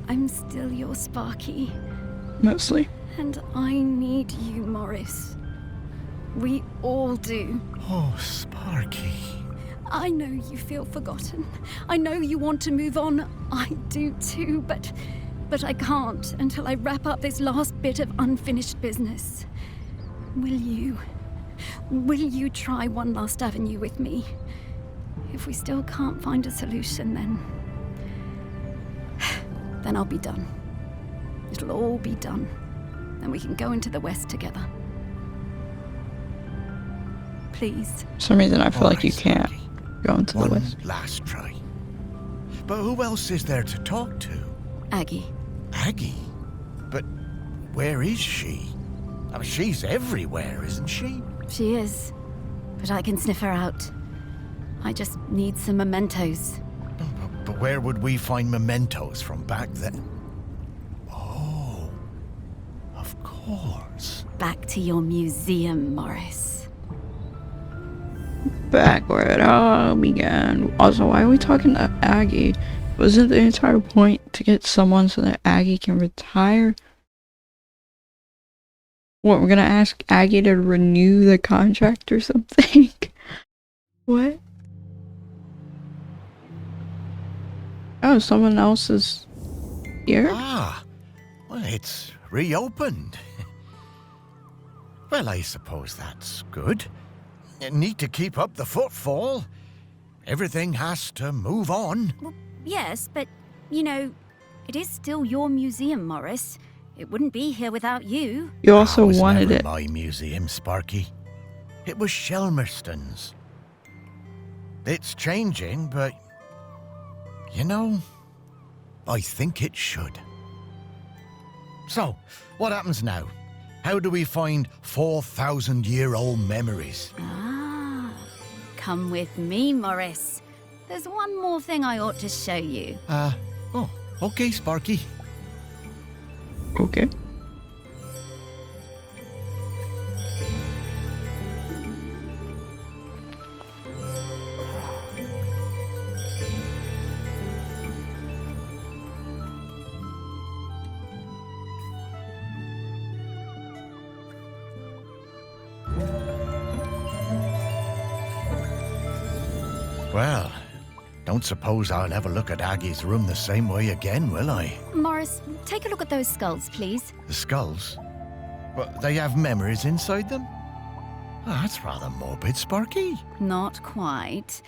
I'm still your Sparky. Mostly. And I need you, Morris. We all do. Oh, Sparky. I know you feel forgotten. I know you want to move on. I do too, but I can't until I wrap up this last bit of unfinished business. Will you try one last avenue with me? If we still can't find a solution, then I'll be done. It'll all be done. And we can go into the West together. Please. For some reason I feel All like you right, can't Sparky. go into the One West. last try. But who else is there to talk to? Aggie. Aggie? But where is she? I mean, she's everywhere, isn't she? She is. But I can sniff her out. I just need some mementos. But where would we find mementos from back then? Oh, of course. Back to your museum, Morris. Back where it all began. Also, why are we talking to Aggie? Wasn't the entire point to get someone so that Aggie can retire? What, we're gonna ask Aggie to renew the contract or something? What? Oh, someone else is here? Ah, well, it's reopened. Well, I suppose that's good. Need to keep up the footfall. Everything has to move on. Well, yes, but, you know, it is still your museum, Morris. It wouldn't be here without you. You also was wanted never it. my museum, Sparky. It was Shelmerston's. It's changing, but, you know, I think it should. So, what happens now? How do we find 4,000-year-old memories? Ah, come with me, Morris. There's one more thing I ought to show you. Oh, okay, Sparky. Okay. Well, don't suppose I'll ever look at Aggie's room the same way again, will I? Morris, take a look at those skulls, please. The skulls? But they have memories inside them? Oh, that's rather morbid, Sparky. Not quite.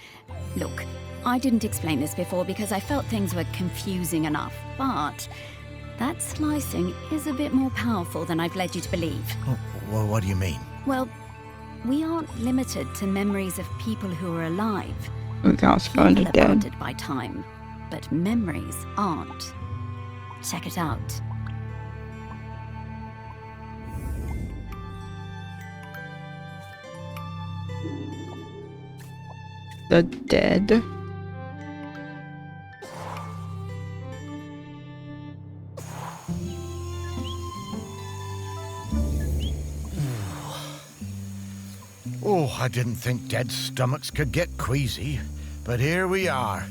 Look, I didn't explain this before because I felt things were confusing enough, but that slicing is a bit more powerful than I've led you to believe. Oh, well, what do you mean? Well, we aren't limited to memories of people who are alive. We can also find People it are dead. bounded by time, but memories aren't. Check it out. The dead. Oh, I didn't think dead stomachs could get queasy, but here we are.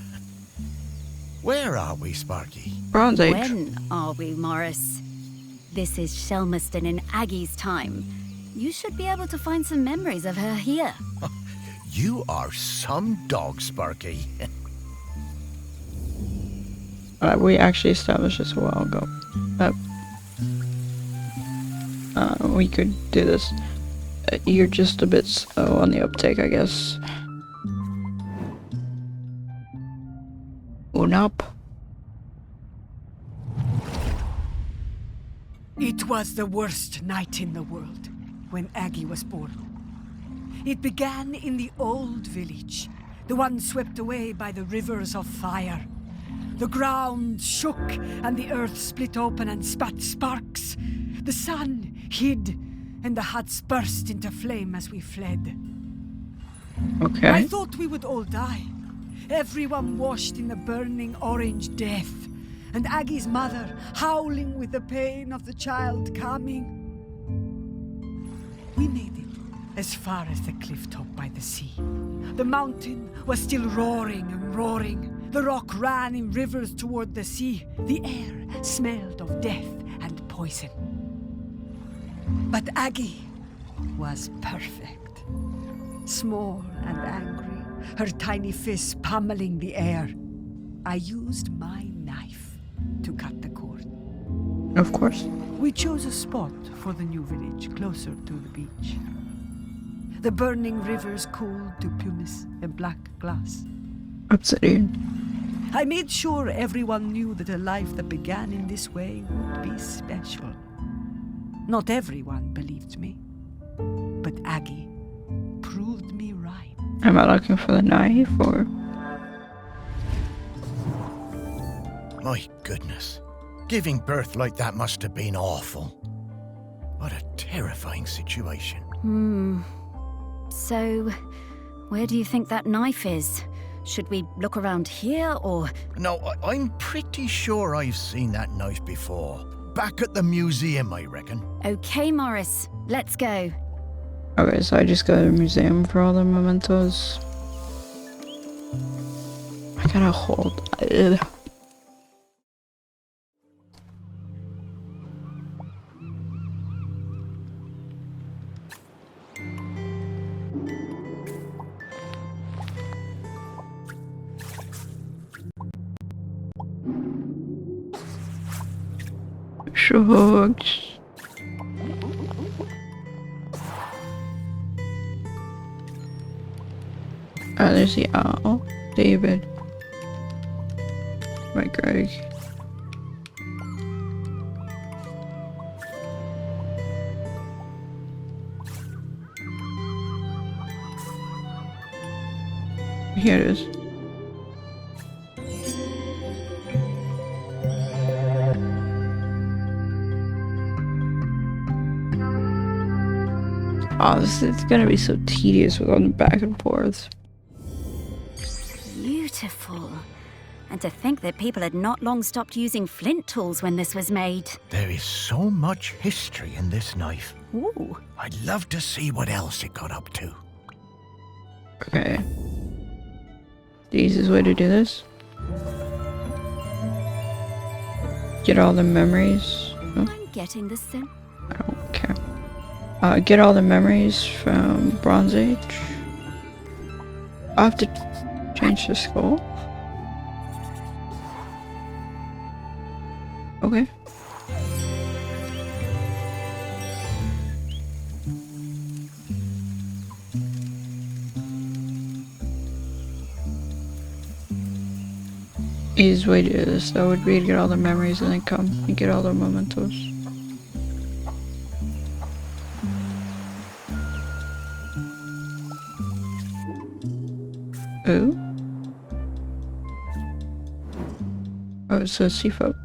Where are we, Sparky? Bronze Age. When are we, Morris? This is Shelmerston in Aggie's time. You should be able to find some memories of her here. You are some dog, Sparky. We actually established this a while ago. We could do this. You're just a bit slow on the uptake, I guess. Own up. It was the worst night in the world when Aggie was born. It began in the old village, the one swept away by the rivers of fire. The ground shook and the earth split open and spat sparks. The sun hid and the huts burst into flame as we fled. Okay. I thought we would all die. Everyone washed in the burning orange death, and Aggie's mother howling with the pain of the child coming. We made it as far as the cliff top by the sea. The mountain was still roaring and roaring. The rock ran in rivers toward the sea. The air smelled of death and poison. But Aggie was perfect. Small and angry, her tiny fists pummeling the air. I used my knife to cut the cord. Of course. We chose a spot for the new village, closer to the beach. The burning rivers cooled to pumice and black glass. Obsidian. I made sure everyone knew that a life that began in this way would be special. Not everyone believed me, but Aggie proved me right. Am I looking for the knife or? My goodness. Giving birth like that must have been awful. What a terrifying situation. So, where do you think that knife is? Should we look around here, or...? No, I'm pretty sure I've seen that knife before. Back at the museum, I reckon. Okay, Morris, let's go. Okay, so I just go to the museum for all the mementos. I gotta hold. Shucks. There's the owl. David. Right, Greg. Here it is. Oh, this is gonna be so tedious with all the back and forth. Beautiful. And to think that people had not long stopped using flint tools when this was made. There is so much history in this knife. Ooh. I'd love to see what else it got up to. Okay. The easiest way to do this. Get all the memories. Oh, I'm getting the sense. I don't care. Get all the memories from Bronze Age. I have to Change the skull. Okay. Easiest way to do this though would be to get all the memories and then come and get all the mementos. Oh? Oh, it says sea folk.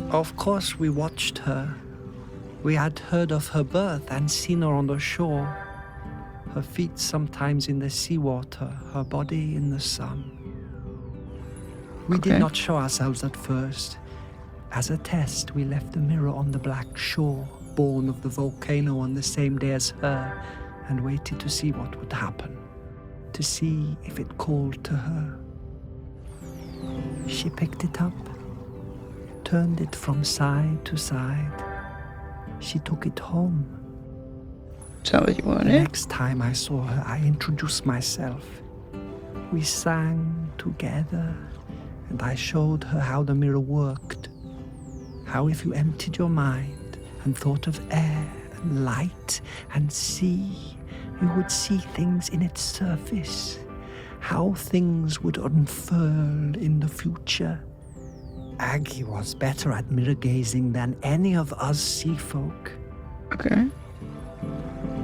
Of course we watched her. We had heard of her birth and seen her on the shore. Her feet sometimes in the seawater, her body in the sun. We did not show ourselves at first. As a test, we left the mirror on the black shore, born of the volcano on the same day as her, and waited to see what would happen, to see if it called to her. She picked it up, turned it from side to side. She took it home. Is that what you wanted? The next time I saw her, I introduced myself. We sang together, and I showed her how the mirror worked. How if you emptied your mind and thought of air and light and sea, you would see things in its surface. How things would unfurl in the future. Aggie was better at mirror gazing than any of us sea folk. Okay.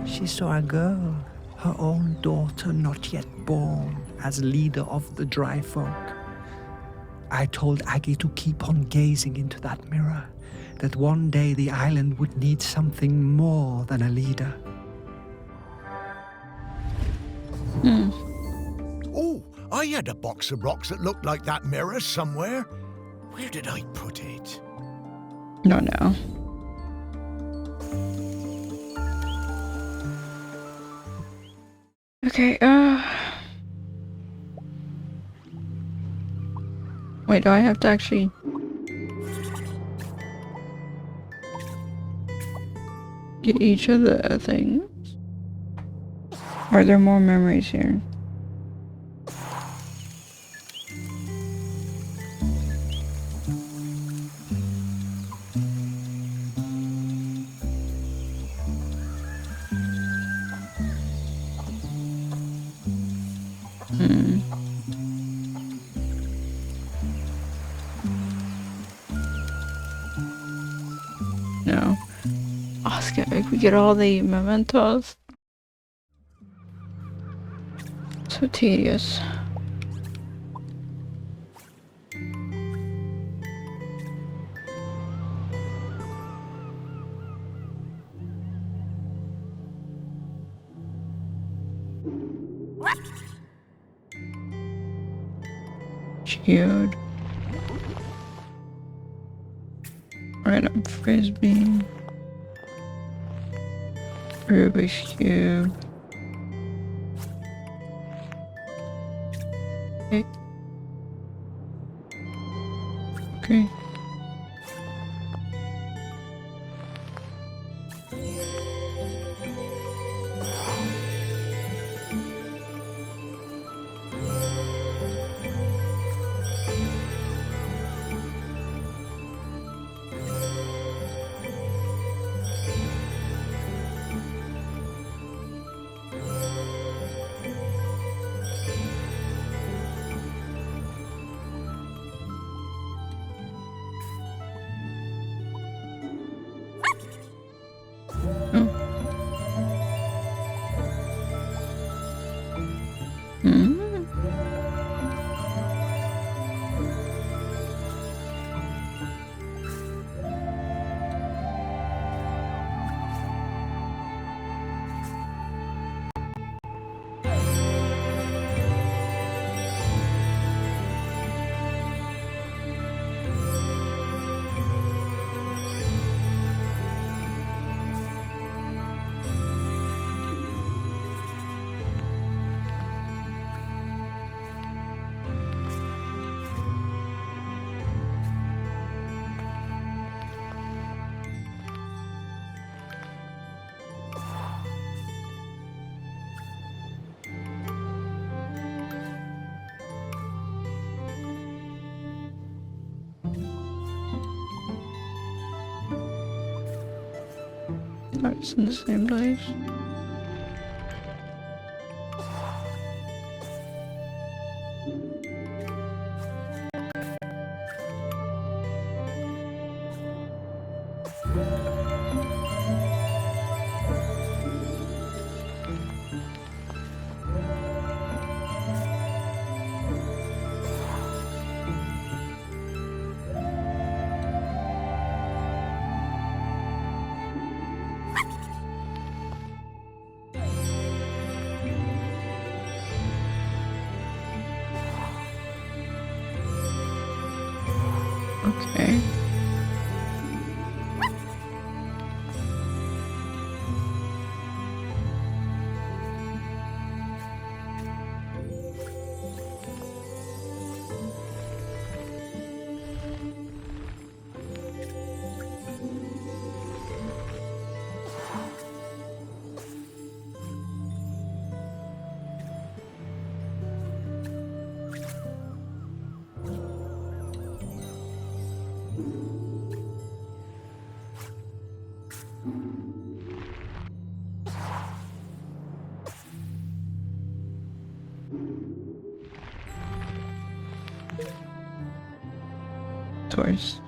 She saw a girl, her own daughter not yet born, as leader of the dry folk. I told Aggie to keep on gazing into that mirror, that one day the island would need something more than a leader. Oh, I had a box of rocks that looked like that mirror somewhere. Where did I put it? No, no. Okay, wait, do I have to actually... get each of the things? Are there more memories here? No. Oscar, we get all the mementos. So tedious. Cute. Random frisbee. Rubik's Cube. Okay. Okay. That's in the same place. Okay. Tourist.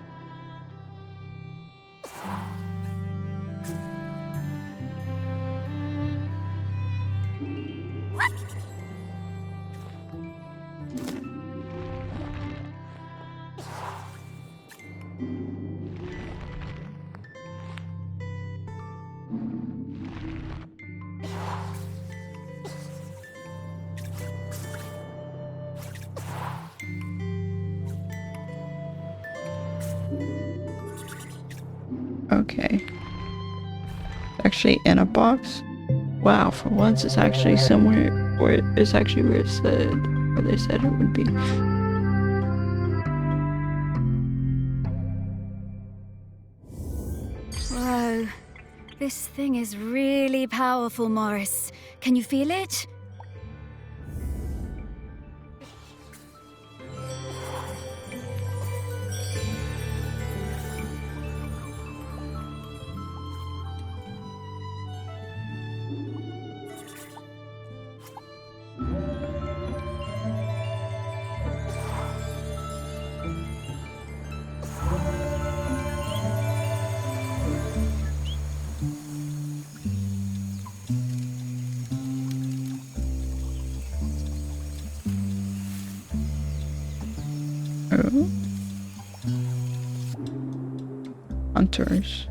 Okay. Actually in a box? Wow, for once it's actually somewhere where it's actually where it said, where they said it would be. Whoa. This thing is really powerful, Morris. Can you feel it? Oh. Hunters.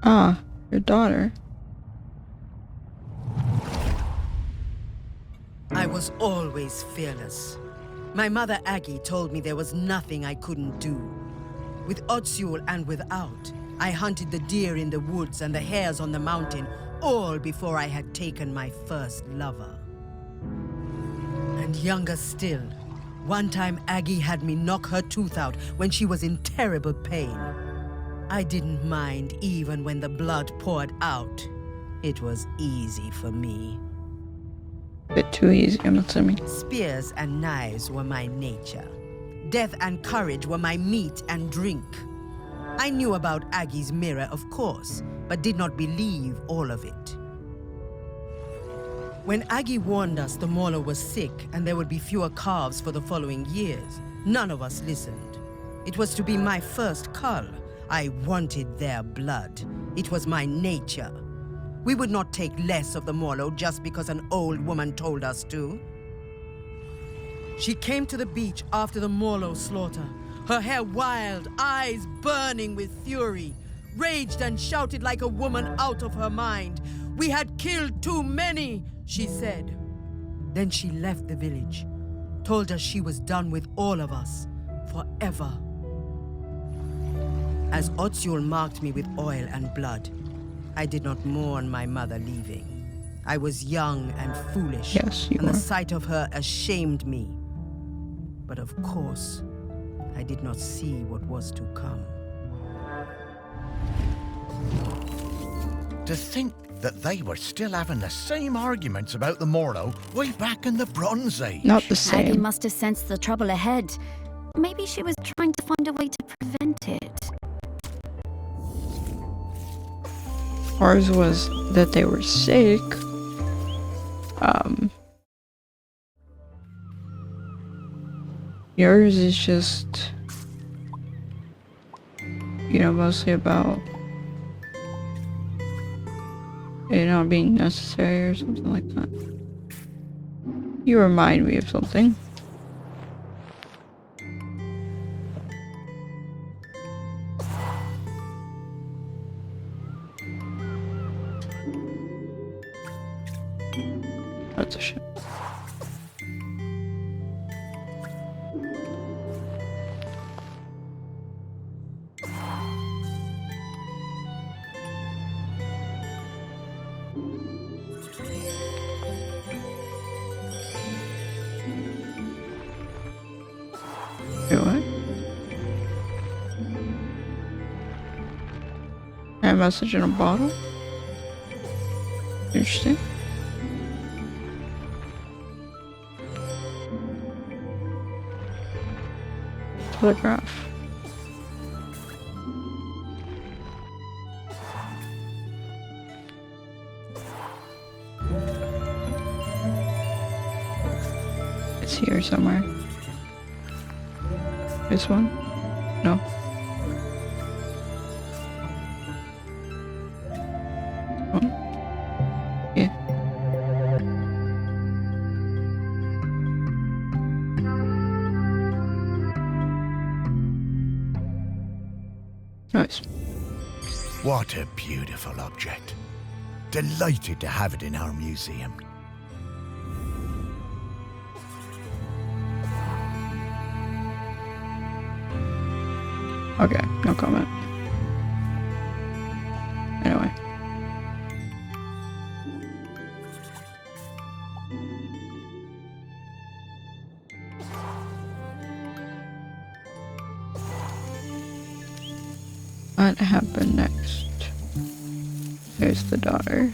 Ah, your daughter. I was always fearless. My mother Aggie told me there was nothing I couldn't do. With Otsul and without, I hunted the deer in the woods and the hares on the mountain, all before I had taken my first lover. And younger still, one time Aggie had me knock her tooth out when she was in terrible pain. I didn't mind even when the blood poured out. It was easy for me. Bit too easy, I'm assuming. Spears and knives were my nature. Death and courage were my meat and drink. I knew about Aggie's mirror, of course, but did not believe all of it. When Aggie warned us the mauler was sick and there would be fewer calves for the following years, none of us listened. It was to be my first cull. I wanted their blood. It was my nature. We would not take less of the Morlo just because an old woman told us to. She came to the beach after the Morlo slaughter, her hair wild, eyes burning with fury, raged and shouted like a woman out of her mind. "We had killed too many," she said. Then she left the village, told us she was done with all of us, forever. As Otsul marked me with oil and blood, I did not mourn my mother leaving. I was young and foolish, and the sight of her ashamed me. But of course, I did not see what was to come. To think that they were still having the same arguments about the Morlo way back in the Bronze Age. Not the same. Aggie must have sensed the trouble ahead. Maybe she was trying to find a way to prevent it. Ours was that they were sick. Yours is just, you know, mostly about it not being necessary or something like that. You remind me of something. That's a shit. Wait, what? A message in a bottle? Interesting. Telegraph. It's here somewhere. This one? No. Oh. Yeah. Nice. What a beautiful object. Delighted to have it in our museum. Okay, no comment. Anyway. What happened next? There's the daughter.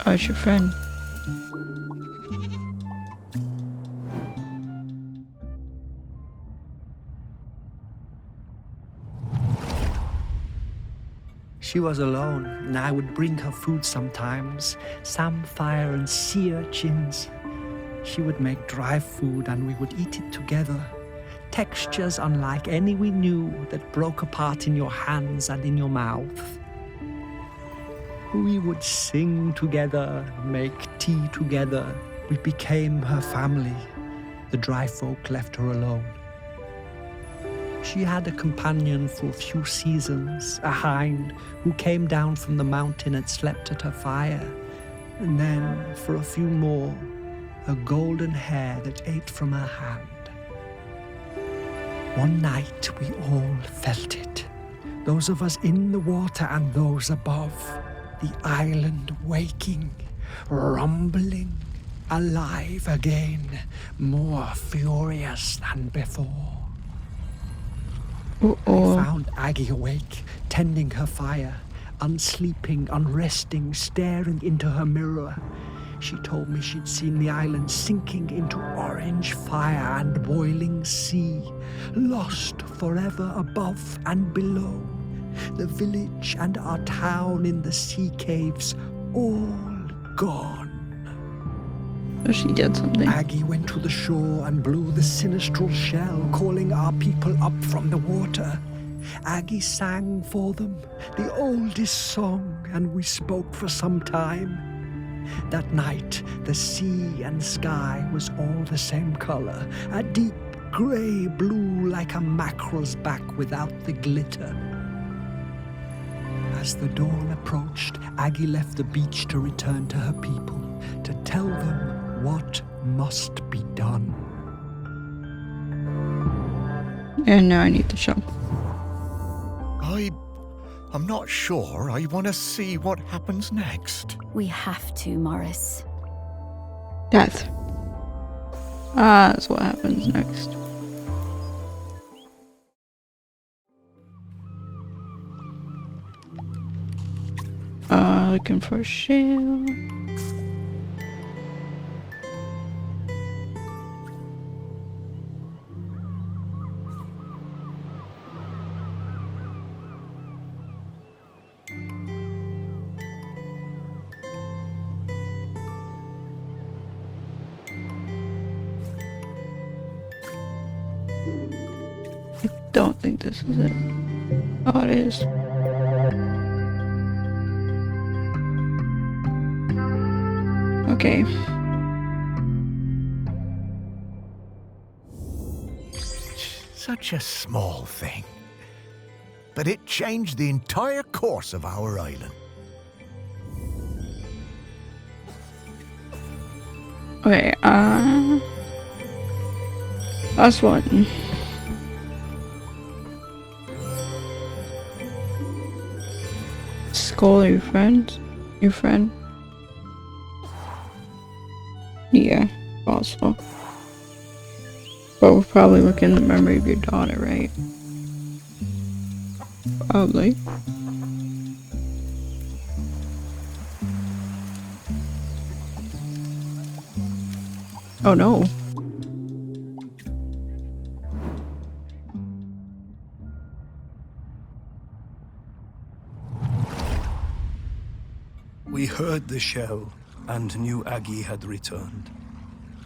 Oh, it's your friend. She was alone, and I would bring her food sometimes, samphire and sea urchins. She would make dry food and we would eat it together. Textures unlike any we knew that broke apart in your hands and in your mouth. We would sing together, make tea together. We became her family. The dry folk left her alone. She had a companion for a few seasons, a hind who came down from the mountain and slept at her fire. And then, for a few more, a golden hare that ate from her hand. One night we all felt it. Those of us in the water and those above. The island waking, rumbling, alive again, more furious than before. I found Aggie awake, tending her fire, unsleeping, unresting, staring into her mirror. She told me she'd seen the island sinking into orange fire and boiling sea, lost forever above and below. The village and our town in the sea caves, all gone. So she did something. Aggie went to the shore and blew the sinistral shell, calling our people up from the water. Aggie sang for them, the oldest song, and we spoke for some time. That night, the sea and sky was all the same color, a deep grey blue like a mackerel's back without the glitter. As the dawn approached, Aggie left the beach to return to her people, to tell them what must be done. And now I need the show. I'm not sure I want to see what happens next. We have to, Morris. Death. That's what happens next. Looking for a shell. I don't think this is it. Oh, it is. Okay. Such a small thing. But it changed the entire course of our island. Okay, last one. Skull your friend? Your friend? Yeah, possible. But we're probably looking at the memory of your daughter, right? Probably. Oh no. We heard the shell and knew Aggie had returned.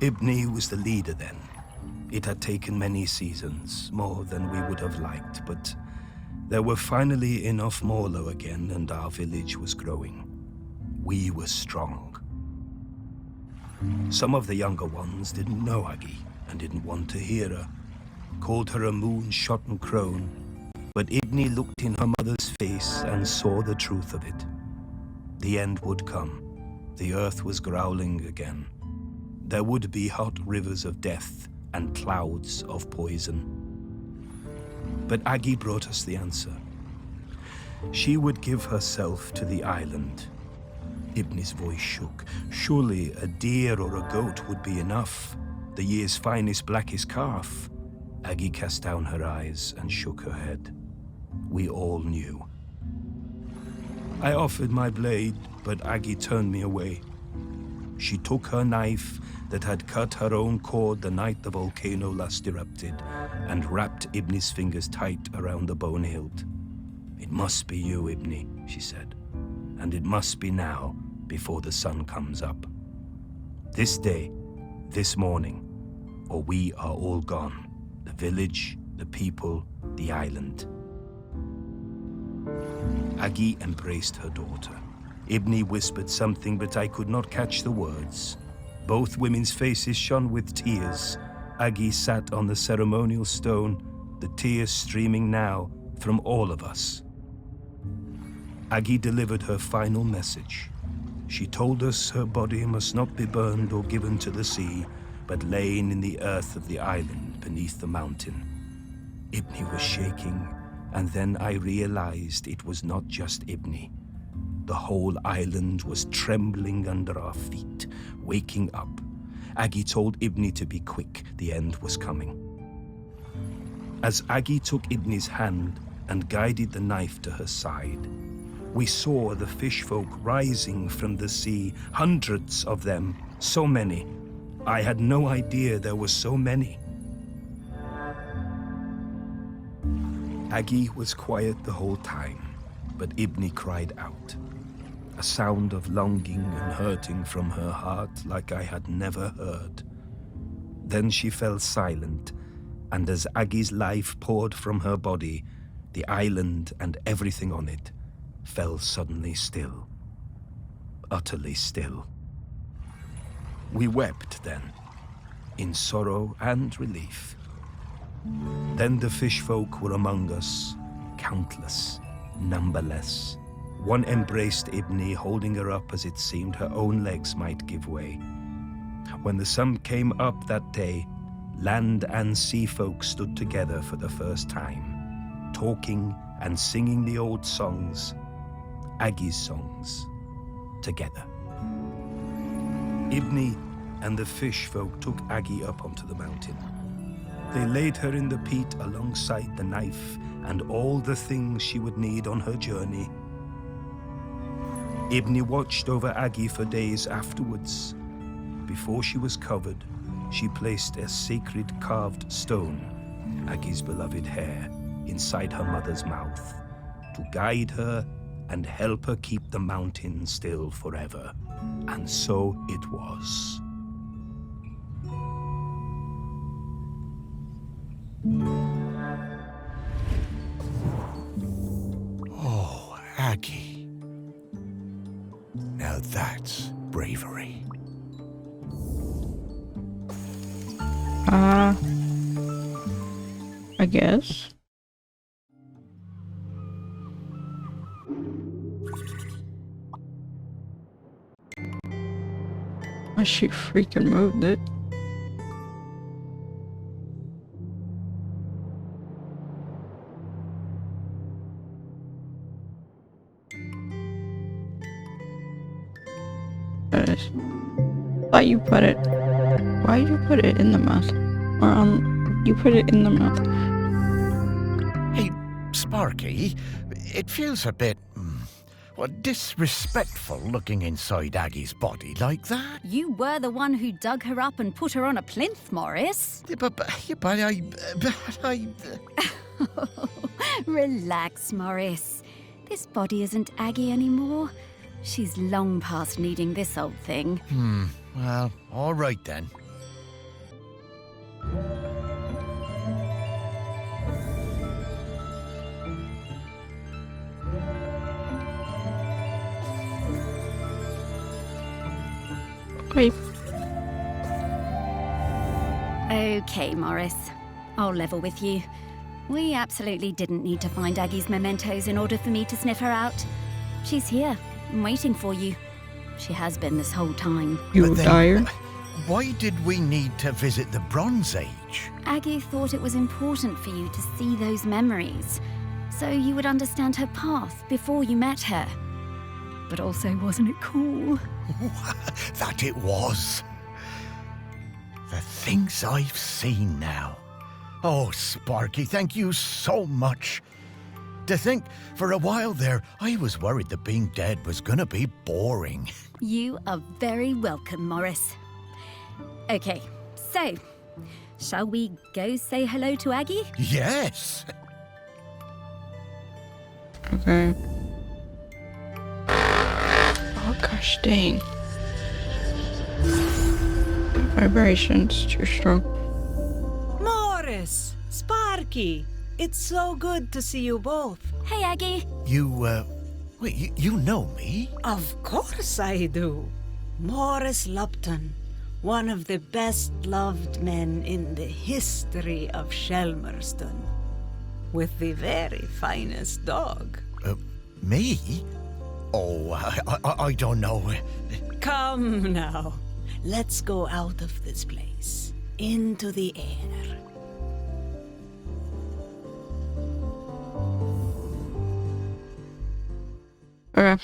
Ibni was the leader then. It had taken many seasons, more than we would have liked, but there were finally enough Morlo again and our village was growing. We were strong. Some of the younger ones didn't know Aggie and didn't want to hear her, called her a moon-shotten crone, but Ibni looked in her mother's face and saw the truth of it. The end would come. The earth was growling again. There would be hot rivers of death and clouds of poison. But Aggie brought us the answer. She would give herself to the island. Ibni's voice shook. Surely a deer or a goat would be enough. The year's finest, blackest calf. Aggie cast down her eyes and shook her head. We all knew. I offered my blade, but Aggie turned me away. She took her knife that had cut her own cord the night the volcano last erupted and wrapped Ibni's fingers tight around the bone hilt. It must be you, Ibni, she said, and it must be now before the sun comes up. This day, this morning, or we are all gone. The village, the people, the island. Aggie embraced her daughter. Ibni whispered something, but I could not catch the words. Both women's faces shone with tears. Aggie sat on the ceremonial stone, the tears streaming now from all of us. Aggie delivered her final message. She told us her body must not be burned or given to the sea, but lain in the earth of the island beneath the mountain. Ibni was shaking, and then I realized it was not just Ibni. The whole island was trembling under our feet, waking up. Aggie told Ibni to be quick, the end was coming. As Aggie took Ibni's hand and guided the knife to her side, we saw the fish folk rising from the sea, hundreds of them, so many. I had no idea there were so many. Aggie was quiet the whole time, but Ibni cried out. A sound of longing and hurting from her heart like I had never heard. Then she fell silent, and as Aggie's life poured from her body, the island and everything on it fell suddenly still. Utterly still. We wept then, in sorrow and relief. Then the fish folk were among us, countless, numberless. One embraced Ibni, holding her up as it seemed her own legs might give way. When the sun came up that day, land and sea folk stood together for the first time, talking and singing the old songs, Aggie's songs, together. Ibni and the fish folk took Aggie up onto the mountain. They laid her in the peat alongside the knife and all the things she would need on her journey. Ibni watched over Aggie for days afterwards. Before she was covered, she placed a sacred carved stone, Aggie's beloved hair, inside her mother's mouth, to guide her and help her keep the mountain still forever. And so it was. that's bravery. I guess. She freaking moved it. That is. Why you put it? Why did you put it in the mouth? Or you put it in the mouth? Hey, Sparky, it feels a bit, disrespectful looking inside Aggie's body like that. You were the one who dug her up and put her on a plinth, Morris. Yeah, but I... Relax, Morris. This body isn't Aggie anymore. She's long past needing this old thing. Well, all right then. Wait. Okay, Morris. I'll level with you. We absolutely didn't need to find Aggie's mementos in order for me to sniff her out. She's here, waiting for you. She has been this whole time. You dire? Why did we need to visit the Bronze Age? Aggie thought it was important for you to see those memories, so you would understand her path before you met her. But also, wasn't it cool? That it was. The things I've seen now. Oh, Sparky, thank you so much. To think, for a while there, I was worried that being dead was gonna be boring. You are very welcome, Morris. Okay, so, shall we go say hello to Aggie? Yes! Okay. Oh gosh dang. Vibration's too strong. Morris! Sparky! It's so good to see you both. Hey, Aggie. Wait, you know me? Of course I do. Morris Lupton, one of the best-loved men in the history of Shelmerston, with the very finest dog. Me? Oh, I don't know. Come now. Let's go out of this place, into the air. Okay.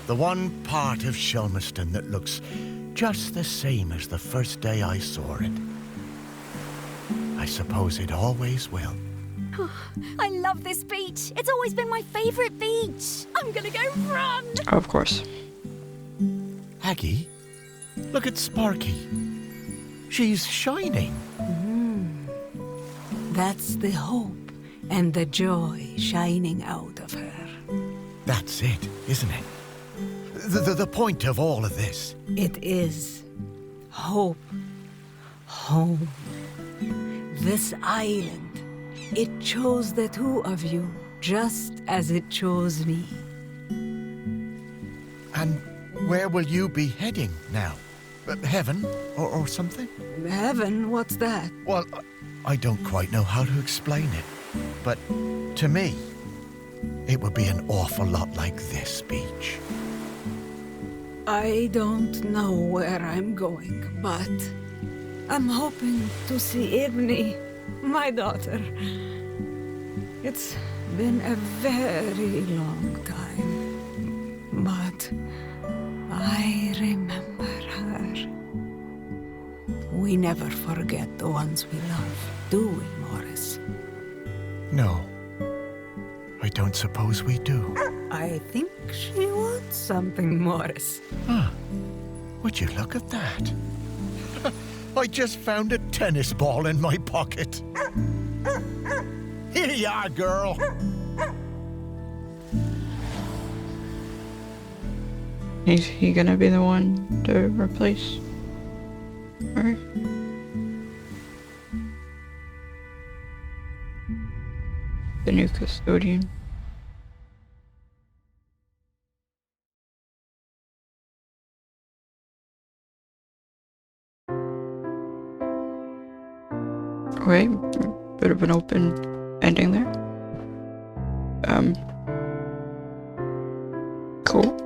The one part of Shelmerston that looks just the same as the first day I saw it. I suppose it always will. I love this beach. It's always been my favorite beach. I'm gonna go run. Of course. Aggie, look at Sparky. She's shining. That's the hope and the joy shining out of her. That's it, isn't it? The point of all of this. It is hope. Home. This island, it chose the two of you just as it chose me. And where will you be heading now? Heaven or something? Heaven? What's that? Well, I don't quite know how to explain it. But to me, it would be an awful lot like this beach. I don't know where I'm going, but I'm hoping to see Ibni, my daughter. It's been a very long time, but I remember her. We never forget the ones we love, do we, Morris? No, I don't suppose we do. I think she wants something, Morris. Huh. Would you look at that? I just found a tennis ball in my pocket. Here you are, girl. Is he gonna be the one to replace her? The new custodian. Okay, bit of an open ending there. Cool.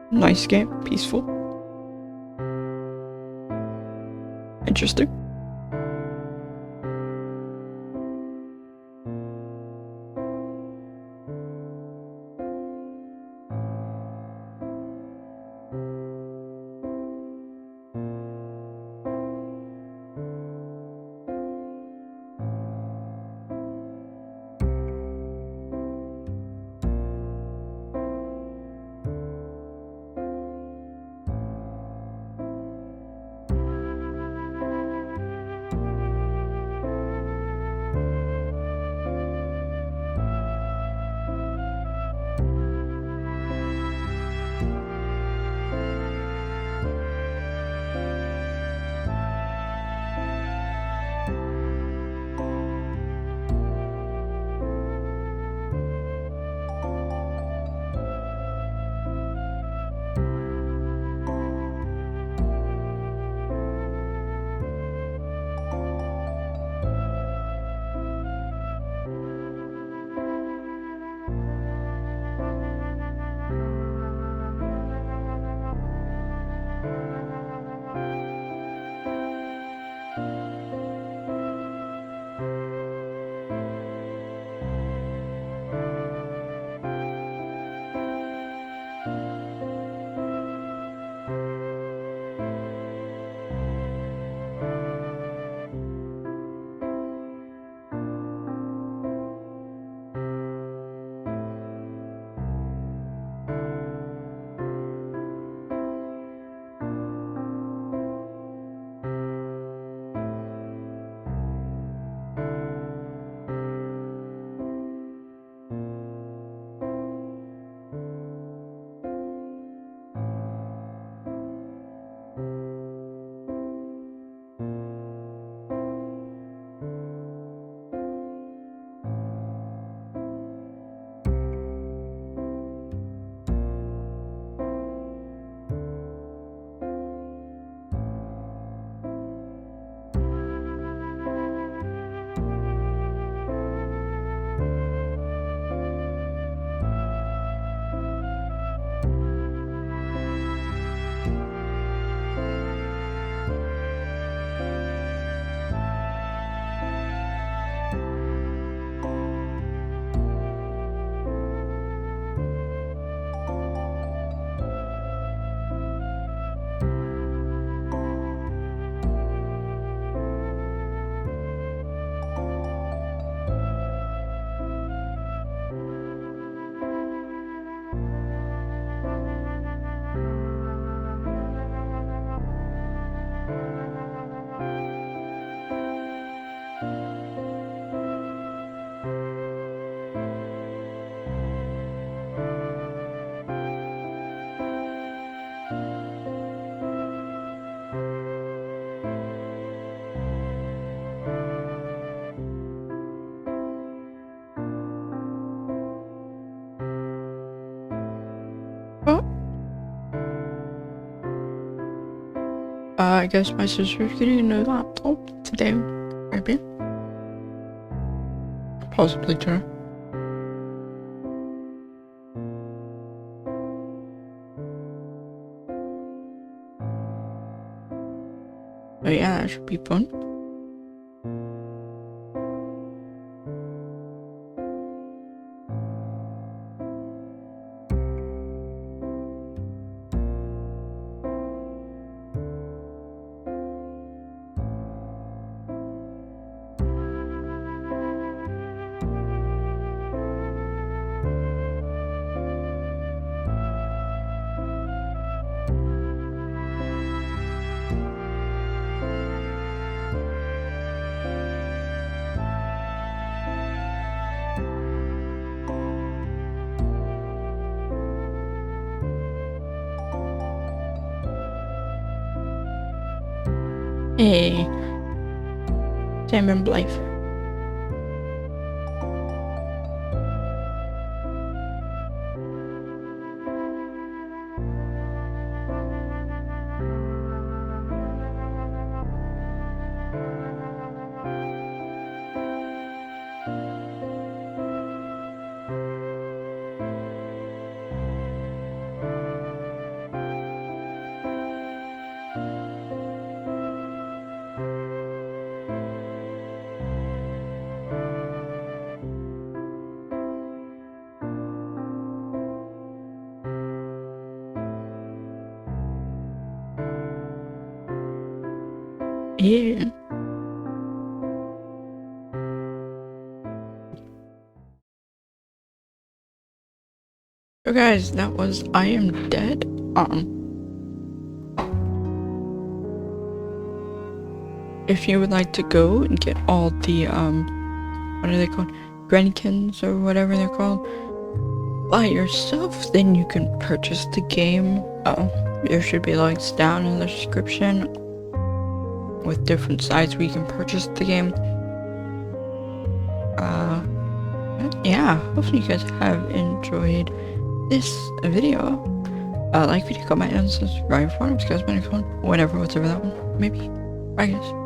Nice game. Peaceful. Interesting. I guess my sister's getting a new laptop today, maybe. Possibly tomorrow. But yeah, that should be fun. Hey, Sam Blythe. Yeah. So guys, that was I Am Dead. If you would like to go and get all the what are they called? Grennikins or whatever they're called by yourself, then you can purchase the game. There should be links down in the description with different sites where you can purchase the game. Yeah, hopefully you guys have enjoyed this video. Like, video, comment, and subscribe for it. It's guys, been fun. Whatever, whatever that one. Maybe. Bye guys.